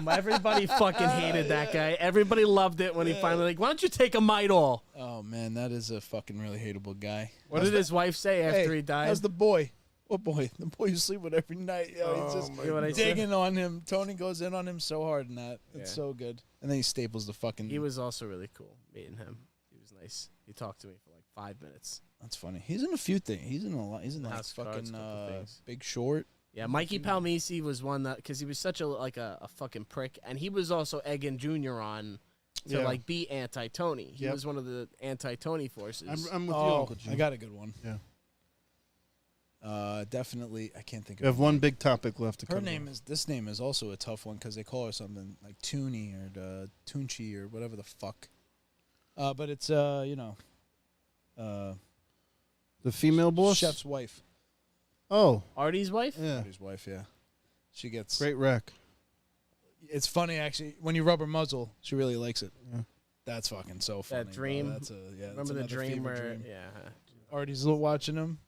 S4: Everybody fucking hated that guy. Everybody loved it when he finally like, why don't you take a Midol?
S5: Oh man, that is a fucking really hateable guy.
S4: What did his wife say after he died?
S5: How's the boy? What boy? The boy you sleep with every night. Yo, he's just
S4: You know what I said?
S5: digging on him. Tony goes in on him so hard in that. It's so good. And then he staples the fucking.
S4: He was also really cool meeting him. He was nice. He talked to me for like 5 minutes.
S5: That's funny. He's in a few things. He's in a lot. He's in like
S4: House of Cards,
S5: fucking
S4: couple things.
S5: Big Short.
S4: Yeah, Mikey Palmisi was one that because he was such a fucking prick, and he was also egging Junior on to like be anti-Tony. He was one of the anti-Tony forces.
S3: I'm with you,
S5: Oh,
S3: Uncle Jim.
S5: I got a good one.
S3: Yeah.
S5: Definitely. I can't think
S3: We
S5: of.
S3: have one big topic left to
S5: Her
S3: cover.
S5: name is. This name is also a tough one because they call her something like Toonie or Toonchi or whatever the fuck. But it's
S3: the female boss.
S5: chef's wife.
S3: Oh,
S4: Artie's wife?
S3: yeah.
S5: His wife. Yeah. She gets.
S3: Great rack.
S5: It's funny actually when you rub her muzzle, she really likes it.
S3: Yeah.
S5: That's fucking so funny.
S4: That dream.
S5: Bro. That's
S4: Remember the
S5: another
S4: dream
S5: fever
S4: where?
S5: dream.
S4: Yeah.
S5: Artie's watching him.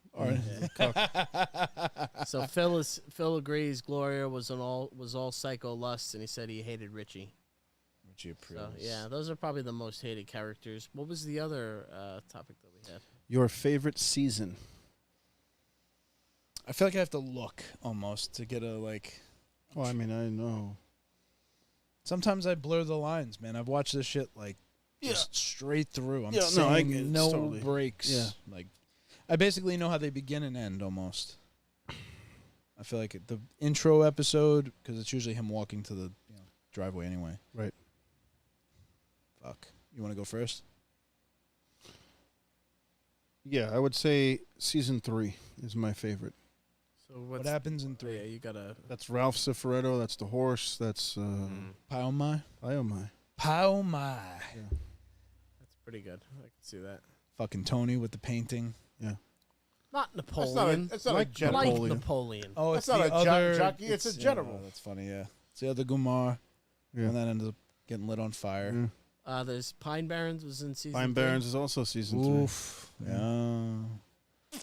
S4: So Phil agrees Gloria was all psycho lust, and he said he hated Richie.
S5: Richie approves.
S4: So yeah, those are probably the most hated characters. What was the other topic that we had?
S3: Your favorite season?
S5: I feel like I have to look almost to get a like.
S3: Oh, I mean, I know.
S5: Sometimes I blur the lines, man. I've watched this shit like just straight through. I'm
S3: Yeah, no,
S5: saying
S3: I get it.
S5: no
S3: Totally.
S5: breaks.
S3: Yeah.
S5: Like I basically know how they begin and end almost. I feel like the intro episode because it's usually him walking to the driveway anyway.
S3: Right.
S5: Fuck. You want to go first?
S3: Yeah, I would say season 3 is my favorite.
S4: So
S5: What happens in 3?
S4: Yeah, you gotta.
S3: That's Ralph Cifaretto. That's the horse. That's
S5: Pao Mai.
S3: oh my.
S5: Pao Mai.
S4: That's pretty good. I can see that.
S5: Fucking Tony with the painting.
S3: Yeah.
S4: Not Napoleon.
S1: That's not a
S3: Like
S1: general.
S4: like
S3: Napoleon.
S4: Napoleon.
S5: Oh,
S1: That's
S5: it's
S1: not
S5: the
S1: a
S5: other
S1: jockey, it's a general.
S5: that's funny. Yeah, it's the other Gumar,
S3: Yeah.
S5: and that ends up getting lit on fire.
S3: Yeah.
S4: There's Pine Barrens was in season.
S3: Pine
S4: 3.
S3: Barrens is also season 3.
S5: Oof. Yeah.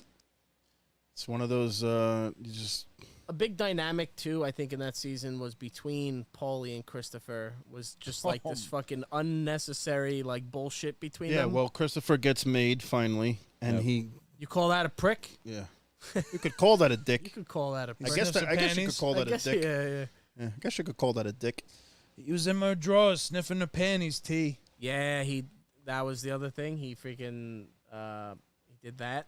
S3: It's one of those you just
S4: A big dynamic too, I think, in that season was between Paulie and Christopher. Was just like this fucking unnecessary like bullshit between them.
S3: well, Christopher gets made finally, and
S5: Yep.
S3: he
S4: You call that a prick?
S3: you could call that a
S4: You
S3: dick.
S4: could call that a prick.
S3: I guess
S5: Sniffs
S3: I guess you could
S5: panties.
S3: call
S4: I
S3: that
S4: guess,
S3: a dick.
S4: yeah.
S3: Yeah, I guess you could call that a dick.
S5: He was in my drawers sniffing the panties.
S4: Yeah, that was the other thing. He freaking he did that.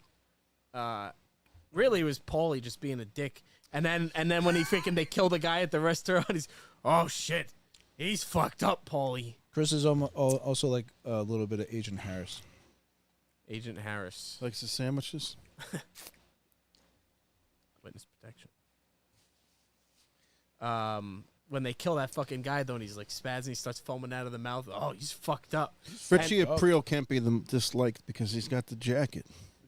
S4: Really it was Paulie just being a dick. And then when he freaking they kill the guy at the restaurant, he's oh shit. He's fucked up, Paulie.
S5: Chris is also like a little bit of Agent Harris.
S4: Agent Harris.
S3: Likes the sandwiches.
S4: Witness protection. When they kill that fucking guy though and he's like spazzing, he starts foaming out of the mouth. Oh, he's fucked up.
S3: Richie Aprile can't be the disliked because he's got the jacket.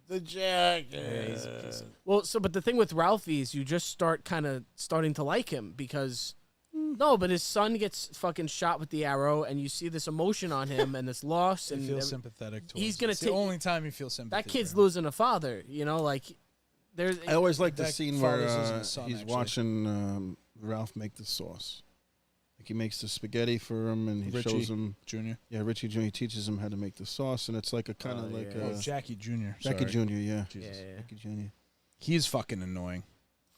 S1: The jacket.
S4: Yeah, he's a piece of- Well, but the thing with Ralphie is you just starting to like him because no, but his son gets fucking shot with the arrow, and you see this emotion on him and this loss,
S5: He
S4: and
S5: feels sympathetic towards
S4: he's gonna
S5: it's
S4: take-
S5: the only time he feels sympathetic.
S4: that kid's losing a father. You know, like there's
S3: I always like the
S5: That
S3: scene where
S5: father's losing his son,
S3: he's
S5: actually.
S3: watching Ralph make the sauce. Like he makes the spaghetti for him, and he
S5: Richie
S3: shows him.
S5: Jr.
S3: Yeah, Richie Jr. teaches him how to make the sauce, and it's like a kind of
S4: Oh,
S3: like
S4: yeah.
S5: Oh, Jackie Jr.
S3: Jackie
S5: Sorry.
S3: Jr. Yeah,
S5: Jesus.
S4: Yeah.
S3: Jackie Jr.
S5: He's fucking annoying.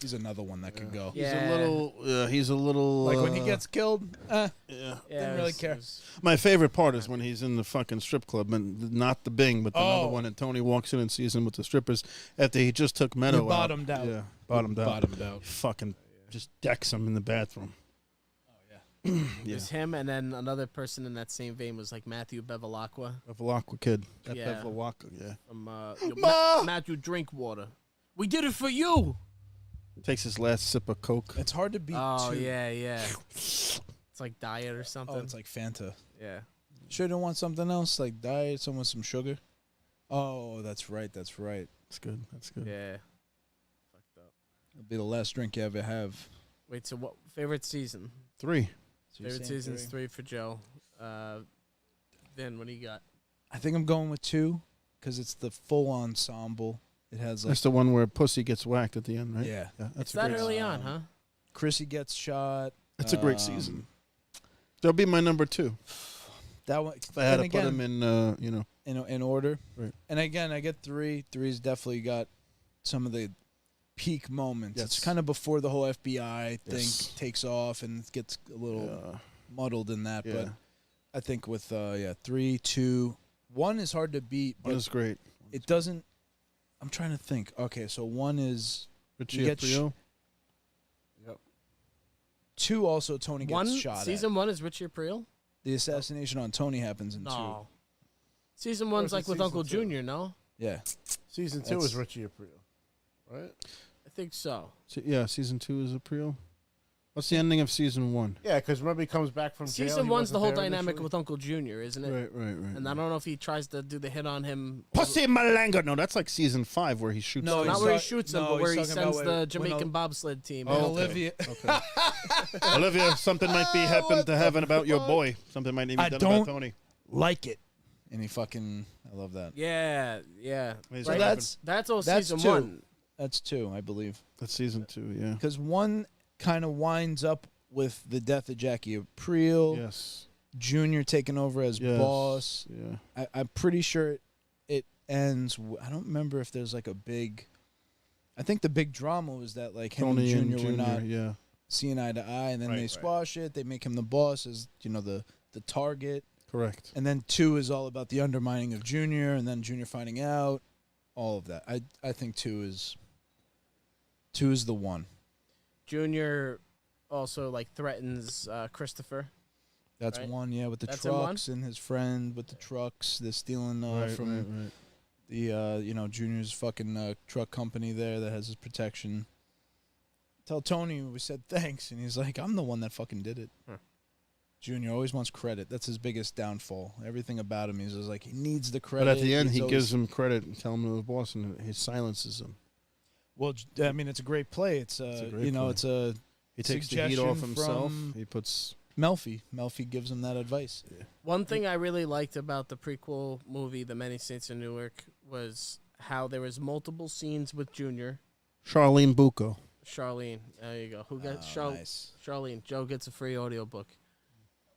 S5: He's another one that could go.
S4: Yeah.
S3: He's a little.
S5: Like when he gets killed,
S3: Yeah.
S4: yeah,
S5: didn't really care.
S3: My favorite part is when he's in the fucking strip club, and not the Bing, but another
S5: Oh.
S3: one, and Tony walks in and sees him with the strippers after he just took Meadow out.
S5: bottomed out.
S3: Yeah, bottomed out.
S5: Bottomed out.
S3: Fucking just decks him in the bathroom.
S5: Yeah.
S4: There's him, and then another person in that same vein was like Matthew Bevilacqua
S3: Bevilacqua kid. That
S4: Yeah.
S3: Bevilacqua, yeah.
S4: from
S3: Ma!
S4: Matthew Drinkwater. We did it for you.
S3: Takes his last sip of Coke.
S5: It's hard to beat
S4: Oh
S5: two.
S4: yeah. It's like diet or something.
S5: Oh, it's like Fanta.
S4: yeah.
S5: Shouldn't want something else like diet, some with some sugar. Oh, that's right.
S3: That's good. That's good.
S4: Yeah. Fucked up.
S5: It'll be the last drink you ever have.
S4: Wait, so what? Favorite season?
S3: 3.
S4: Favorite season's 3 for Joe. Then what do you got?
S5: I think I'm going with 2 because it's the full ensemble. It has like
S3: That's the one where Pussy gets whacked at the end, right?
S5: yeah.
S3: That's
S4: It's
S3: a
S4: that
S3: great
S4: early
S3: season.
S4: on, huh?
S5: Chrissy gets shot.
S3: It's a great season. That'll be my number 2.
S5: That one.
S3: If I had to put them in,
S5: in order.
S3: Right.
S5: And again, I get 3. 3's definitely got some of the peak moments.
S3: Yes.
S5: It's kind of before the whole FBI thing
S3: Yes.
S5: takes off and it gets a little muddled in that.
S3: Yeah.
S5: But I think with 3, 2, 1 is hard to beat. But
S3: One is great.
S5: it doesn't. I'm trying to think. Okay, so 1 is
S3: Richie
S5: you get
S3: Aprile.
S5: 2 also Tony gets shot
S4: Season
S5: at.
S4: 1 is Richie Aprile?
S5: The assassination on Tony happens in 2.
S4: No. Season 1's like with
S1: season
S4: Uncle
S1: 2?
S4: Junior, no?
S5: Yeah.
S1: Season 2
S5: That's-
S1: is Richie Aprile, right?
S4: I think so.
S3: Yeah, season 2 is Aprile. What's the ending of season 1?
S1: Yeah, because remember he comes back from jail.
S4: Season
S1: he
S4: 1's the
S1: wasn't
S4: whole
S1: there
S4: dynamic
S1: initially?
S4: with Uncle Junior, isn't it?
S3: Right.
S4: And I don't know if he tries to do the hit on him.
S3: Pussy Malanga. No, that's like season 5 where he shoots.
S5: No,
S3: things.
S4: Not
S5: he's
S4: where he
S5: talk-
S4: shoots him,
S5: no,
S4: but where he
S5: he's talking
S4: sends
S5: about
S4: the
S5: when
S4: Jamaican bobsled team.
S5: And
S3: Oh,
S4: in.
S5: Olivia.
S3: Okay. Olivia, something might be happened to heaven about your boy. Something might be
S5: I
S3: done
S5: don't-
S3: about Tony.
S5: like it. And he fucking, I love that.
S4: Yeah.
S3: Wait,
S5: So
S3: Right.
S4: That's all
S5: that's
S4: season
S5: 2.
S4: 1.
S5: That's 2, I believe.
S3: That's season 2, yeah.
S5: Because 1 kind of winds up with the death of Jackie Aprile,
S3: Yes.
S5: Junior taking over as
S3: Yes.
S5: boss.
S3: Yeah.
S5: I'm pretty sure it ends. I don't remember if there's like a big. I think the big drama was that like him
S3: Tony
S5: and
S3: and
S5: Junior were not
S3: yeah.
S5: seeing eye to eye, and then
S1: Right,
S5: they
S1: right.
S5: squash it. They make him the boss as the target,
S3: Correct.
S5: and then 2 is all about the undermining of Junior, and then Junior finding out. All of that. I think 2 is the one.
S4: Junior also like threatens Christopher.
S5: That's
S4: Right.
S5: 1, yeah, with the
S4: That's in 1?
S5: trucks and his friend with the trucks. They're stealing
S3: Right,
S5: from
S3: right.
S5: the Junior's fucking truck company there that has his protection. Tell Tony we said thanks, and he's like, I'm the one that fucking did it.
S4: Huh.
S5: Junior always wants credit. That's his biggest downfall. Everything about him, he's just like, he needs the credit.
S3: But at the end,
S5: He's
S3: he
S5: always-
S3: gives him credit and tells him to the boss, and he silences him.
S5: Well, I mean, it's a great play. It's
S3: a great play.
S5: it's a
S3: He takes the heat off
S5: suggestion
S3: himself.
S5: from-
S3: He puts.
S5: Melfi. Melfi gives him that advice.
S4: One thing I really liked about the prequel movie, The Many Saints of Newark, was how there was multiple scenes with Junior,
S3: Charlene Bucco.
S4: Charlene. There you go. Who got
S5: Oh, nice.
S4: Charlene? Joe gets a free audiobook.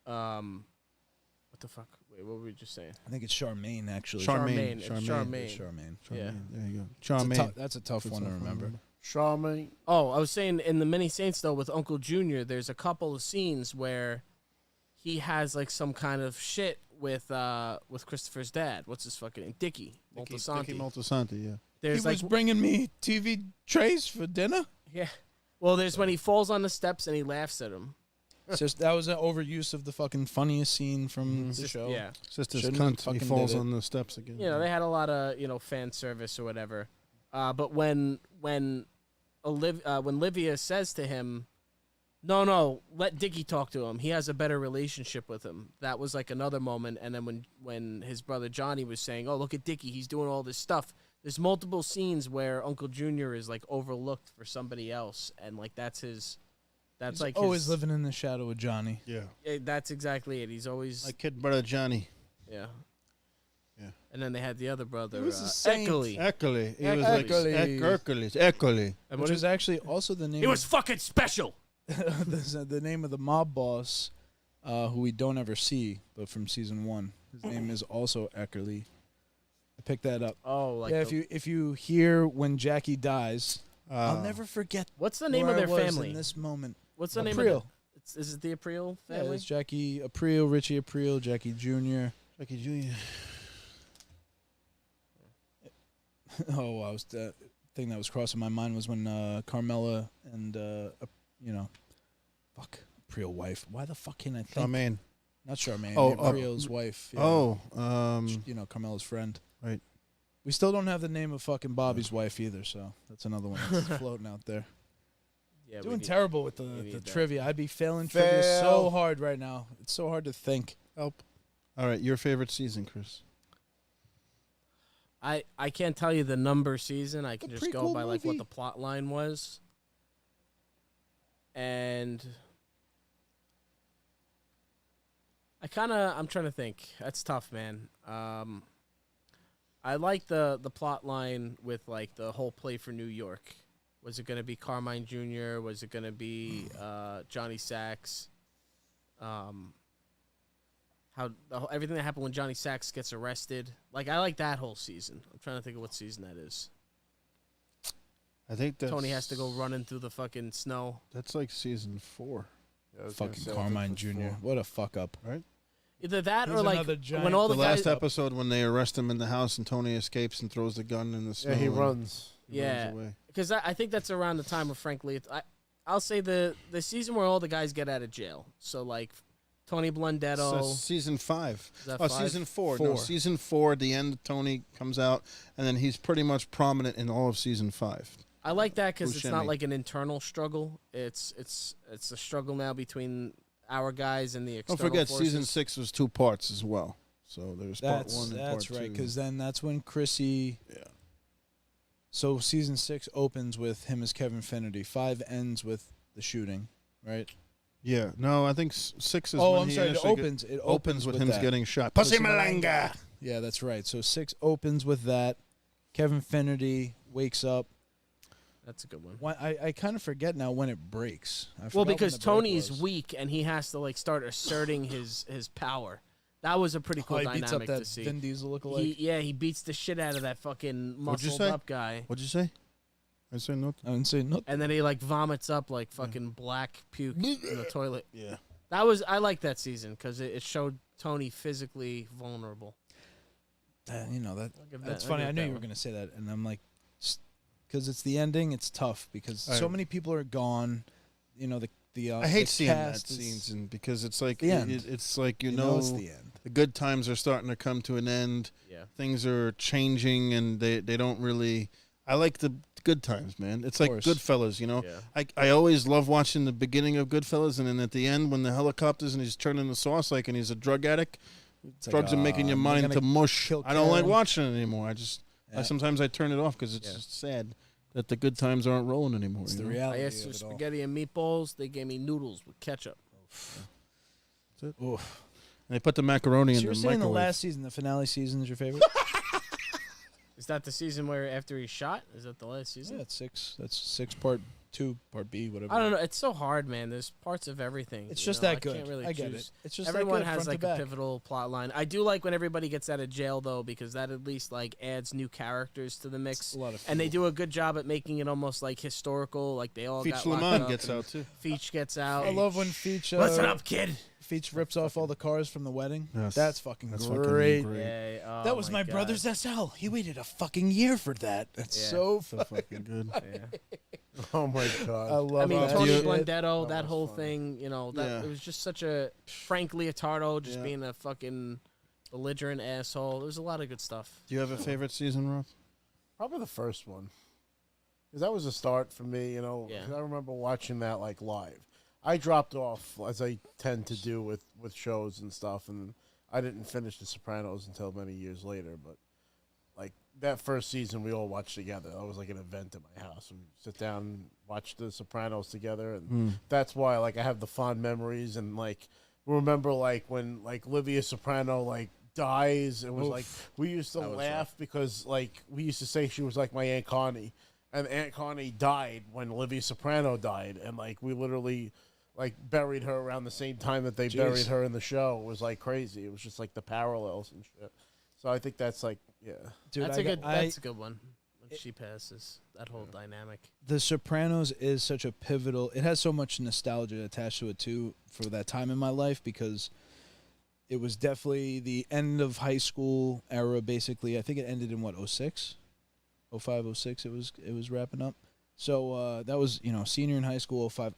S4: What the fuck? Wait, what were we just saying?
S5: I think it's Charmaine, actually.
S4: Charmaine. It's
S3: Charmaine.
S4: Charmaine.
S5: It's Charmaine.
S4: Yeah.
S3: There you go.
S5: It's a
S3: Charmaine.
S5: that's a tough one to remember.
S1: Charmaine.
S4: Oh, I was saying in The Many Saints, though, with Uncle Junior, there's a couple of scenes where he has, like, some kind of shit with Christopher's dad. What's his fucking name? Dickie Moltisanti.
S3: Dickie Moltisanti, yeah.
S4: There's,
S5: He was
S4: like,
S5: bringing me TV trays for dinner.
S4: yeah. Well, there's when he falls on the steps and he laughs at him.
S5: It's just that was an overuse of the fucking funniest scene from the show.
S4: Yeah.
S3: Sister's
S5: Shouldn't have
S3: cunt. He
S5: fucking
S3: falls
S5: did it.
S3: on the steps again.
S4: You know, they had a lot of, fan service or whatever. But when Livia says to him, no, let Dickie talk to him. He has a better relationship with him. That was like another moment. And then when his brother Johnny was saying, oh, look at Dickie, he's doing all this stuff. There's multiple scenes where Uncle Junior is like overlooked for somebody else. And like that's
S5: He's
S4: like
S5: always
S4: his,
S5: living in the shadow of Johnny.
S3: Yeah.
S4: that's exactly it. He's always,
S3: My kid brother Johnny.
S4: yeah.
S3: Yeah.
S4: And then they had the other brother,
S5: He was a saint.
S4: Eckerly.
S3: Eckerly. He was like
S5: Eckerly.
S3: Eckerly.
S4: And
S5: Which
S4: what
S5: is actually also the name
S4: He was fucking special.
S5: the name of the mob boss, who we don't ever see, but from season 1. His name is also Eckerly. I picked that up.
S4: Oh, like
S5: yeah,
S4: the-
S5: if you hear when Jackie dies, I'll never forget
S4: what's the name of
S5: where
S4: their
S5: I was
S4: family?
S5: in this moment.
S4: What's the name
S5: Aprile.
S4: of the, is it the Aprile
S5: Yeah,
S4: family?
S5: it's Jackie Aprile, Richie Aprile, Jackie Jr.
S3: Jackie Jr.
S5: Oh, I was the thing that was crossing my mind was when Carmela and Aprile wife. Why the fuck can't I think?
S3: Charmaine.
S5: Not Charmaine.
S3: Oh,
S5: Aprile's wife. Yeah.
S3: Oh,
S5: Carmela's friend.
S3: Right.
S5: We still don't have the name of fucking Bobby's wife either, so that's another one that's floating out there.
S4: Yeah,
S5: Doing terrible with the
S4: need that.
S5: trivia. I'd be failing trivia so
S1: Fail.
S5: hard right now. It's so hard to think.
S3: help. All right, your favorite season, Chris?
S4: I can't tell you the number season. I can
S5: The
S4: just go
S5: prequel
S4: by like what
S5: movie?
S4: the plot line was. and I'm trying to think. That's tough, man. I like the plot line with like the whole play for New York. Was it going to be Carmine Jr.? Was it going to be Johnny Sacks? Everything that happened when Johnny Sacks gets arrested. Like, I like that whole season. I'm trying to think of what season that is.
S3: I think that's...
S4: Tony has to go running through the fucking snow.
S3: That's like season 4.
S5: Yeah, fucking Carmine Jr. What a fuck up.
S3: Right?
S4: Either that or like when all the
S3: last
S4: guys,
S3: episode when they arrest him in the house and Tony escapes and throws the gun in the snow.
S1: Yeah, he runs.
S4: Yeah, because I think that's around the time where, frankly, I'll say the season where all the guys get out of jail. So like Tony Blundetto.
S3: So season 5.
S4: Is that 5?
S3: Season 4. No, season 4. At the end, Tony comes out, and then he's pretty much prominent in all of season 5.
S4: I like that because it's not like an internal struggle. It's a struggle now between our guys and the external
S3: Don't forget,
S4: forces.
S3: season 6 was 2 parts as well. So there's part 1 and part 2.
S5: That's right, because then that's when Chrissy...
S3: Yeah.
S5: So season 6 opens with him as Kevin Finnerty. 5 ends with the shooting, right?
S3: Yeah. No, I think 6 is
S5: Oh,
S3: when
S5: I'm
S3: he
S5: sorry.
S3: It opens with him
S5: that.
S3: getting shot. Pussy Malanga!
S5: Yeah, that's right. So 6 opens with that. Kevin Finnerty wakes up.
S4: That's a good one.
S5: I kind of forget now when it breaks.
S4: Well, because Tony's weak and he has to like start asserting his power. That was a pretty cool
S5: he beats up
S4: dynamic
S5: that
S4: to see.
S5: Vin Diesel lookalike.
S4: He beats the shit out of that fucking muscled up guy.
S3: What'd you say? I said nothing.
S5: I didn't say nothing.
S4: And then he like vomits up like fucking black puke in the toilet.
S3: Yeah.
S4: I like that season because it showed Tony physically vulnerable.
S5: That's funny. I knew you were going to say that, and I'm like, because it's the ending. It's tough because so many people are gone. You know
S3: I hate
S5: the
S3: seeing that
S5: cast
S3: scene because it's like
S5: the end.
S3: It's like
S5: it's the end.
S3: The good times are starting to come to an end.
S4: Yeah.
S3: Things are changing, and they don't really. I like the good times, man. It's like Goodfellas, you know.
S4: Yeah.
S3: I always love watching the beginning of Goodfellas, and then at the end when the helicopters and he's turning the sauce and he's a drug addict. Drugs are making your mind to mush. I don't like watching it anymore. Sometimes I turn it off because it's just sad that the good times aren't rolling anymore.
S5: It's the reality.
S4: I asked for spaghetti and meatballs. They gave me noodles with ketchup.
S3: That's it. Oof. And they put the macaroni in the microwave.
S5: You were saying the last season, the finale season is your favorite?
S4: Is that the season where after he's shot? Is that the last season?
S5: Yeah, it's 6. That's 6 part 2, part B, whatever.
S4: I don't know. It's so hard, man. There's parts of everything.
S5: It's just that good.
S4: I can't really
S5: I get
S4: choose.
S5: it. It's just
S4: everyone
S5: that good,
S4: has
S5: front
S4: like
S5: to
S4: a
S5: back.
S4: pivotal plot line. I do like when everybody gets out of jail though, because that at least like adds new characters to the mix.
S5: It's a lot of
S4: and they do a good job at making it almost like historical. Like they all
S3: Feach
S4: got locked
S3: Lemon
S4: up
S3: gets out too.
S4: Feach gets out.
S5: I love when Feach.
S4: What's up, kid?
S5: Feach rips off all the cars from the wedding.
S3: Yes.
S5: That's fucking
S3: That's
S5: great.
S3: fucking great.
S4: Yeah, oh
S5: That was my
S4: God.
S5: brother's SL. He waited a fucking year for that. That's so
S3: fucking good.
S4: Yeah.
S1: Oh my god!
S5: I love that.
S4: Tony
S5: shit.
S4: Blundetto, that whole
S1: funny.
S4: thing, you know, that it was just such a Frank Leotardo just being a fucking belligerent asshole. There's a lot of good stuff.
S3: Do you have a favorite season, Rob?
S1: Probably the first one, because that was a start for me. You know, 'cause I remember watching that like live. I dropped off as I tend to do with shows and stuff, and I didn't finish The Sopranos until many years later. But like that first season, we all watched together. That was like an event at my house. We sit down and watch The Sopranos together, and that's why like I have the fond memories and like remember like when like Livia Soprano like dies. It was like we used to laugh because like we used to say she was like my Aunt Connie, and Aunt Connie died when Livia Soprano died, and like we literally like buried her around the same time that they buried her in the show. It was like crazy. It was just like the parallels and shit. So I think that's like
S5: Dude,
S4: that's a good one. When she passes, that whole dynamic.
S5: The Sopranos is such a pivotal. It has so much nostalgia attached to it too for that time in my life because it was definitely the end of high school era. Basically, I think it ended in what 06, 05, 06. It was wrapping up. So that was senior in high school 05.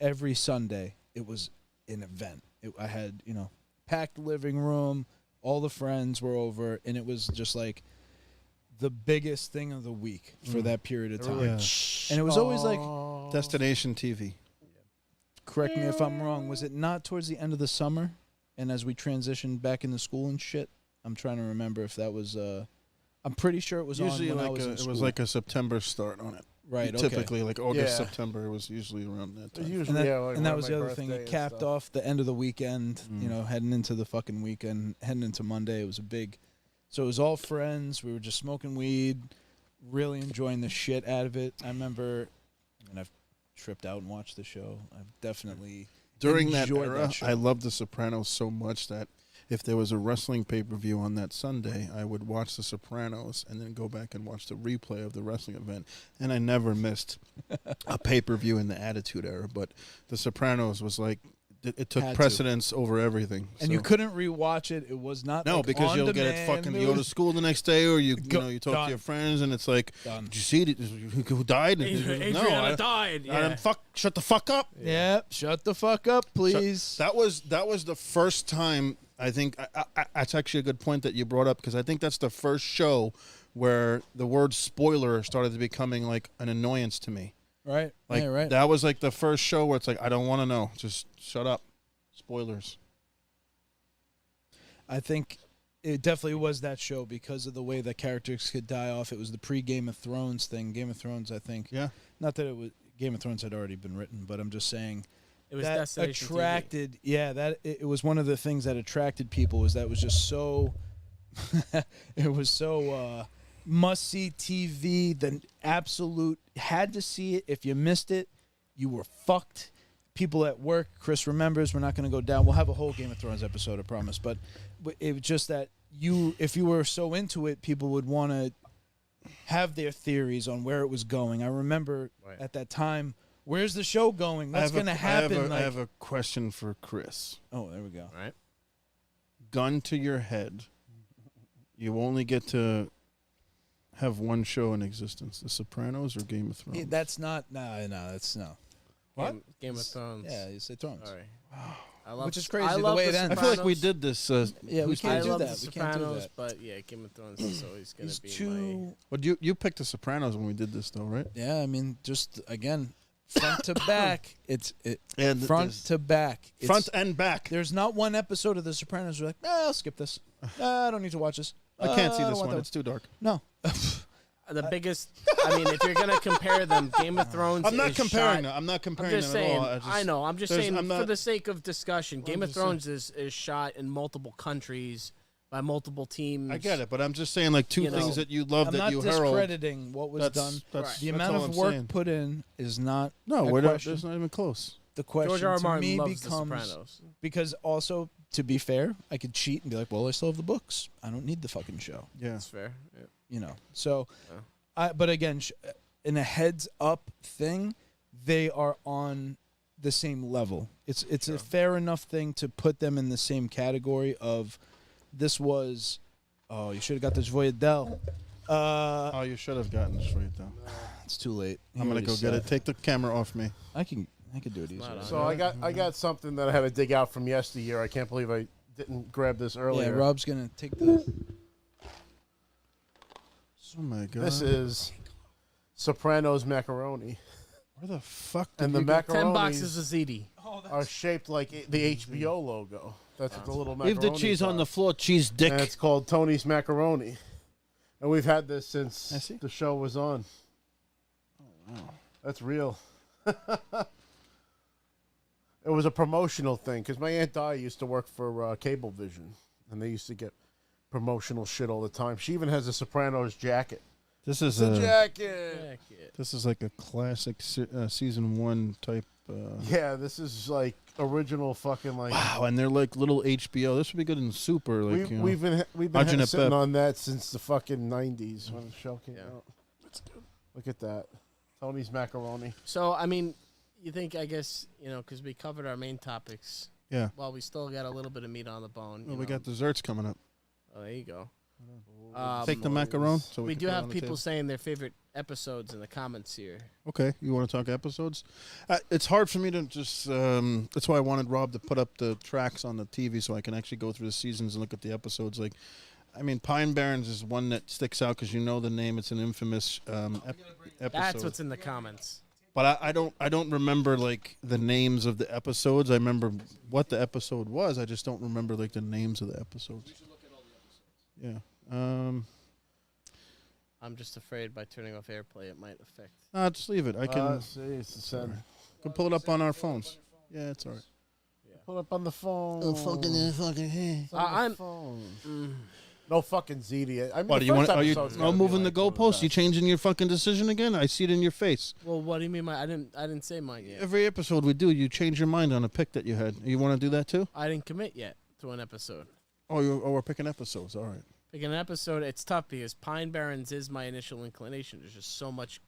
S5: Every Sunday it was an event. I had packed living room. All the friends were over, and it was just like the biggest thing of the week for that period of time. And it was always like
S3: Destination TV.
S5: Correct me if I'm wrong. Was it not towards the end of the summer, and as we transitioned back into school and shit? I'm trying to remember if that was. I'm pretty sure it was
S3: Usually
S5: on when
S3: like
S5: I was in
S3: it
S5: school.
S3: was like a September start on it.
S5: Right.
S3: Typically, like August,
S1: Yeah.
S3: September, it was usually around that time.
S1: Usually, like
S5: and that
S1: around
S5: was
S1: my
S5: the other thing.
S1: birthday
S5: It
S1: and
S5: capped
S1: stuff.
S5: off the end of the weekend. Heading into the fucking weekend, heading into Monday. It was a big. So it was all friends. We were just smoking weed, really enjoying the shit out of it. I remember, I've tripped out and watched the show. I've definitely
S3: During that
S5: enjoyed
S3: era,
S5: show.
S3: I loved The Sopranos so much that if there was a wrestling pay-per-view on that Sunday, I would watch The Sopranos and then go back and watch the replay of the wrestling event. And I never missed a pay-per-view in the Attitude Era. But The Sopranos was like, it took
S5: Had to.
S3: precedence over everything.
S5: And
S3: so.
S5: you couldn't rewatch it. It was not
S3: No,
S5: like
S3: because
S5: on
S3: you'll get it
S5: demand.
S3: fucking.
S5: It
S3: You go to
S5: was
S3: school the next day, or you you talk
S5: done.
S3: to your friends, and it's like,
S5: Done.
S3: did you see it? Who died?
S4: Adriana died. Yeah.
S3: Shut the fuck up.
S5: Yeah, shut the fuck up, please.
S3: So that was the first time. I think that's actually a good point that you brought up, because I think that's the first show where the word spoiler started to becoming like an annoyance to me.
S5: Right.
S3: Like
S5: right.
S3: that was like the first show where it's like, I don't want to know. Just shut up. Spoilers.
S5: I think it definitely was that show because of the way the characters could die off. It was the pre-Game of Thrones thing. Game of Thrones, I think.
S3: Yeah.
S5: Not that it was Game of Thrones had already been written, but I'm just saying
S4: It was
S5: that
S4: Destination TV.
S5: attracted. Yeah, that it was one of the things that attracted people. Was that it was just so. It was so must see TV. The absolute had to see it. If you missed it, you were fucked. People at work, Chris remembers, we're not going to go down. We'll have a whole Game of Thrones episode, I promise. But it was just that if you were so into it, people would want to have their theories on where it was going. I remember at that time, where's the show going? What's going to happen?
S3: I have a question for Chris.
S5: Oh, there we go.
S4: Right.
S3: Gun to your head. You only get to have one show in existence: The Sopranos or Game of Thrones.
S5: That's not. No, that's no.
S3: What?
S4: Game of Thrones.
S5: Yeah, you say Thrones.
S4: All right. I love,
S5: Which is crazy,
S4: I
S5: the
S4: love
S5: way
S4: the
S5: it ends.
S3: I feel like we
S4: Sopranos.
S3: did this.
S5: Yeah, we
S4: I
S5: can't do
S4: love
S5: that.
S4: The
S5: We can't do
S4: Sopranos,
S5: that.
S4: but yeah, Game of Thrones is always going
S5: He's
S4: to be
S5: too.
S3: But you picked The Sopranos when we did this, though, right?
S5: Yeah, I mean, just again, front to back.
S3: And
S5: Front to back.
S3: front and back.
S5: There's not one episode of The Sopranos where you're like, I'll skip this. I don't need to watch this.
S3: I can't see
S5: I don't
S3: this
S5: want
S3: one.
S5: that
S3: It's too dark.
S5: No.
S4: The biggest. I mean, if you're going to compare them, Game of Thrones.
S3: I'm not
S4: is
S3: comparing
S4: shot,
S3: them. I'm not
S4: I'm
S3: comparing
S4: just
S3: them
S4: saying.
S3: at all.
S4: I know. I'm just
S3: there's-
S4: saying
S3: I'm
S4: for
S3: not-
S4: the sake of discussion, Game of
S3: just
S4: Thrones is shot in multiple countries by multiple teams.
S3: I get it, but I'm just saying, like, two
S4: You know,
S3: things that you love
S5: I'm
S3: that
S5: not
S3: you herald.
S5: discrediting what was done.
S3: That's,
S5: The
S3: that's
S5: amount
S3: all
S5: of
S3: I'm
S5: work
S3: saying.
S5: put in is not
S3: No,
S5: a
S3: we're not,
S5: question.
S3: that's not even close.
S5: The question
S4: George R. R.
S5: to
S4: Martin
S5: me
S4: loves The
S5: becomes
S4: Sopranos.
S5: because also, to be fair, I could cheat and be like, well, I still have the books. I don't need the fucking show.
S3: Yeah.
S4: That's fair. Yeah.
S5: You know. So,
S4: Yeah.
S5: but again, in a heads up thing, they are on the same level. It's a fair enough thing to put them in the same category of this was. Oh, you should have got this Voyadell.
S3: Oh, you should have gotten this right, though.
S5: It's too late.
S3: I'm going to go get it. Take the camera off me.
S5: I can do it easier.
S4: Not on.
S1: So I got something that I had to dig out from yesteryear. I can't believe I didn't grab this
S5: Yeah,
S1: earlier.
S5: Rob's gonna take the.
S3: Oh, my God.
S1: This is Sopranos macaroni,
S3: Where the fuck did
S1: and the
S3: you get-
S4: 10
S1: macaronis
S4: boxes of ziti.
S1: are shaped like the HBO logo. That's what the little macaroni.
S3: Leave the cheese on the floor, cheese dick.
S1: And it's called Tony's macaroni, and we've had this
S3: I
S1: since
S3: see.
S1: the show was on.
S3: Oh, wow.
S1: That's real. It was a promotional thing because my Aunt Di used to work for Cablevision, and they used to get promotional shit all the time. She even has a Sopranos jacket.
S3: This is
S1: It's a
S3: a
S1: jacket.
S3: this is like a classic season 1 type.
S1: Yeah, this is like original fucking like.
S3: Wow, and they're like little HBO. This would be good in soup or like, you know.
S1: We've been
S3: Arjun
S1: sitting
S3: Pep.
S1: on that since the fucking 90s when the show came
S4: Yeah.
S1: out. That's good. Look at that, Tony's macaroni.
S4: So, I mean, you think, I guess, because we covered our main topics.
S3: Yeah.
S4: Well, we still got a little bit of meat on the bone.
S3: Well,
S4: you
S3: we
S4: know.
S3: got desserts coming up.
S4: Oh, there you go.
S3: Take the macaron. So
S4: We
S3: can
S4: do
S3: put it
S4: have
S3: on the
S4: people
S3: table.
S4: saying their favorite episodes in the comments here.
S3: Okay, you want to talk episodes? It's hard for me to just. That's why I wanted Rob to put up the tracks on the TV so I can actually go through the seasons and look at the episodes. Like, I mean, Pine Barrens is one that sticks out because you know the name. It's an infamous episode.
S4: That's what's in the comments.
S3: But I don't remember like the names of the episodes. I remember what the episode was. I just don't remember like the names of the episodes. We should look at all the episodes. Yeah.
S4: I'm just afraid by turning off AirPlay it might affect.
S2: Nah, just leave it. I can,
S1: See, it's the send.
S2: can pull it up on our phones. Yeah, it's all right.
S1: Pull up on the phone.
S4: I'm
S1: phone. No fucking ZD. I mean,
S2: What
S1: the
S2: do you want?
S1: first
S2: Are you
S1: episode's gotta be
S2: moving the
S1: like one of
S2: goalposts? You
S1: best.
S2: changing your fucking decision again? I see it in your face.
S4: Well, what do you mean? I didn't say mine yet.
S2: Every episode we do, you change your mind on a pick that you had. You want to do that too?
S4: I didn't commit yet to an episode.
S2: Oh, we're picking episodes. All right.
S4: Like an episode, it's tough because Pine Barrens is my initial inclination. There's just so much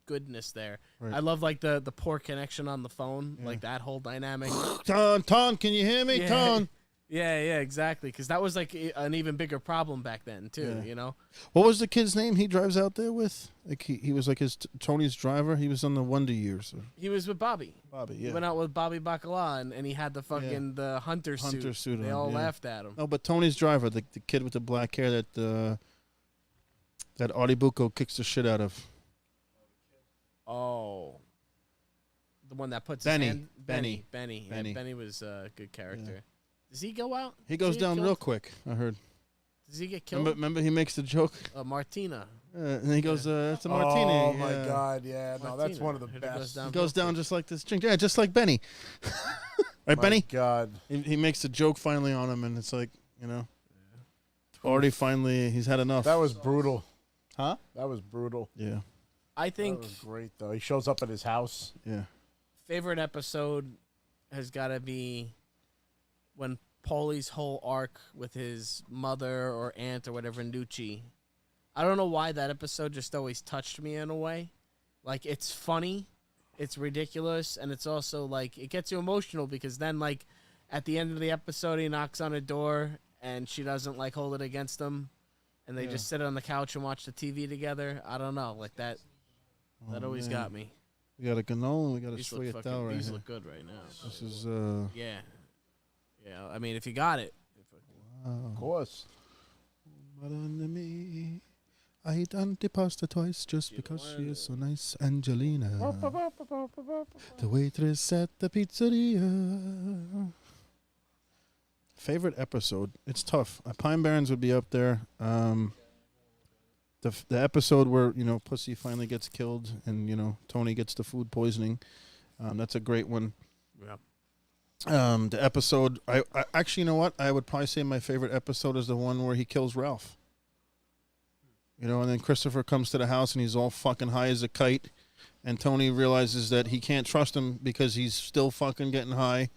S4: goodness there.
S2: Right.
S4: I love like the poor connection on the phone, like that whole dynamic.
S2: Ton, can you hear me?
S4: Yeah.
S2: Ton.
S4: Yeah, exactly. Because that was like an even bigger problem back then too.
S2: Yeah.
S4: You know,
S2: What was the kid's name he drives out there with? Like he was like his Tony's driver. He was on the Wonder Years.
S4: he was with Bobby.
S2: Bobby,
S4: He
S2: yeah.
S4: went out with Bobby Bacala, and he had the fucking the hunter suit. They
S2: on,
S4: all
S2: yeah.
S4: laughed at him.
S2: No, but Tony's driver, the kid with the black hair that Audie Bucco kicks the shit out of.
S4: Oh, the one that puts
S2: Benny.
S4: his hand. Benny.
S2: Benny.
S4: Yeah, Benny was a good character. Does he go out?
S2: He goes
S4: Does
S2: down
S4: get
S2: real
S4: killed?
S2: quick, I heard.
S4: Does he get killed?
S2: Remember he makes the joke?
S4: Martina.
S2: And he goes, it's a martini.
S1: Oh my
S2: yeah.
S1: God! Yeah, no, that's
S4: Martina.
S1: one of the
S4: He
S1: best.
S4: goes down
S2: He goes
S4: real
S2: down
S4: quick.
S2: just like this drink. Yeah, just like Benny. Right,
S1: My
S2: Benny?
S1: God.
S2: He makes a joke finally on him, and it's like, already finally, he's had enough.
S1: That was brutal.
S2: Huh?
S1: That was brutal.
S2: Yeah,
S4: I
S1: That
S4: think
S1: was great though. He shows up at his house.
S2: yeah.
S4: favorite episode has got to be when Paulie's whole arc with his mother or aunt or whatever, Nucci. I don't know why that episode just always touched me in a way. Like, it's funny, it's ridiculous, and it's also, like, it gets you emotional because then, like, at the end of the episode, he knocks on her door, and she doesn't, like, hold it against him, and they just sit on the couch and watch the TV together. I don't know, like, that always got me.
S2: We got a canola, we got a
S4: These
S2: sweet
S4: look,
S2: right
S4: these
S2: here.
S4: look good right now.
S2: This is,
S4: Yeah. Yeah, I mean, if you got it.
S1: Of course.
S2: I eat antipasta twice just because she is so nice. Angelina, the waitress at the pizzeria. Favorite episode? It's tough. Pine Barrens would be up there. The episode where Pussy finally gets killed and Tony gets the food poisoning. That's a great one.
S4: Yeah.
S2: The episode, I actually, you know what? I would probably say my favorite episode is the one where he kills Ralph. And then Christopher comes to the house and he's all fucking high as a kite, and Tony realizes that he can't trust him because he's still fucking getting high,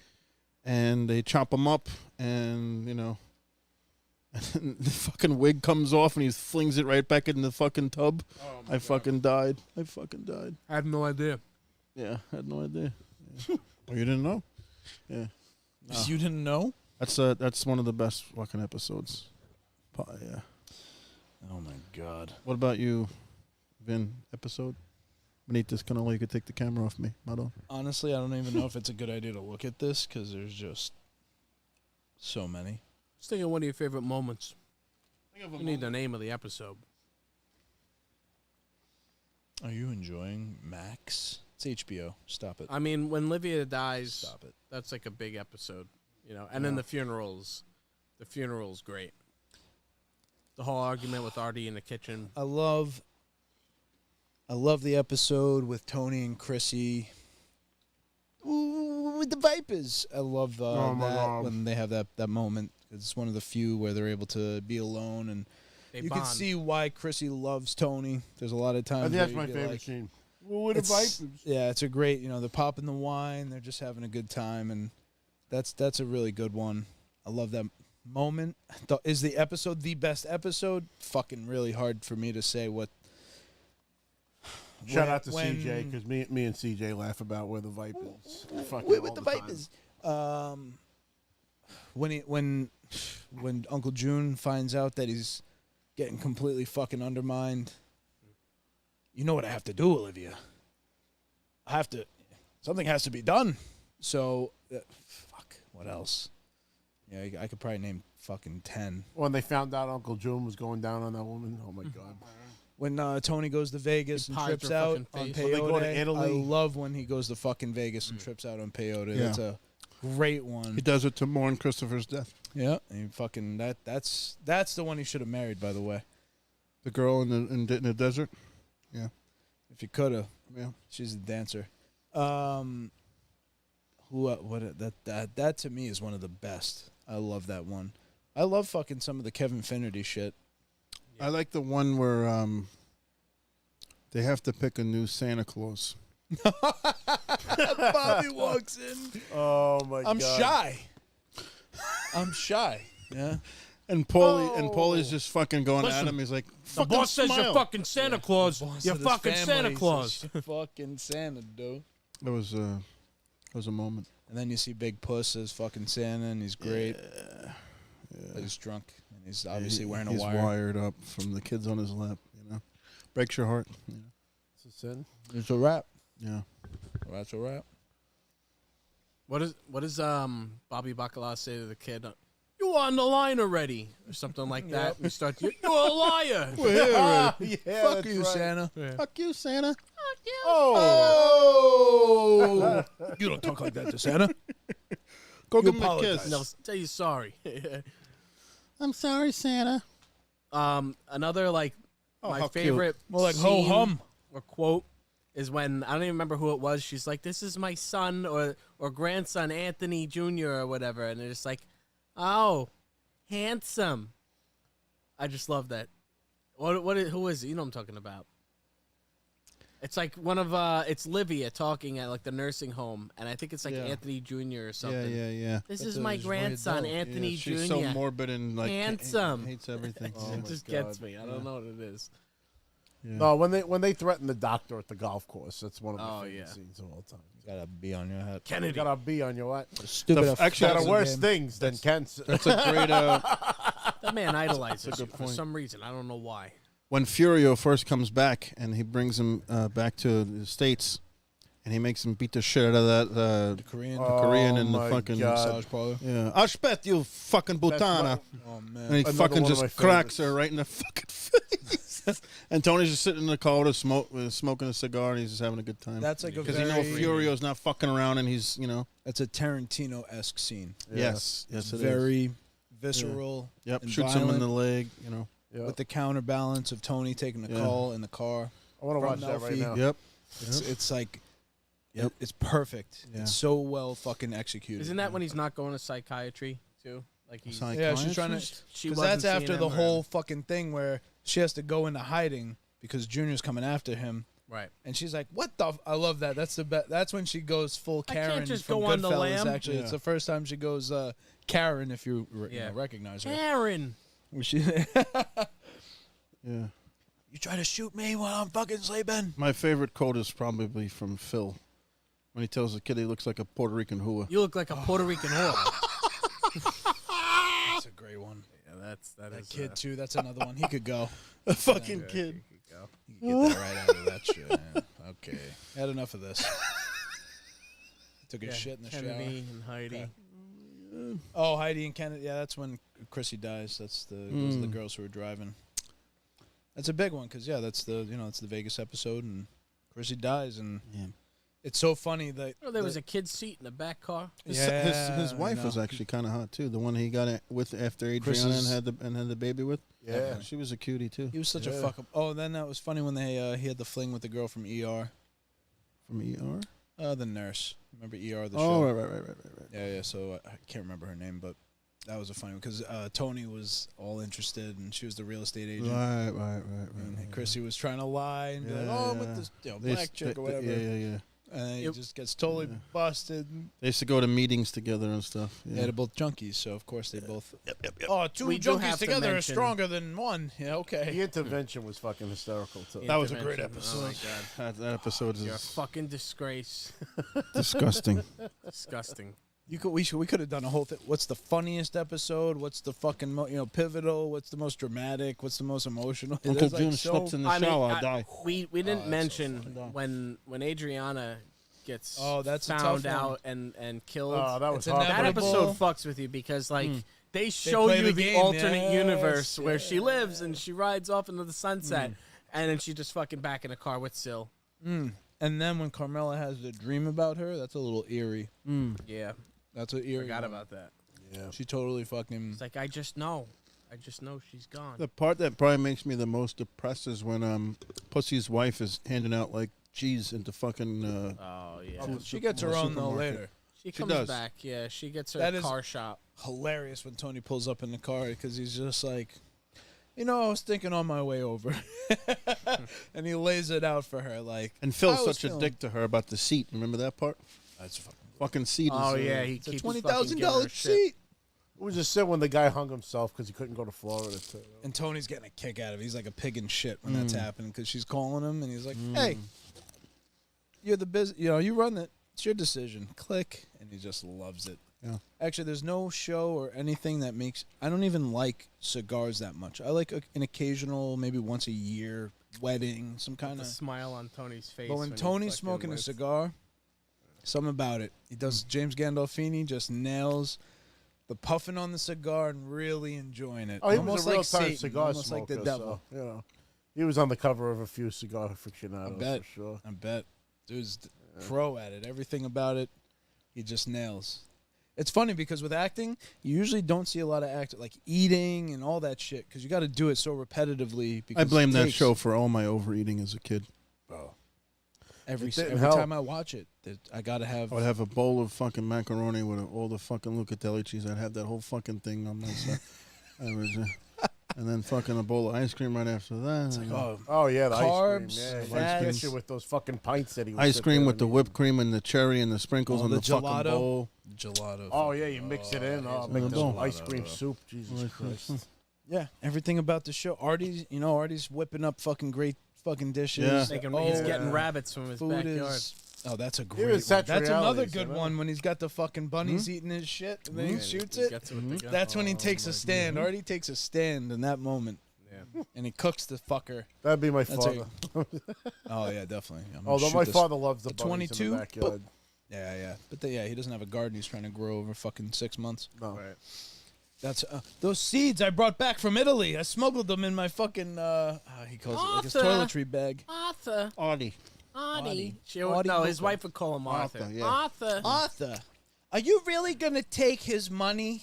S2: and they chop him up, and and the fucking wig comes off and he flings it right back in the fucking tub. I fucking died. I
S4: I have no idea.
S2: Yeah, I had no idea. Yeah. Oh, you didn't know? Yeah.
S5: You didn't know?
S2: That's one of the best fucking episodes. Yeah.
S5: Oh my God.
S2: What about you, Vin? Episode? Beneath this canola, you could take the camera off me. Mado.
S5: Honestly, I don't even know if it's a good idea to look at this because there's just so many.
S4: Just think of one of your favorite moments. You need the name of the episode.
S5: Are you enjoying Max? It's HBO. Stop it.
S4: I mean, when Livia dies,
S5: Stop it.
S4: that's like a big episode, And then the funeral's great. The whole argument with Artie in the kitchen.
S5: I love the episode with Tony and Chrissy. Ooh, with the Vipers. I love that when they have that moment. It's one of the few where they're able to be alone, and
S4: They
S5: you
S4: bond.
S5: can see why Chrissy loves Tony. There's a lot of times.
S1: I think
S5: where
S1: that's my
S5: you'd be
S1: favorite
S5: like,
S1: scene. Well, with the
S5: It's-
S1: Vipers.
S5: Yeah, it's a great. They're popping the wine. They're just having a good time, and that's a really good one. I love that moment. Is the episode the best episode? Fucking really hard for me to say what.
S1: Shout out to CJ because me and CJ laugh about where the Vipers. Fucking
S5: with
S1: all
S5: the
S1: time.
S5: Vipers. When Uncle June finds out that he's getting completely fucking undermined, you know what I have to do, Olivia? Something has to be done. So, fuck, what else? Yeah, I could probably name fucking 10.
S1: When they found out Uncle June was going down on that woman, oh my God.
S5: When Tony goes to Vegas
S4: He
S5: and
S4: pies
S5: trips
S4: her
S5: out
S4: fucking
S5: on
S4: face.
S5: peyote,
S1: When they go to Italy.
S5: I love when he goes to fucking Vegas and trips out on peyote.
S2: Yeah.
S5: That's a great one.
S2: He does it to mourn Christopher's death.
S5: Yeah, and fucking that's the one he should have married, by the way.
S3: The girl in the desert. Yeah.
S5: If you coulda.
S3: Yeah.
S5: She's a dancer. That to me is one of the best. I love that one. I love fucking some of the Kevin Finnerty shit.
S3: I like the one where they have to pick a new Santa Claus.
S5: Bobby walks in.
S1: Oh my
S5: I'm
S1: god.
S5: shy. I'm shy. Yeah.
S3: And Paulie's just fucking going at him. He's like,
S4: The boss says you're fucking Santa Claus. You're
S5: of his
S4: fucking
S5: family
S4: Santa
S5: says
S4: Claus.
S5: you're fucking Santa, dude.
S3: It was a moment.
S5: And then you see Big Puss as fucking Santa, and he's great. But he's drunk, and he's obviously wearing a
S3: He's
S5: wire.
S3: wired up from the kids on his lap. Breaks your heart. Yeah.
S1: It's a sin.
S5: It's a wrap.
S3: Yeah.
S5: That's a wrap.
S4: What does Bobby Bacala say to the kid? You on the line already, or something like that. You start. You're a liar.
S1: Yeah,
S5: Fuck
S1: that's
S5: you,
S1: right.
S5: Santa.
S3: Fuck you, Santa.
S1: Oh.
S5: You don't talk like that to Santa.
S3: Go
S5: You
S3: give him a
S5: apologize.
S3: kiss.
S4: No, tell you sorry.
S3: I'm sorry, Santa.
S4: Another like my
S3: how cute.
S4: favorite.
S5: More like ho
S4: scene
S5: hum.
S4: or quote is when I don't even remember who it was. She's like, "This is my son or grandson, Anthony Jr. or whatever," and they're just like, "Oh, handsome." I just love that. Who is it? You know what I'm talking about. It's like one of it's Livia talking at like the nursing home, and I think it's like
S3: Yeah.
S4: Anthony Jr. or something.
S3: Yeah.
S4: This
S5: That's
S4: is my
S5: just really
S4: grandson,
S5: dope.
S4: Anthony Jr.
S3: She's so morbid and like
S4: Handsome.
S3: hates everything.
S1: Oh
S4: It
S1: my
S4: just
S1: God.
S4: gets me. I don't know what it is.
S3: Yeah.
S1: No, when they threaten the doctor at the golf course, that's one of my
S4: Oh,
S1: favorite
S4: yeah.
S1: scenes of all time.
S5: Got a bee on your head.
S1: You
S4: Kennedy.
S1: got a B on your what?
S5: Stupid.
S3: actually,
S1: Got
S3: that's
S1: a worse things than cancer.
S3: That's a great.
S4: That man idolizes
S3: That's a
S4: you
S3: good
S4: for
S3: point.
S4: some reason. I don't know why.
S3: When Furio first comes back and he brings him back to the States, and he makes him beat the shit out of that
S5: Korean.
S3: Korean in the
S1: my
S3: fucking
S1: God.
S5: Massage parlor.
S3: yeah. I bet you fucking butana.
S5: Oh man.
S3: And he
S1: Another
S3: fucking
S1: one of my
S3: just cracks
S1: favorites.
S3: her right in the fucking face. And Tony's just sitting in the car with smoking a cigar, and he's just having a good time.
S5: That's like a
S3: Because
S5: very.
S3: you know Furio's not fucking around, and he's
S5: That's a Tarantino-esque scene.
S3: yes, it is.
S5: Very visceral.
S3: Yep,
S5: and
S3: shoots him in
S5: violent.
S3: the leg.
S1: Yeah.
S5: With the counterbalance of Tony taking the
S3: Yeah.
S5: call in the car.
S1: I want to watch
S5: from
S1: that right
S5: Melfi.
S1: now.
S3: Yep.
S5: It's like,
S3: Yep.
S5: it's perfect.
S3: Yeah.
S5: It's so well fucking executed.
S4: Isn't that when he's not going to psychiatry too? Like he's
S5: Yeah, she's trying to.
S4: she
S5: Because
S4: wasn't
S5: that's after
S4: seeing
S5: the
S4: him or-
S5: whole fucking thing where she has to go into hiding because Junior's coming after him,
S4: right.
S5: and she's like, "What the?" I love that. That's the best. That's when she goes full
S4: I can't
S5: Karen
S4: just
S5: from
S4: go on the
S5: Goodfellas.
S4: lam.
S5: Actually, it's the first time she goes Karen, if you
S4: Yeah.
S5: recognize her.
S4: Aaron.
S5: Where she,
S3: Yeah.
S5: you try to shoot me while I'm fucking sleeping.
S3: My favorite quote is probably from Phil when he tells the kid he looks like a Puerto Rican hua.
S4: You look like a Puerto Rican whore.
S5: That's a great one.
S4: Yeah, that
S5: That
S4: is,
S5: kid too. That's another one. He could go.
S3: A fucking
S4: yeah,
S3: kid.
S4: you could go.
S5: You could get that right out of that shit. Man. Okay, had enough of this. Took a
S4: Yeah,
S5: shit in the
S4: Kennedy
S5: shower.
S4: and Heidi.
S5: Oh, Heidi and Kennedy. Yeah, that's when Chrissy dies. That's those are the girls who were driving. That's a big one because that's it's the Vegas episode and Chrissy dies and
S3: Yeah.
S5: it's so funny that
S4: Oh, there was a kid's seat in the back car.
S3: His
S5: I
S3: wife was
S5: know.
S3: actually kind of hot too. The one he got it with after Adriana
S5: Chris's-
S3: had the baby with.
S1: Yeah.
S3: She was a cutie too.
S5: he was such a
S1: Yeah.
S5: fuck up. Oh, then that was funny when he had the fling with the girl from ER.
S3: From ER.
S5: The nurse. Remember ER the
S3: Oh,
S5: show?
S3: right.
S5: Yeah. So I can't remember her name, but that was a funny one because Tony was all interested and she was the real estate agent.
S3: Right.
S5: And Chrissy was trying to lie and be like,
S3: Yeah,
S5: "Oh, I'm
S3: yeah.
S5: with this
S3: They
S5: black
S3: used-
S5: chick or
S3: they-
S5: whatever."
S3: Yeah.
S5: And then he
S4: Yep.
S5: just gets totally
S3: Yeah.
S5: busted.
S3: They used to go to meetings together and stuff. Yeah.
S5: They're both junkies, so of course they both.
S3: Yep.
S5: Oh, two
S4: We do
S5: junkies
S4: have to
S5: together are
S4: mention-
S5: stronger than one. Yeah,
S1: The
S5: okay.
S1: intervention was fucking hysterical too.
S3: That was a great
S4: Intervention. Oh my
S3: episode.
S4: god.
S3: That episode
S4: You're a
S3: is
S4: fucking disgrace.
S3: disgusting.
S4: Disgusting.
S5: We could have done a whole thing. What's the funniest episode? What's the fucking pivotal? What's the most dramatic? What's the most emotional?
S3: Uncle
S5: There's, like,
S3: June
S5: so-
S3: slips in the
S4: I mean,
S3: shower, I'll die.
S4: we didn't
S5: that's
S4: mention
S3: so
S4: when Adriana gets
S5: That's a
S4: found
S5: tough one.
S4: out and killed.
S1: Oh, that was
S5: It's
S1: hard.
S4: that
S5: inevitable.
S4: episode fucks with you because they show
S5: play
S4: you
S5: the
S4: the
S5: game,
S4: alternate
S5: yes,
S4: universe where she
S5: yeah.
S4: lives and she rides off into the sunset and then she just fucking back in a car with Syl.
S5: And then when Carmela has the dream about her, that's a little eerie.
S4: Yeah,
S5: That's an eerie.
S4: forgot
S5: one.
S4: about that.
S1: Yeah.
S5: She totally fucking.
S4: It's like I just know. I just know she's gone.
S2: The part that probably makes me the most depressed is when Pussy's wife is handing out like cheese into fucking.
S4: Oh yeah.
S5: She gets her own though later.
S4: She comes
S2: does.
S4: back. Yeah, she gets her
S5: That is-
S4: car shop.
S5: Hilarious when Tony pulls up in the car because he's just like, I was thinking on my way over, and he lays it out for her like.
S2: And Phil's
S5: I was
S2: such a
S5: feeling-
S2: dick to her about the seat. Remember that part?
S5: That's
S2: Fucking seat.
S4: Oh
S2: is,
S4: yeah, he
S5: it's a
S4: keeps
S5: $20,000
S4: shit.
S5: seat.
S1: It was just sad when the guy hung himself because he couldn't go to Florida. Too.
S5: And Tony's getting a kick out of it. He's like a pig in shit when that's happening because she's calling him and he's like, "Hey, you're the business. You run it. It's your decision." Click, and he just loves it.
S2: Yeah.
S5: Actually, there's no show or anything that makes. I don't even like cigars that much. I like an occasional, maybe once a year, wedding, some kind
S4: The
S5: of.
S4: smile on Tony's face.
S5: But when
S4: he
S5: Tony's
S4: fucking
S5: smoking a
S4: lights-
S5: cigar, something about it. He does. James Gandolfini just nails the puffing on the cigar and really enjoying it.
S1: Oh, he
S5: Almost
S1: was a real
S5: like
S1: time
S5: Satan,
S1: cigar
S5: almost
S1: smoker.
S5: like the devil.
S1: So, he was on the cover of a few cigar aficionados
S5: I bet.
S1: for sure.
S5: I bet. Dude's pro at it. Everything about it, he just nails. It's funny because with acting, you usually don't see a lot of acting, like eating and all that shit, because you got to do it so repetitively. Because
S2: I blame
S5: it
S2: that
S5: takes
S2: show for all my overeating as a kid.
S5: every
S1: It didn't
S5: every
S1: help.
S5: time I watch it. I got to have.
S2: I would have a bowl of fucking macaroni with all the fucking Lucatelli cheese. I'd have that whole fucking thing on my side. And then fucking a bowl of ice cream right after that.
S5: It's like, oh,
S1: Oh yeah, the
S5: Carbs,
S1: ice cream. Yeah,
S5: fats.
S1: especially with those fucking pints that he would
S2: ice
S1: sit
S2: cream
S1: there
S2: with
S1: and
S2: the
S1: eat.
S2: whipped cream and the cherry and the sprinkles
S5: Oh,
S2: on
S5: the
S2: the fucking
S5: gelato.
S2: bowl.
S5: gelato.
S1: Oh yeah, you mix it in. Oh, make
S2: a
S1: this
S2: bowl.
S1: ice cream soup. Jesus Christ.
S5: Yeah, everything about the show. Artie's whipping up fucking great fucking dishes.
S2: Yeah.
S4: He's getting rabbits from his
S5: Food
S4: backyard.
S5: is. Oh, that's a
S1: Even
S5: great one.
S1: such
S5: That's another
S1: realities,
S5: good
S1: you know?
S5: one when he's got the fucking bunnies eating his shit and then he shoots it.
S4: Gets it with the gun.
S5: That's when he takes a stand. Artie takes a stand in that moment.
S4: Yeah.
S5: And he cooks the fucker.
S1: That'd be my
S5: That's
S1: father.
S5: Oh yeah, definitely. I'm gonna
S1: Although
S5: shoot
S1: my
S5: this-
S1: father loves the
S5: the
S1: bunnies in
S5: 22?
S1: the backyard.
S5: Yeah. But he doesn't have a garden. He's trying to grow over fucking 6 months.
S1: No.
S4: Right.
S5: That's those seeds I brought back from Italy. I smuggled them in my fucking he calls it like his
S4: Arthur.
S5: toiletry bag.
S4: Arthur.
S2: Audie.
S4: Artie.
S5: Artie
S4: No, his
S5: Booker.
S4: wife would call him Arthur.
S2: Arthur, yeah.
S4: Arthur.
S5: Arthur, are you really gonna take his money?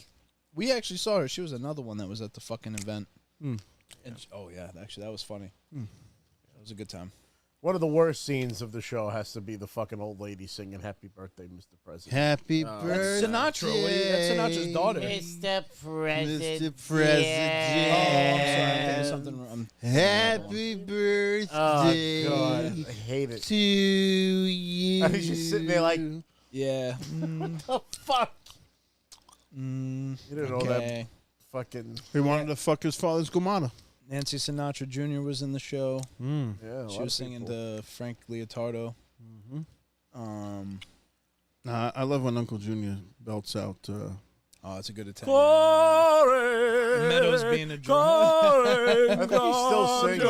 S5: We actually saw her. She was another one that was at the fucking event. And actually that was funny. That was a good time.
S1: One of the worst scenes of the show has to be the fucking old lady singing "Happy Birthday, Mr. President."
S2: Happy
S5: That's
S2: birthday.
S5: Sinatra. That's Sinatra's daughter.
S6: Mr. President.
S2: Mr. President.
S5: Oh, I'm sorry. I'm thinking something wrong.
S2: Happy birthday
S1: Oh God, I hate it.
S2: to you.
S1: And he's just sitting there like,
S5: Yeah.
S1: "Oh fuck!" You didn't know that
S5: Okay.
S1: fucking.
S2: He wanted to fuck his father's gumana.
S5: Nancy Sinatra Jr. was in the show.
S1: Yeah,
S5: She was singing to Frank Leotardo.
S2: Nah, I love when Uncle Junior belts out.
S5: Oh, it's a good Italian. Meadows being a drummer.
S1: I think he still sings.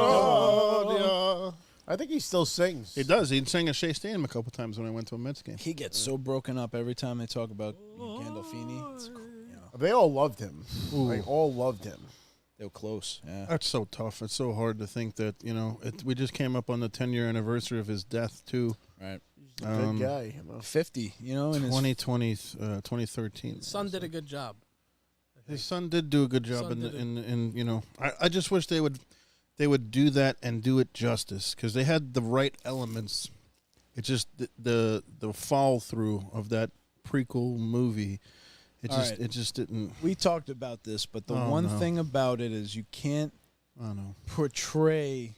S1: I think he still sings.
S2: He does. He sang a Shea Stadium a couple times when I went to a Mets game.
S5: He gets so broken up every time they talk about Gandolfini. It's,
S1: They all loved him. They all loved him.
S5: they were close. Yeah.
S2: That's so tough. It's so hard to think that, we just came up on the 10-year anniversary of his death, too.
S5: Right.
S1: He's a good guy,
S5: 50, in his
S2: 2013.
S4: Son did a good job.
S2: His son did do a good job,
S4: Son did
S2: in I just wish they would do that and do it justice, because they had the right elements. It's just the follow through of that prequel movie. It just didn't.
S5: We talked about this, but the one thing about it is you can't
S2: I don't know.
S5: portray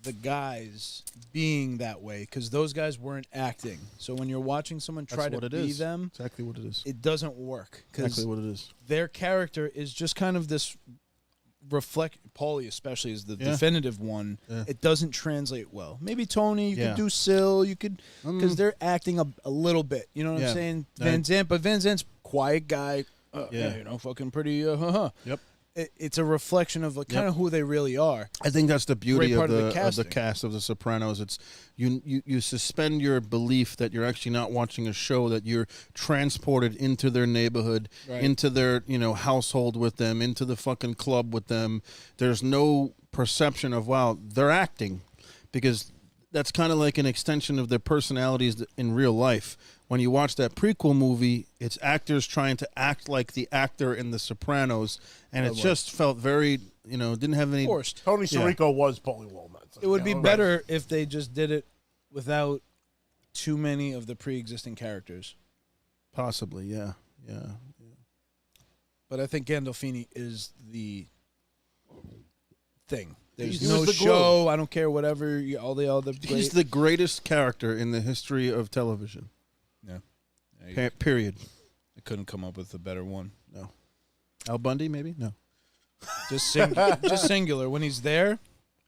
S5: the guys being that way because those guys weren't acting. So when you're watching someone try
S2: That's what
S5: to
S2: it
S5: be
S2: is.
S5: them,
S2: Exactly what it is.
S5: it doesn't work because
S2: Exactly what it is.
S5: their character is just kind of this reflect. Paulie especially is the definitive one.
S2: Yeah.
S5: It doesn't translate well. Maybe Tony, you
S2: Yeah.
S5: could do Syl, you could because they're acting a little bit. You know what
S2: Yeah.
S5: I'm saying?
S2: Yeah.
S5: Van Zandt, but Van Zandt's quiet guy.
S2: Yeah.
S5: Fucking pretty.
S2: Yep.
S5: It's a reflection of kind of who they really are.
S2: I think that's the beauty
S5: Great part
S2: of
S5: of
S2: the,
S5: the
S2: of the
S5: casting.
S2: cast of The Sopranos. It's you suspend your belief that you're actually not watching a show, that you're transported into their neighborhood,
S5: Right.
S2: into their household with them, into the fucking club with them. There's no perception of, wow, they're acting, because that's kind of like an extension of their personalities in real life. When you watch that prequel movie, it's actors trying to act like the actor in The Sopranos, and it just felt very, didn't have any
S5: forced.
S1: Tony Sirico was Paulie Walnut. So,
S5: It would be better if they just did it without too many of the pre-existing characters.
S2: Possibly, yeah.
S5: But I think Gandolfini is the thing. There's
S1: He
S5: no
S1: was the
S5: show.
S1: glue.
S5: I don't care. Whatever. All the other.
S2: He's the greatest character in the history of television.
S5: Yeah.
S2: Period.
S5: I couldn't come up with a better one.
S2: No. Al Bundy, maybe? No.
S5: Just singular. When he's there,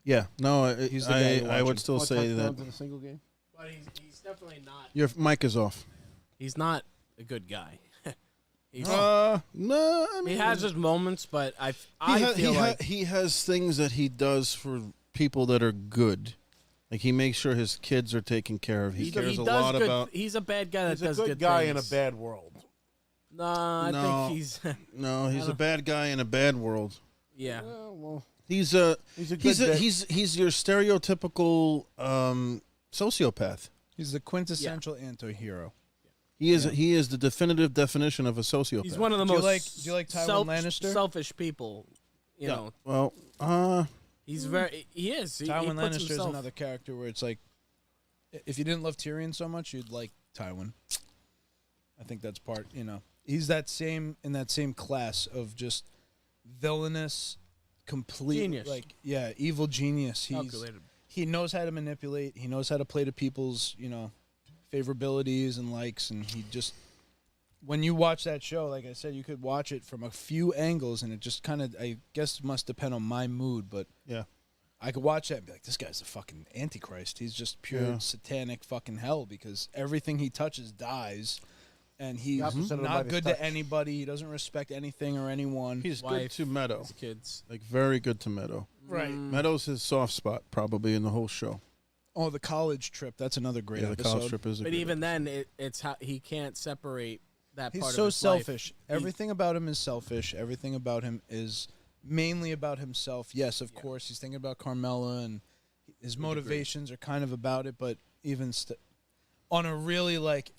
S2: Yeah. No,
S5: He's the guy to
S2: I
S5: watch
S2: would
S5: him.
S2: still say that
S1: in a single game.
S4: But he's definitely not.
S2: your mic is off.
S4: He's not a good guy. He's,
S2: No, I mean,
S4: he has his moments, but I
S2: he
S4: feel like
S2: he has things that he does for people that are good. Like he makes sure his kids are taken care of. He cares a
S4: does
S2: lot
S4: good,
S2: about.
S4: He's a bad guy that
S1: He's
S4: does
S1: a
S4: good
S1: good guy in a
S4: things.
S1: bad world.
S4: Nah, I
S2: No.
S4: think he's
S2: No, he's a bad guy in a bad world.
S4: yeah.
S1: Well,
S2: He's a
S1: he's a good
S2: he's a,
S1: bad-
S2: he's your stereotypical sociopath.
S5: he's the quintessential anti-hero.
S2: He is the definitive definition of a sociopath.
S4: He's one of the
S5: Do you
S4: most
S5: like Tywin Lannister?
S4: selfish people. You know,
S2: Well,
S4: he's very he is. He
S5: Tywin
S4: puts
S5: Lannister is
S4: himself,
S5: another character where it's like, if you didn't love Tyrion so much, you'd like Tywin. I think that's part. He's in that same class of just villainous, complete
S4: Genius.
S5: evil genius.
S4: calculated.
S5: He knows how to manipulate. He knows how to play to people's favorabilities and likes, and he just. When you watch that show, like I said, you could watch it from a few angles, and it just kind of, I guess, must depend on my mood. But
S2: yeah.
S5: I could watch that and be like, this guy's the fucking Antichrist. He's just pure satanic fucking hell because everything he touches dies, and he's
S1: opposite of
S5: not
S1: Midas
S5: good
S1: touch.
S5: to anybody. He doesn't respect anything or anyone.
S2: He's good
S4: Wife,
S2: to Meadow.
S4: his kids.
S2: Like very good to Meadow.
S5: Right.
S2: Meadow's his soft spot probably in the whole show.
S5: Oh, the college trip. That's another great
S2: The
S5: episode.
S2: college trip is a
S4: But
S2: good
S4: even then, it's how he can't separate that
S5: He's
S4: part
S5: so
S4: of his life.
S5: selfish. Everything about him is selfish. Everything about him is mainly about himself. Yes, of course, he's thinking about Carmela, and his motivations are kind of about it, but even on a really like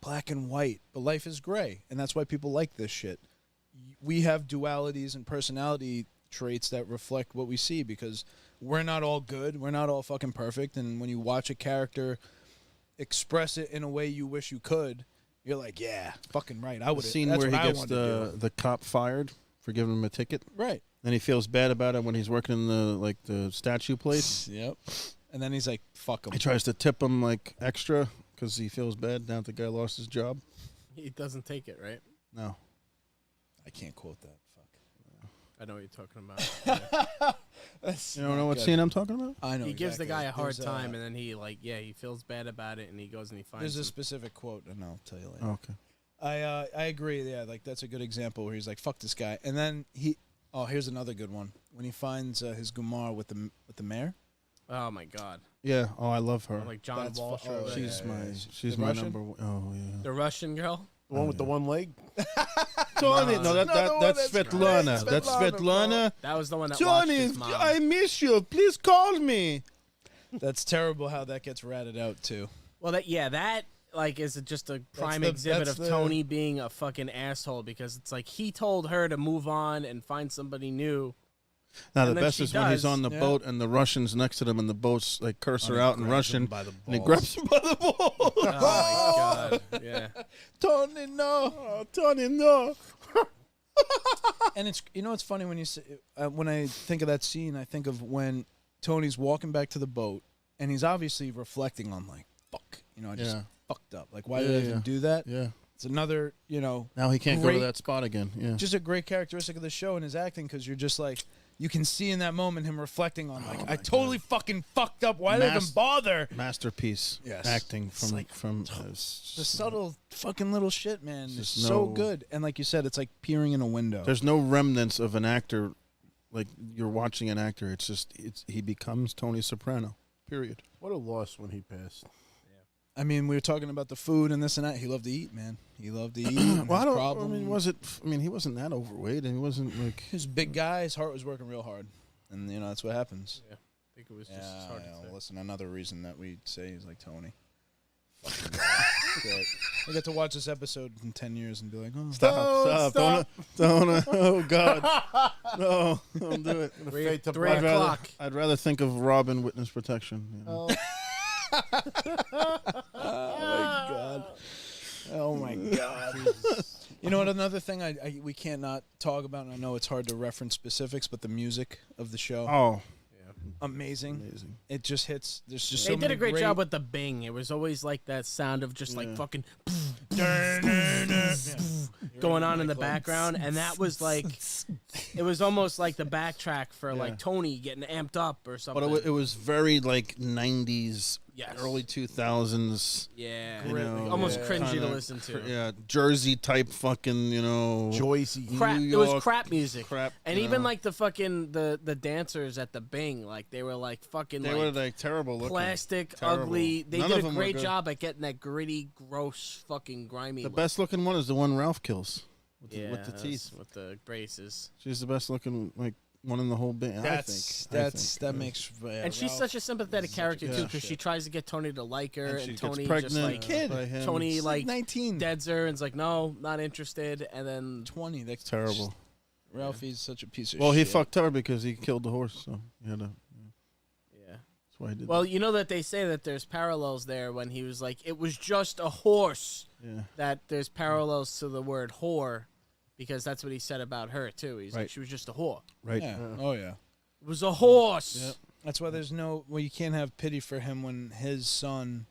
S5: black and white. But life is gray, and that's why people like this shit. We have dualities and personality traits that reflect what we see because we're not all good. We're not all fucking perfect. And when you watch a character express it in a way you wish you could, you're like, yeah, fucking right. I would
S2: The scene
S5: that's
S2: where he
S5: what I
S2: gets
S5: wanted to do.
S2: the cop fired for giving him a ticket.
S5: Right.
S2: And he feels bad about it when he's working in the statue place.
S5: Yep. And then he's like, fuck him.
S2: He tries to tip him like extra because he feels bad now that the guy lost his job.
S4: He doesn't take it, right?
S2: No.
S5: I can't quote that. Fuck.
S4: I know what you're talking about.
S2: You don't know what scene I'm talking about?
S5: I know.
S4: He gives the
S5: exactly.
S4: guy a hard
S5: There's
S4: time, and then he feels bad about it, and he goes and he finds
S5: There's a
S4: him.
S5: specific quote, and I'll tell you later.
S2: Oh, okay.
S5: I agree. Yeah, like that's a good example where he's like, "Fuck this guy," and then here's another good one when he finds his Gumar with the mayor.
S4: Oh my God!
S2: Yeah. Oh, I love her.
S4: Like John
S5: That's
S4: Walsh.
S5: fu-
S4: or
S5: oh,
S4: whatever.
S2: She's
S5: The
S2: my
S5: Russian?
S2: number one. Oh yeah.
S4: The Russian girl.
S1: The one with the one leg.
S2: Tony, no, that's
S5: that's
S2: Svetlana.
S5: great.
S2: That's
S5: Svetlana,
S2: Svetlana.
S4: That was the one that watched
S2: Tony,
S4: his mom.
S2: I miss you. Please call me.
S5: That's terrible how that gets ratted out too.
S4: Well, that like is just a prime
S5: the-
S4: exhibit
S5: that's
S4: of
S5: the-
S4: Tony being a fucking asshole because it's like he told her to move on and find somebody new.
S2: Now the
S4: And then
S2: best
S4: she
S2: is when he's
S4: does.
S2: on the
S5: Yeah.
S2: boat and the Russians next to him and the boats like curse her out in Russian
S5: by the
S2: and he grabs him by the balls.
S4: Oh my God! Yeah.
S5: Tony, no.
S2: Oh, Tony, no.
S5: And it's it's funny when you say, when I think of that scene, I think of when Tony's walking back to the boat and he's obviously reflecting on like, fuck, I just
S2: Yeah.
S5: fucked up. Like, why did I even do that?
S2: Yeah.
S5: It's another,
S2: Now he can't go to
S5: Great-
S2: that spot again. Yeah.
S5: just a great characteristic of the show and his acting because you're just like, you can see in that moment him reflecting on like, I totally fucking fucked up. Why did I even bother?
S2: Masterpiece.
S5: Yes.
S2: Acting
S5: It's
S2: from
S5: like-
S2: from
S5: The subtle fucking little shit, man. It's
S2: just
S5: so
S2: no-
S5: good. And like you said, it's like peering in a window.
S2: There's no remnants of an actor like you're watching an actor. It's just he becomes Tony Soprano. Period.
S1: What a loss when he passed.
S5: I mean, we were talking about the food and this and that. He loved to eat, man. He loved to eat. And
S2: Well, I
S5: his
S2: don't.
S5: problem,
S2: he wasn't that overweight, and he wasn't like.
S5: he was a big guy. His heart was working real hard, and that's what happens.
S4: I think it was just as hard to say.
S5: Listen, another reason that we say he's like Tony. I get to watch this episode in 10 years and be like, oh.
S2: Stop. Don't. Oh, God. No, don't do it.
S4: 3 o'clock.
S2: I'd rather think of Rob in witness protection. You know?
S5: Oh my god. You know what? Another thing we can't not talk about, and I know it's hard to reference specifics, but the music of the show.
S2: Oh,
S5: Amazing. It just hits. There's just
S4: They
S5: so
S4: did
S5: many
S4: a great job with the bing. It was always like that sound of just like fucking going on in the background, and that was like, it was almost like the backtrack for like Tony getting amped up or something.
S2: but it was very like 90s,
S4: Yes.
S2: early 2000s.
S4: Yeah,
S2: You know,
S4: almost cringy to
S2: kinda
S4: listen to.
S2: Yeah, Jersey type fucking,
S1: Joycey.
S4: Crap.
S2: New
S4: It was
S2: York
S4: crap music.
S2: crap.
S4: And
S2: you
S4: even
S2: know.
S4: like the fucking the dancers at the Bing, like they were like fucking
S2: They were like terrible looking.
S4: plastic,
S2: Terrible.
S4: ugly. They
S2: None
S4: did
S2: of
S4: a
S2: them were
S4: great
S2: good.
S4: job at getting that gritty, gross, fucking grimy.
S2: The
S4: look.
S2: best looking one is the one Ralph kills with
S4: Yeah,
S2: the
S4: that's
S2: teeth.
S4: with the braces.
S2: She's the best looking like one in the whole band. I think.
S5: That makes.
S4: And she's such a sympathetic character too, because she tries to get Tony to like her,
S2: she
S4: and
S2: gets
S4: Tony
S2: pregnant
S4: just like
S5: kid.
S2: by him.
S4: Tony like
S5: 19.
S4: deads her and's like, no, not interested, and then
S5: 20. That's
S2: terrible.
S5: Ralphie's such a piece of
S2: Well,
S5: shit.
S2: he fucked her because he killed the horse, so he had to.
S4: yeah.
S2: That's why he did.
S4: Well, you know that they say that there's parallels there when he was like, it was just a horse.
S2: that. Yeah.
S4: That there's parallels to the word whore, because that's what he said about her too. He's like,
S2: Right.
S4: she was just a whore.
S2: Right.
S5: Yeah. Oh yeah.
S4: It was a horse.
S2: Yep.
S5: That's why there's no. Well, you can't have pity for him when his son.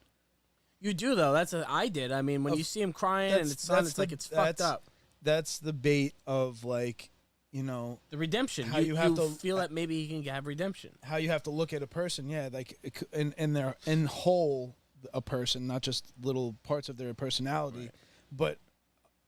S4: You do though. That's what I did. I mean, when you see him crying and it's son, it's like it's fucked up.
S5: That's the bait of like, you know,
S4: The redemption.
S5: How
S4: you
S5: you have to-
S4: feel that maybe he can have redemption.
S5: how you have to look at a person. Yeah, like in their in whole a person, not just little parts of their personality, but.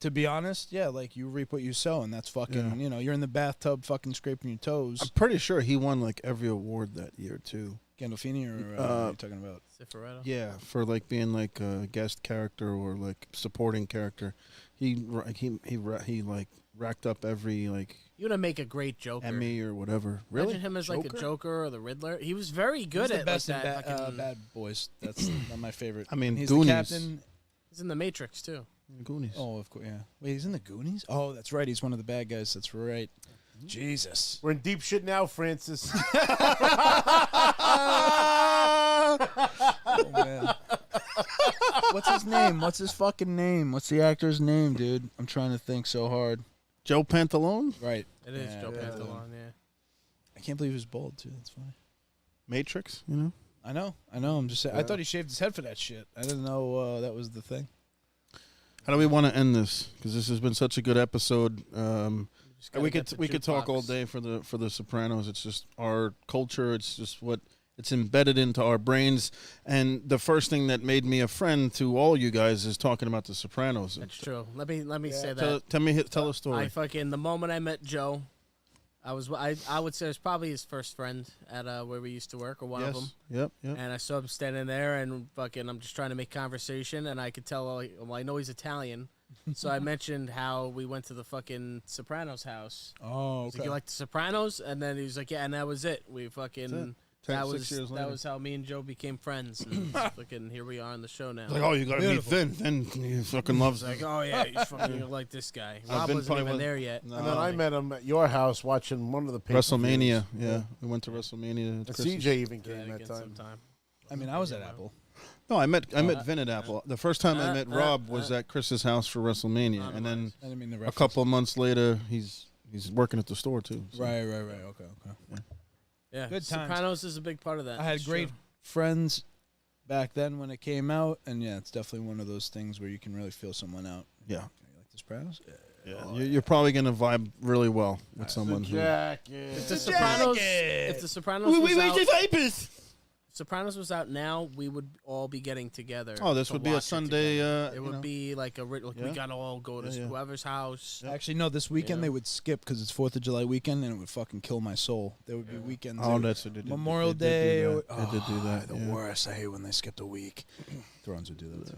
S5: To be honest, yeah, like you reap what you sow, and that's fucking, you know, you're in the bathtub fucking scraping your toes.
S2: I'm pretty sure he won like every award that year too.
S5: Gandolfini, or what are you talking about?
S4: Cifaretto.
S2: Yeah, for like being like a guest character or like supporting character. He like racked up every like
S4: You would make a great Joker.
S2: Emmy or whatever. Really?
S4: Imagine him as like a Joker or the Riddler. He was very good
S5: He's
S4: at
S5: the best
S4: like
S5: in
S4: that. fucking-
S5: Bad Boys. That's not my favorite.
S2: I mean,
S5: he's
S2: Goonies.
S5: the captain.
S4: He's in the Matrix too.
S2: Goonies.
S5: Oh, of course, yeah. Wait, he's in the Goonies? Oh, that's right. He's one of the bad guys. That's right. Jesus.
S1: We're in deep shit now, Francis.
S5: Oh, man. What's his name? What's his fucking name? What's the actor's name, dude? I'm trying to think so hard.
S2: Joe Pantalone?
S5: Right.
S4: It is
S5: Yeah,
S4: Joe
S5: yeah.
S4: Pantalone. Yeah.
S5: I can't believe he was bald, too. That's funny.
S2: Matrix, you know?
S5: I know. I'm just saying. I thought he shaved his head for that shit. I didn't know that was the thing.
S2: How do we want to end this? Because this has been such a good episode.
S4: Just gotta
S2: We
S4: get
S2: could
S4: the
S2: talk all
S4: jukebox.
S2: day for the Sopranos. It's just our culture. It's just what it's embedded into our brains. And the first thing that made me a friend to all you guys is talking about the Sopranos.
S4: That's true. Let me say that.
S2: Tell a story.
S4: The moment I met Joe, I would say it was probably his first friend at where we used to work, or one of them.
S2: Yep.
S4: And I saw him standing there, and fucking, I'm just trying to make conversation, and I could tell, well, I know he's Italian, so I mentioned how we went to the fucking Sopranos house.
S5: Oh,
S4: I was like, you like the Sopranos? And then he was like, yeah, and that was it. We fucking. That
S2: 6 years later.
S4: was how me and Joe became friends. And fucking here we are on the show now.
S2: Like, oh, you gotta meet Finn. Finn, he fucking loves
S4: Like, oh yeah, he's fucking like this guy.
S2: I've
S4: Rob
S2: been
S4: wasn't
S2: probably
S4: even
S2: one-
S4: there yet.
S2: No.
S1: And then I met him at your house watching one of the pay-per-views.
S2: WrestleMania. Yeah, we went to WrestleMania.
S1: And
S2: at Chris's.
S1: CJ even
S4: Yeah,
S1: came that
S4: again
S1: time.
S4: sometime.
S5: I mean, I was at Apple.
S2: No, I met Vin at Apple. The first time I met Rob was at Chris's house for WrestleMania, and then
S5: I didn't mean to
S2: a
S5: reference.
S2: couple of months later, he's working at the store too. So.
S5: Right. Okay.
S4: Yeah,
S5: Good times.
S4: Sopranos is a big part of that.
S5: I had
S4: It's
S5: great
S4: true.
S5: friends back then when it came out, and yeah, it's definitely one of those things where you can really feel someone out.
S2: Yeah,
S5: You like the Sopranos?
S2: yeah. You're probably gonna vibe really well with someone who.
S4: If the Sopranos was out, Sopranos was out now, we would all be getting together.
S2: Oh, this
S4: to
S2: would be a
S4: watch it
S2: Sunday.
S4: together. It
S2: you
S4: would
S2: know.
S4: be like we
S2: Yeah.
S4: gotta all go to
S2: Yeah.
S4: whoever's house.
S5: Actually, no. This weekend
S4: Yeah.
S5: they would skip because it's 4th of July weekend, and it would fucking kill my soul. There would be weekends.
S2: Oh, that's what they did.
S5: Memorial
S2: They did
S5: Day.
S2: do that. They did do that.
S5: The
S2: yeah.
S5: worst. I hate when they skipped a week. Thrones would do that too.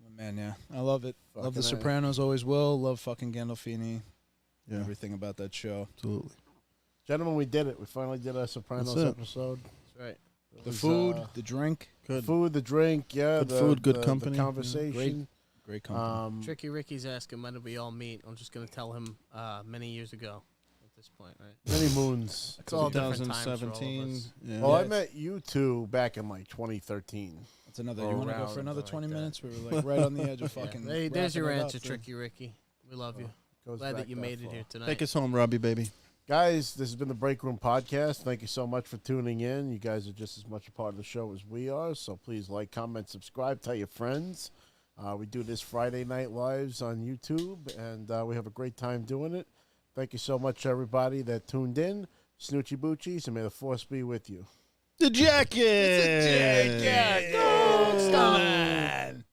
S5: But man, yeah, I love it. Love the
S1: Fucking A.
S5: Sopranos. Always will. Love fucking Gandolfini.
S2: Yeah,
S5: Everything about that show.
S2: absolutely.
S1: Gentlemen, we did it. We finally did a Sopranos
S2: That's it.
S1: episode.
S4: That's right.
S1: It
S5: The
S1: was,
S5: food, the drink.
S2: Good.
S1: Food, the drink, yeah.
S2: Good food, good
S1: the
S2: company.
S1: The conversation.
S5: Great company.
S4: Tricky Ricky's asking when did we all meet. I'm just gonna tell him many years ago. At this point, right?
S1: Many moons.
S4: It's all different times for all of
S2: 2017.
S4: us.
S2: Yeah.
S1: Well, I met you two back in like 2013.
S5: That's another.
S1: Or
S5: You want to go
S1: around
S5: for another
S1: like
S5: 20
S1: that.
S5: minutes? We were like right on the edge of
S4: Yeah.
S5: fucking.
S4: Hey, there's your
S5: wrapping it
S4: answer,
S5: up,
S4: Tricky Ricky. We love you.
S1: Goes
S4: Glad
S1: back
S4: that you made it
S1: far.
S4: here tonight.
S2: Take us home, Robbie, baby.
S1: Guys, this has been the Break Room Podcast. Thank you so much for tuning in. You guys are just as much a part of the show as we are. So please like, comment, subscribe, tell your friends. We do this Friday night lives on YouTube, and we have a great time doing it. Thank you so much, everybody that tuned in. Snoochie Boochies, and may the force be with you.
S2: The jacket.
S5: It's a jacket. Go, Stone.